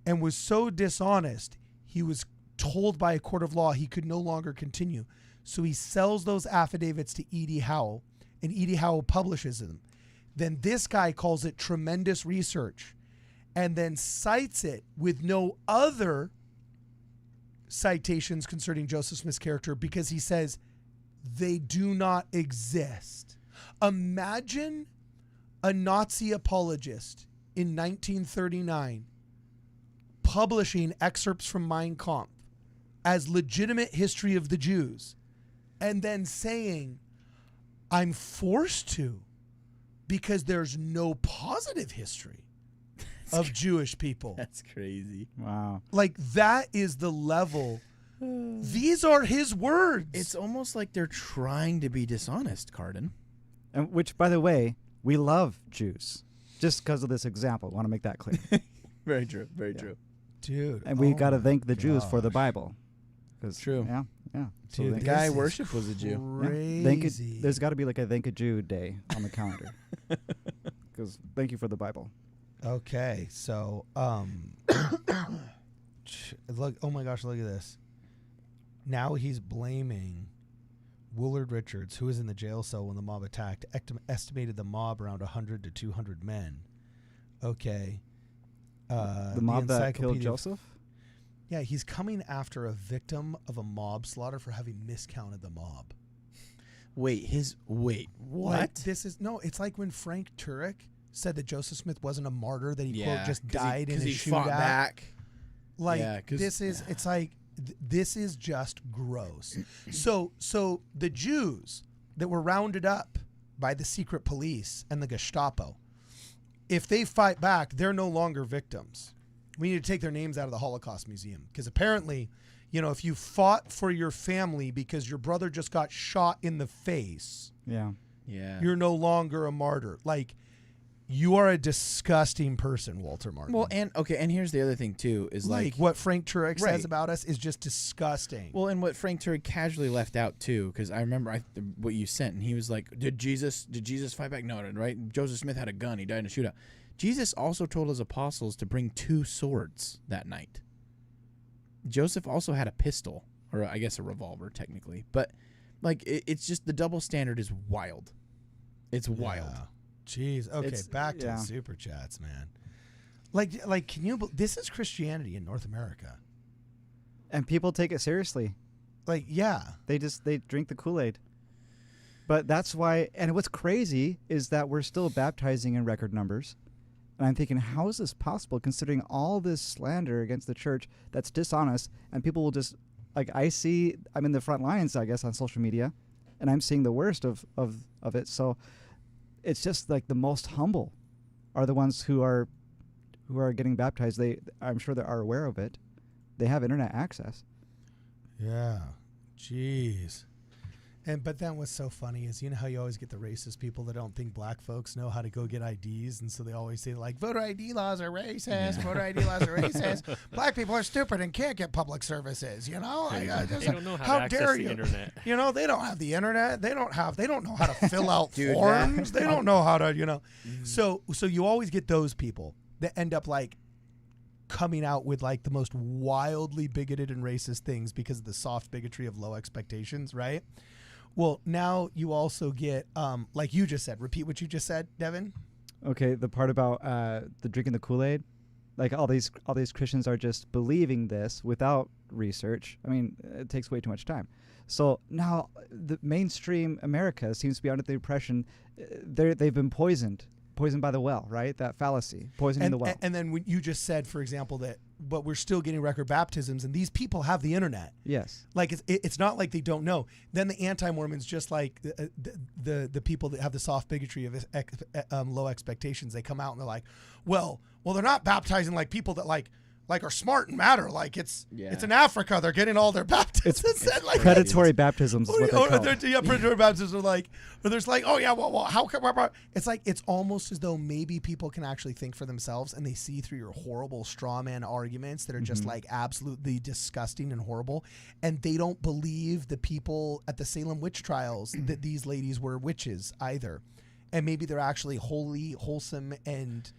and was so dishonest, he was told by a court of law he could no longer continue. So he sells those affidavits to E.D. Howe, and E.D. Howe publishes them. Then this guy calls it tremendous research, and then cites it with no other citations concerning Joseph Smith's character because he says they do not exist. Imagine a Nazi apologist in 1939 publishing excerpts from Mein Kampf as legitimate history of the Jews, and then saying, I'm forced to because there's no positive history of Jewish people. That's crazy. Wow. Like, that is the level. These are his words. It's almost like they're trying to be dishonest, Cardin. And which, by the way, we love Jews. Just because of this example. I want to make that clear. Very true. Very true. Dude. And we oh got to my thank the Jews for the gosh. Bible. True. Yeah, yeah. So Dude, thank- The guy I this is worship was a Jew. yeah, thank you. Crazy. There's got to be like a thank a Jew day on the calendar. Because thank you for the Bible. Okay, so look, oh my gosh, look at this. Now he's blaming Willard Richards, who was in the jail cell when the mob attacked, estimated the mob around 100 to 200 men. Okay. The mob that killed Encyclopedia- Joseph? Yeah, he's coming after a victim of a mob slaughter for having miscounted the mob. Wait, what? Like, this is no. It's like when Frank Turek said that Joseph Smith wasn't a martyr; that he quote just died in a he shootout. fought back. Like, Yeah, 'cause- this is. It's like this is just gross. So the Jews that were rounded up by the secret police and the Gestapo, if they fight back, they're no longer victims. We need to take their names out of the Holocaust Museum because apparently, you know, if you fought for your family because your brother just got shot in the face, Yeah. Yeah. you're no longer a martyr. Like, you are a disgusting person, Walter Martin. Well, and here's the other thing too is like like what Frank Turek Right. says about us is just disgusting. well, and what Frank Turek casually left out too, because I remember what you sent, and he was like, "Did Jesus fight back?" No, right? Joseph Smith had a gun; he died in a shootout. Jesus also told his apostles to bring 2 swords that night. Joseph also had a pistol, or I guess a revolver, technically. But like, it's just the double standard is wild. It's wild. Yeah. Jeez. Okay, It's- back to yeah. the super chats, man. Like, can you? This is Christianity in North America. And people take it seriously. Like, yeah. They drink the Kool-Aid. But that's why, and what's crazy is that we're still baptizing in record numbers. And I'm thinking, how is this possible considering all this slander against the church that's dishonest, and people will just, like, I'm in the front lines, I guess, on social media, and I'm seeing the worst of it. So it's just like the most humble are the ones who are getting baptized. I'm sure they are aware of it. They have internet access. Yeah. Jeez. But then what's so funny is, you know how you always get the racist people that don't think black folks know how to go get IDs, and so they always say, like, voter ID laws are racist, voter ID laws are racist, black people are stupid and can't get public services, you know? They don't know how to dare access you? the internet. You know, they don't have the internet. They don't know how to fill out forms. They don't know how to, you know. So you always get those people that end up, like, coming out with, like, the most wildly bigoted and racist things because of the soft bigotry of low expectations, right? Well, now you also get, like you just said, repeat what you just said, Devin. Okay, the part about the drinking the Kool-Aid, like all these Christians are just believing this without research. I mean, it takes way too much time. So now the mainstream America seems to be under the impression they've been poisoned by the well, right? That fallacy, poisoning the well. And then when you just said, for example, but we're still getting record baptisms, and these people have the internet. Yes. Like it's not like they don't know. Then the anti-Mormons, just like the people that have the soft bigotry of low expectations, they come out and they're like, well, they're not baptizing like people that like are smart and matter. Like it's in Africa, they're getting all their baptisms. It's like, predatory baptisms is what they call it. Yeah, predatory baptisms are like, or there's like, oh yeah, well, how come? It's like, it's almost as though maybe people can actually think for themselves, and they see through your horrible straw man arguments that are just like absolutely disgusting and horrible, and they don't believe the people at the Salem witch trials that these ladies were witches either, and maybe they're actually holy, wholesome, and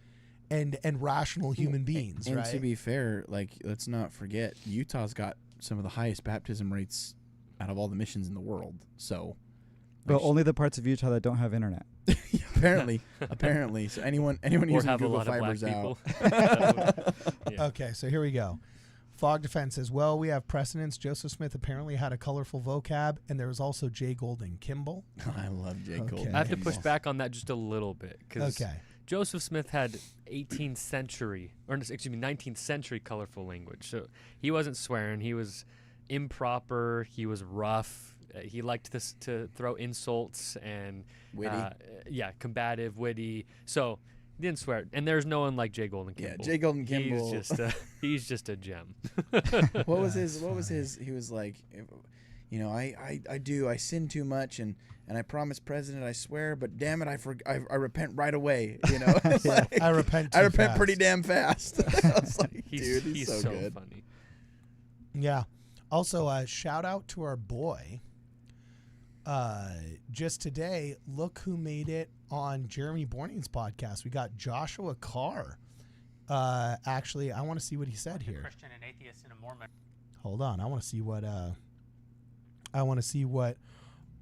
rational human beings, and right? to be fair, like, let's not forget, Utah's got some of the highest baptism rates out of all the missions in the world. So, but only the parts of Utah that don't have internet. apparently. So anyone using Google Fiber's out. Yeah. Okay, so here we go. Fog Defense says, well, we have precedents. Joseph Smith apparently had a colorful vocab, and there was also J. Golden Kimball. I love J. Golden. I have to push back on that just a little bit, because Okay. Joseph Smith had 19th century colorful language. So he wasn't swearing. He was improper. He was rough. He liked to throw insults and Witty. Combative, witty. So he didn't swear. And there's no one like J. Golden Kimball. Yeah, J. Golden Kimball. He's just a gem. What was his? He was like, you know, I sin too much, and I promise President, I swear, but damn it, I repent right away. You know, like, I repent pretty damn fast. I was like, dude, he's so good. Funny. Yeah. Also, shout out to our boy. Just today, look who made it on Jeremy Borning's podcast. We got Joshua Carr. Actually, I want to see what he said here. Christian and atheist and a Mormon. Hold on, I want to see what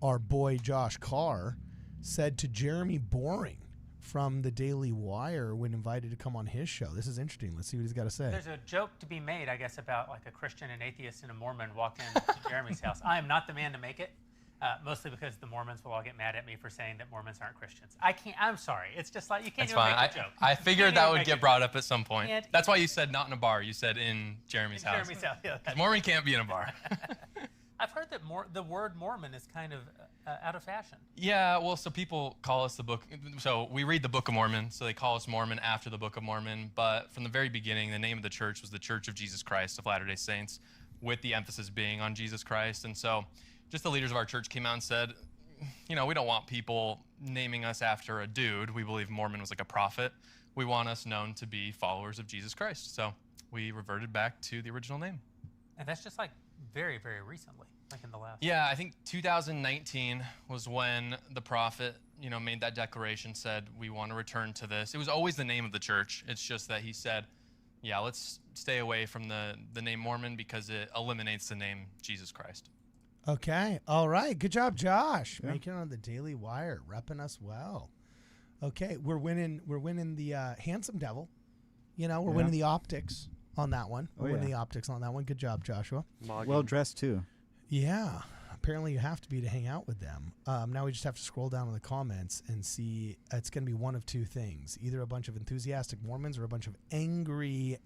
our boy Josh Carr said to Jeremy Boring from the Daily Wire when invited to come on his show. This is interesting. Let's see what he's got to say. There's a joke to be made, I guess, about like a Christian, an atheist, and a Mormon walked into Jeremy's house. I am not the man to make it, mostly because the Mormons will all get mad at me for saying that Mormons aren't Christians. I'm sorry. It's just like, you can't That's even fine. make a joke. I figured that would get brought up at some point. Can't- That's why you said not in a bar. You said in Jeremy's house. Jeremy's house, yeah. 'Cause Mormon can't be in a bar. I've heard that the word Mormon is kind of out of fashion. Yeah, well, so people call us the book. So we read the Book of Mormon, so they call us Mormon after the Book of Mormon. But from the very beginning, the name of the church was the Church of Jesus Christ of Latter-day Saints, with the emphasis being on Jesus Christ. And so just the leaders of our church came out and said, you know, we don't want people naming us after a dude. We believe Mormon was like a prophet. We want us known to be followers of Jesus Christ. So we reverted back to the original name. And that's just like very, very recently, like in the last. Yeah, I think 2019 was when the prophet, you know, made that declaration, said, we want to return to this. It was always the name of the church. It's just that he said, yeah, let's stay away from the name Mormon because it eliminates the name Jesus Christ. Okay. All right. Good job, Josh. Yeah. Making it on the Daily Wire, repping us well. Okay, we're winning the Handsome Devil. You know, we're winning the optics on that one. We're winning the optics on that one. Good job, Joshua. Well dressed too. Yeah. apparently you have to be to hang out with them. Now we just have to scroll down in the comments and see. It's going to be one of two things: either a bunch of enthusiastic Mormons or a bunch of angry,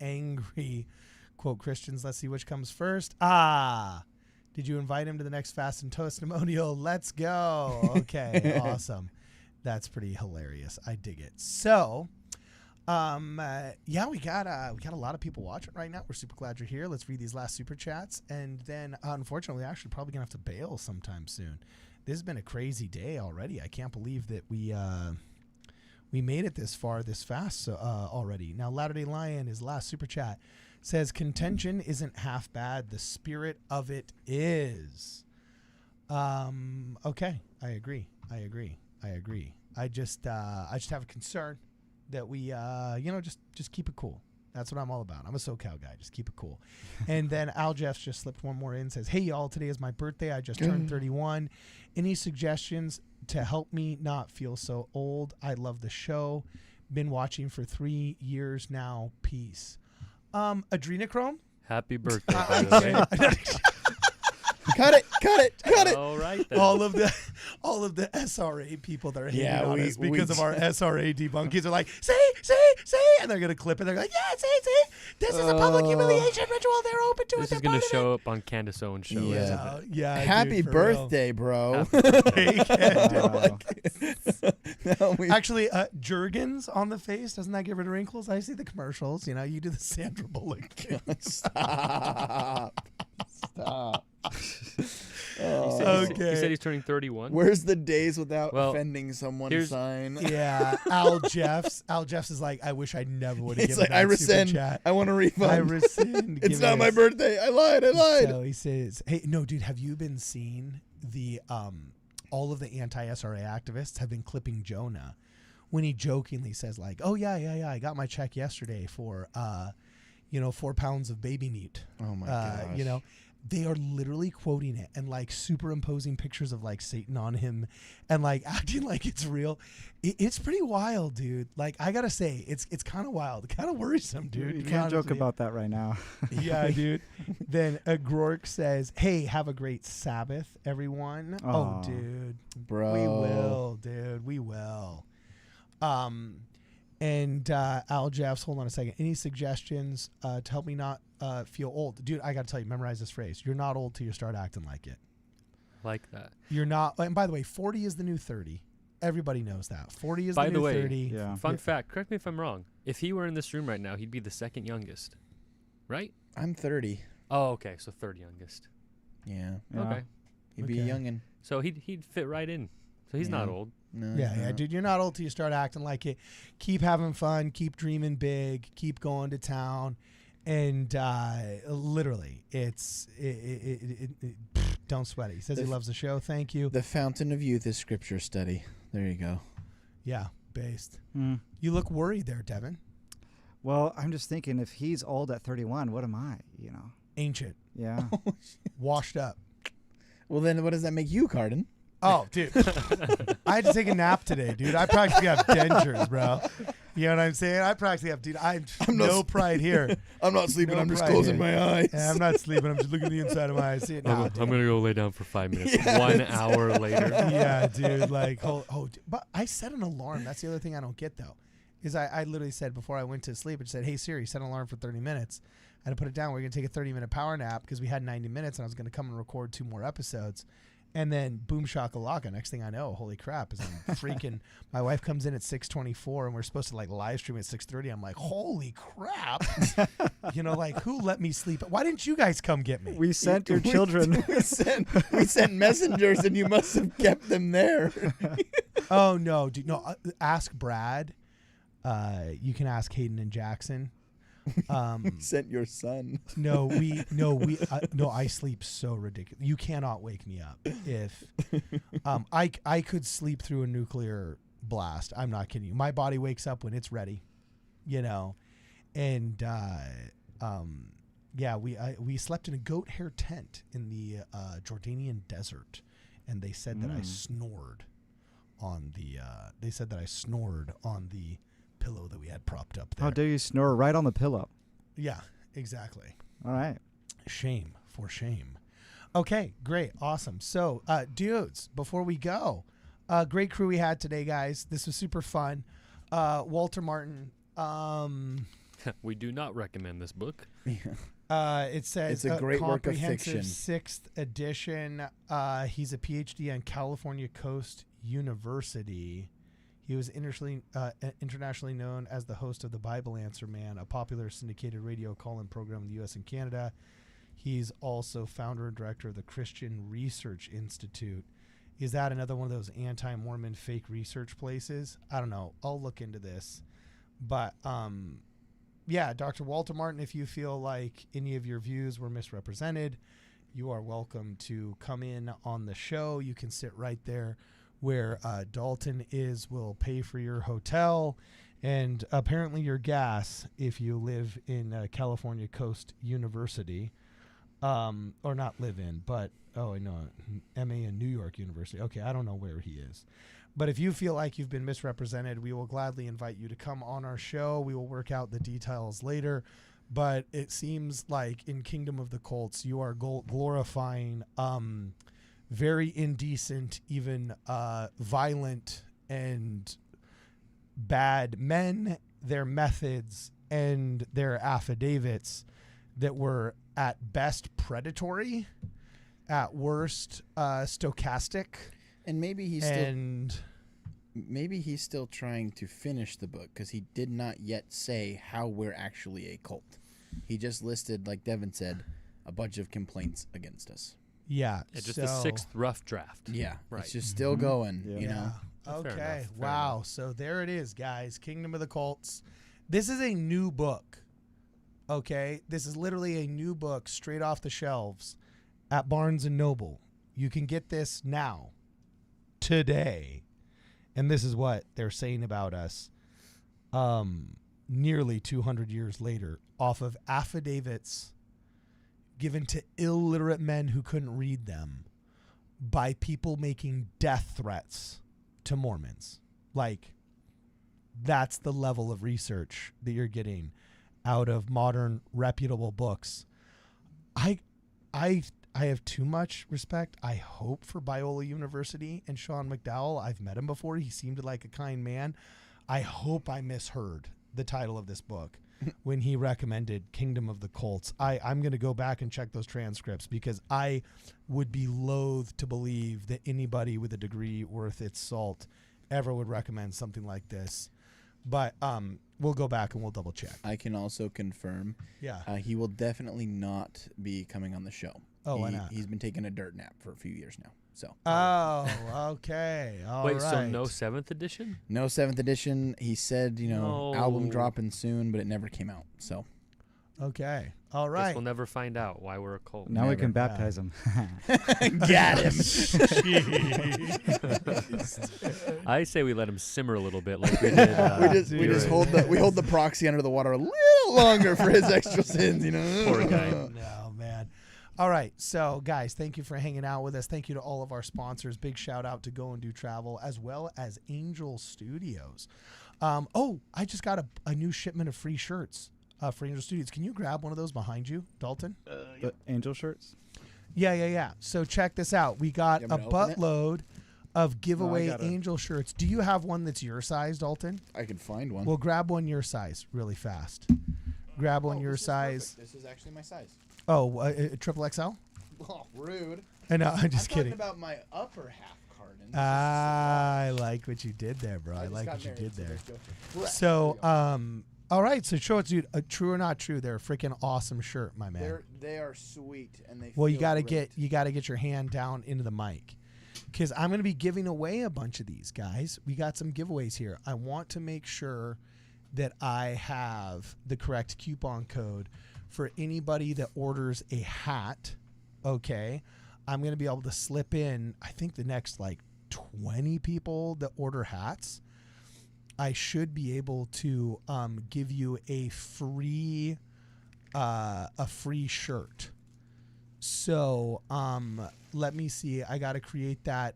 quote Christians. Let's see which comes first. Did you invite him to the next Fast and Testimonial? Let's go. Okay, awesome. That's pretty hilarious. I dig it. So, yeah, we got a lot of people watching right now. We're super glad you're here. Let's read these last super chats, and then unfortunately, we're actually probably gonna have to bail sometime soon. This has been a crazy day already. I can't believe that we made it this far this fast already. Now, Latter-day Lion, his last super chat, says contention isn't half bad. The spirit of it is. Okay, I agree. I just have a concern that we just keep it cool. That's what I'm all about. I'm a SoCal guy. Just keep it cool. And then Al Jeffs just slipped one more in. Says, hey y'all, today is my birthday. I just turned 31. Any suggestions to help me not feel so old? I love the show. Been watching for 3 years now. Peace. Adrenochrome. Happy birthday, by the way. Cut it. All right, then. all of the SRA people that are hating on us because of our SRA debunkies are like, see, and they're gonna clip it. They're like, yeah, see, this is a public humiliation ritual. They're open to it. This is gonna show up on Candace Owens' show. Yeah. Happy dude, birthday, bro. Actually, Jergens on the face, doesn't that get rid of wrinkles? I see the commercials. You know, you do the Sandra Bullock. Stop. Okay. He said he's turning 31. Where's the days without offending someone sign? Yeah, Al Jeffs is like, I wish I never would have given like, that I rescind. super chat. I want a refund. I rescind. It's not my birthday. I lied. So he says, hey, no, dude, have you been seeing the all of the anti-SRA activists have been clipping Jonah when he jokingly says like, oh yeah, I got my check yesterday for 4 pounds of baby meat. Oh my gosh. You know, they are literally quoting it and like superimposing pictures of like Satan on him and like acting like it's real. It's pretty wild, dude. Like, I gotta say, it's kind of wild, kind of worrisome, dude. You can't joke about that right now. Yeah, dude. Then Grork says, hey, have a great Sabbath, everyone. Oh, dude. Bro. We will, dude. We will. And Al Jeffs, hold on a second. Any suggestions to help me not feel old? Dude, I got to tell you, memorize this phrase. You're not old till you start acting like it. Like that. You're not. And by the way, 40 is the new 30. Everybody knows that. 40 is the new 30. Yeah. Fun fact, correct me if I'm wrong. If he were in this room right now, he'd be the second youngest. Right? I'm 30. Oh, okay. So third youngest. Yeah. Okay. He'd be a youngin'. So he'd fit right in. So he's not old. No, Yeah, dude. You're not old till you start acting like it. Keep having fun. Keep dreaming big. Keep going to town. And literally, don't sweat it. He says he loves the show. Thank you. The fountain of youth is scripture study. There you go. Yeah, based. You look worried there, Devin. Well, I'm just thinking, if he's old at 31, what am I? You know. Ancient. Yeah. Washed up. Well, then what does that make you, Cardin? Oh, dude. I had to take a nap today, dude. I practically have dentures, bro. You know what I'm saying? I practically have, dude. I'm no pride here. I'm not sleeping. No I'm just pride closing here. my eyes. Yeah, I'm not sleeping. I'm just looking at the inside of my eyes. I'm going to go lay down for 5 minutes. Yeah. 1 hour later. Yeah, dude. Like, but I set an alarm. That's the other thing I don't get, though, is I literally said before I went to sleep, it said, hey, Siri, set an alarm for 30 minutes. I had to put it down. We're going to take a 30-minute power nap because we had 90 minutes, and I was going to come and record 2 more episodes. And then boom shakalaka. Next thing I know, holy crap, is I'm freaking. My wife comes in at 6:24, and we're supposed to like live stream at 6:30. I'm like, holy crap, you know, like who let me sleep? Why didn't you guys come get me? We sent your children. we sent messengers, and you must have kept them there. Oh no, dude, no. Ask Brad. You can ask Hayden and Jackson. We sent your son. I sleep so ridiculous. You cannot wake me up. If I could sleep through a nuclear blast. I'm not kidding you. My body wakes up when it's ready, you know. And we slept in a goat hair tent in the Jordanian desert, and they said that I snored on the pillow that we had propped up there. How dare you snore right on the pillow? Yeah, exactly. All right. Shame for shame. Okay, great, awesome. So, dudes, before we go, great crew we had today, guys. This was super fun. Walter Martin. We do not recommend this book. It says It's a great work of fiction. 6th edition. He's a PhD on California Coast University. He was internationally known as the host of the Bible Answer Man, a popular syndicated radio call-in program in the U.S. and Canada. He's also founder and director of the Christian Research Institute. Is that another one of those anti-Mormon fake research places? I don't know. I'll look into this. But, yeah, Dr. Walter Martin, if you feel like any of your views were misrepresented, you are welcome to come in on the show. You can sit right there where Dalton is. We'll pay for your hotel and apparently your gas if you live in California Coast University. Or not live in, but, oh, no, MA in New York University. Okay, I don't know where he is. But if you feel like you've been misrepresented, we will gladly invite you to come on our show. We will work out the details later. But it seems like in Kingdom of the Cults, you are glorifying very indecent, even violent and bad men, their methods, and their affidavits that were at best predatory, at worst stochastic. And maybe he's still trying to finish the book because he did not yet say how we're actually a cult. He just listed, like Devin said, a bunch of complaints against us. Yeah. Just the 6th rough draft. Yeah. Right. It's just still going, Yeah. you know. Okay. Fair Wow. enough. So there it is, guys. Kingdom of the Cults. This is a new book. Okay. This is literally a new book straight off the shelves at Barnes and Noble. You can get this now, today. And this is what they're saying about us nearly 200 years later, off of affidavits given to illiterate men who couldn't read them by people making death threats to Mormons. Like, that's the level of research that you're getting out of modern reputable books. I have too much respect, I hope, for Biola University and Sean McDowell. I've met him before. He seemed like a kind man. I hope I misheard the title of this book when he recommended Kingdom of the Cults. I'm going to go back and check those transcripts because I would be loath to believe that anybody with a degree worth its salt ever would recommend something like this. But we'll go back and we'll double check. I can also confirm. Yeah. He will definitely not be coming on the show. Oh, why not? He's been taking a dirt nap for a few years now. So. Oh, okay. All Wait, right. so no 7th edition? No 7th edition. He said, album No. dropping soon, but it never came out. So. Okay. All Guess right. we'll never find out why we're a cult. Now we Never. can baptize him. Got him. I say we let him simmer a little bit like we did. we just hold the proxy under the water a little longer for his extra sins, Poor guy. No, man. All right. So, guys, thank you for hanging out with us. Thank you to all of our sponsors. Big shout out to Go and Do Travel, as well as Angel Studios. I just got a new shipment of free shirts for Angel Studios. Can you grab one of those behind you, Dalton? The angel shirts? Yeah. So check this out. We got You a want me to open it? buttload of giveaway gotta- Angel shirts. Do you have one that's your size, Dalton? I can find one. Well, grab one your size really fast. Grab one your this is size. perfect. This is actually my size. Oh, triple XL? Oh, rude. No, I'm I'm just kidding. talking about my upper half carton. I like what you did there, bro. I just like got what you married, did there. let's go for it. So, There we go. all right. So, show it, dude. True or not true? They're a freaking awesome shirt, my man. They are sweet and they. Well, you feel gotta great. get your hand down into the mic, because I'm gonna be giving away a bunch of these, guys. We got some giveaways here. I want to make sure that I have the correct coupon code for anybody that orders a hat. Okay, I'm gonna be able to slip in, I think, the next like 20 people that order hats. I should be able to give you a free shirt. So let me see. I got to create that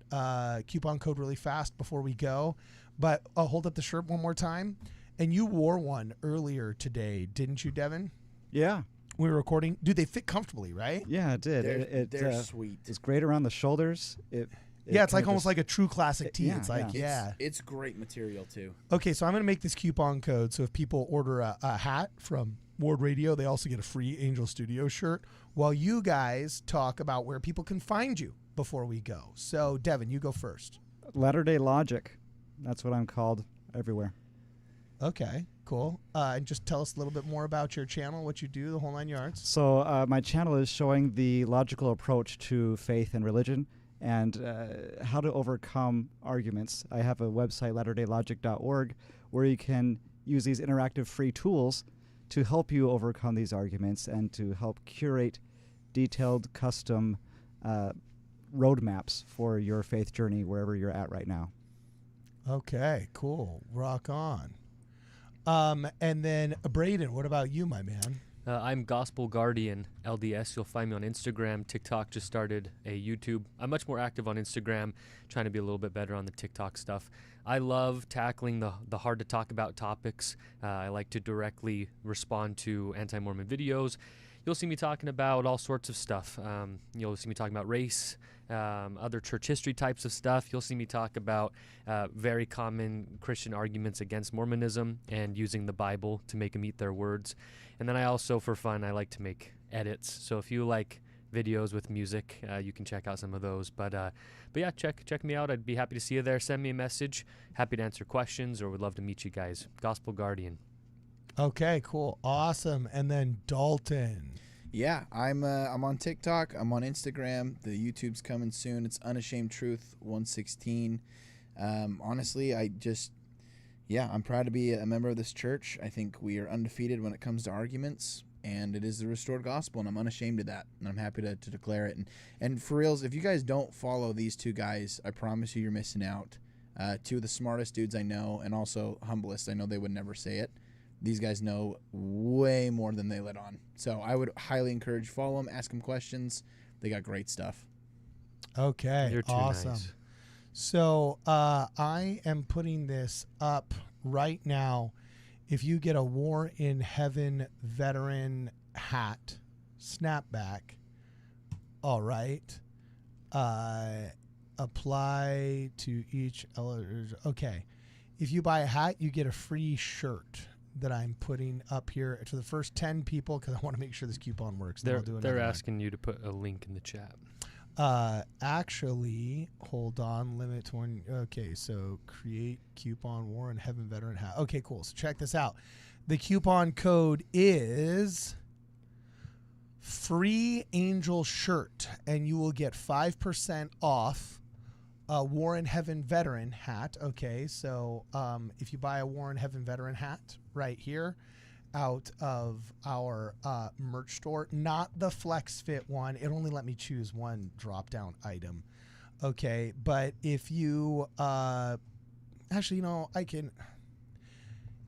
coupon code really fast before we go. But I'll hold up the shirt one more time. And you wore one earlier today, didn't you, Devin? Yeah. we were recording. Dude, they fit comfortably, right? Yeah, it did. They're sweet. It's great around the shoulders. Yeah, it's like almost like a true classic tee. yeah, It's like, yeah. It's great material too. Okay, so I'm going to make this coupon code. So if people order a hat from Ward Radio, they also get a free Angel Studio shirt while you guys talk about where people can find you before we go. So, Devin, you go first. Latter-day Logic. That's what I'm called everywhere. Okay, cool. And just tell us a little bit more about your channel, what you do, the whole 9 yards. So my channel is showing the logical approach to faith and religion and how to overcome arguments. I have a website, latterdaylogic.org, where you can use these interactive free tools to help you overcome these arguments and to help curate detailed, custom roadmaps for your faith journey wherever you're at right now. Okay, cool. Rock on. And then Braden, what about you, my man? I'm Gospel Guardian LDS. You'll find me on Instagram. TikTok just started a YouTube. I'm much more active on Instagram, trying to be a little bit better on the TikTok stuff. I love tackling the hard to talk about topics. I like to directly respond to anti-Mormon videos. You'll see me talking about all sorts of stuff. You'll see me talking about race, other church history types of stuff. You'll see me talk about very common Christian arguments against Mormonism and using the Bible to make them eat their words. And then I also, for fun, I like to make edits. So if you like videos with music, you can check out some of those. But yeah, check me out. I'd be happy to see you there. Send me a message. Happy to answer questions, or would love to meet you guys. Gospel Guardian. Okay, cool. Awesome. And then Dalton. Yeah, I'm on TikTok. I'm on Instagram. The YouTube's coming soon. It's Unashamed Truth 116. Honestly, I'm proud to be a member of this church. I think we are undefeated when it comes to arguments, and it is the restored gospel, and I'm unashamed of that, and I'm happy to declare it. And for reals, if you guys don't follow these two guys, I promise you're missing out. Two of the smartest dudes I know, and also humblest. I know they would never say it. These guys know way more than they let on. So I would highly encourage follow them, ask them questions. They got great stuff. Okay, You're too awesome. nice. So I am putting this up right now. If you get a War in Heaven veteran hat, snapback, all right, apply to each. Okay, if you buy a hat, you get a free shirt that I'm putting up here for the first 10 people, because I want to make sure this coupon works. They're asking you to put a link in the chat. Actually, hold on, limit to one. Okay, so create coupon War in Heaven veteran hat. Okay, cool. So check this out. The coupon code is free angel shirt, and you will get 5% off a War in Heaven veteran hat. Okay, so if you buy a War in Heaven veteran hat right here out of our merch store, not the Flex Fit one, it only let me choose one drop down item. Okay, but if you actually, I can,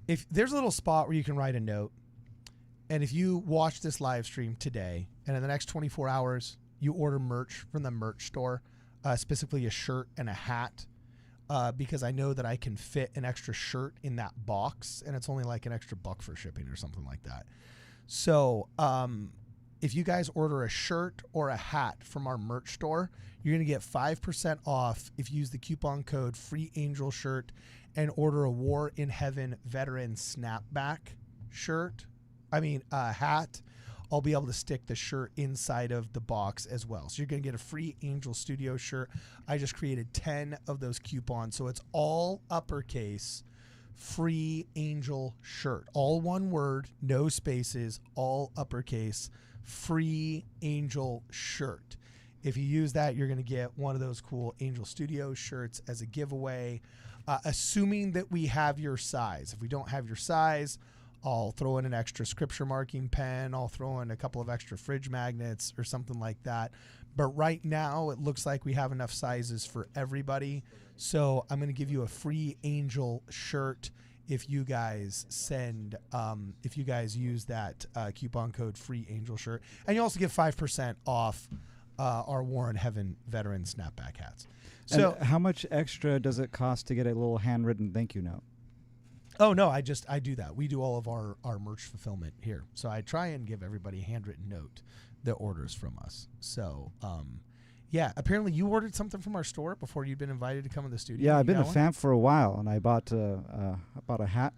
if there's a little spot where you can write a note, and if you watch this live stream today and in the next 24 hours you order merch from the merch store, specifically a shirt and a hat, because I know that I can fit an extra shirt in that box, and it's only like an extra $1 for shipping or something like that. So if you guys order a shirt or a hat from our merch store, you're going to get 5% off if you use the coupon code FREEANGELSHIRT and order a War in Heaven veteran snapback hat. I'll be able to stick the shirt inside of the box as well. So you're going to get a free Angel Studio shirt. I just created 10 of those coupons. So it's all uppercase, free Angel shirt. All one word, no spaces, all uppercase, free Angel shirt. If you use that, you're going to get one of those cool Angel Studio shirts as a giveaway, assuming that we have your size. If we don't have your size, I'll throw in an extra scripture marking pen. I'll throw in a couple of extra fridge magnets or something like that. But right now, it looks like we have enough sizes for everybody. So I'm going to give you a free Angel shirt if you guys use that coupon code free Angel shirt. And you also get 5% off our War in Heaven veteran snapback hats. So and how much extra does it cost to get a little handwritten thank you note? Oh no, I do that. We do all of our merch fulfillment here. So I try and give everybody a handwritten note that orders from us. So yeah, apparently you ordered something from our store before you'd been invited to come in the studio. Yeah, You I've been a got one? fan for a while, and I bought a hat,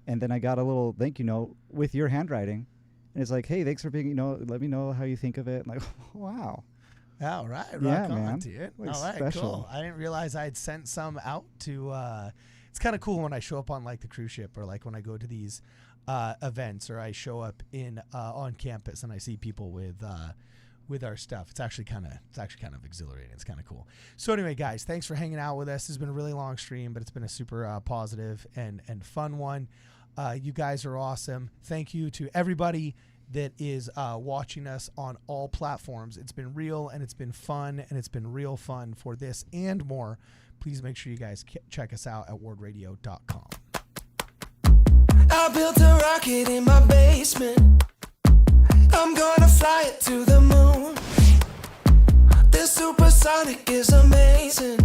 and then I got a little thank you note with your handwriting, and it's like, hey, thanks for being, let me know how you think of it. And like, wow. All right, Yeah, rock on, man. dude. Like All right, special. cool. I didn't realize I had sent some out to. It's kind of cool when I show up on like the cruise ship, or like when I go to these events, or I show up in on campus and I see people with our stuff. It's actually kind of exhilarating. It's kind of cool. So anyway, guys, thanks for hanging out with us. This has been a really long stream, but it's been a super positive and fun one. You guys are awesome. Thank you to everybody that is watching us on all platforms. It's been real, and it's been fun, and it's been real fun for this and more. Please make sure you guys check us out at wardradio.com. I built a rocket in my basement. I'm gonna fly it to the moon. This supersonic is amazing.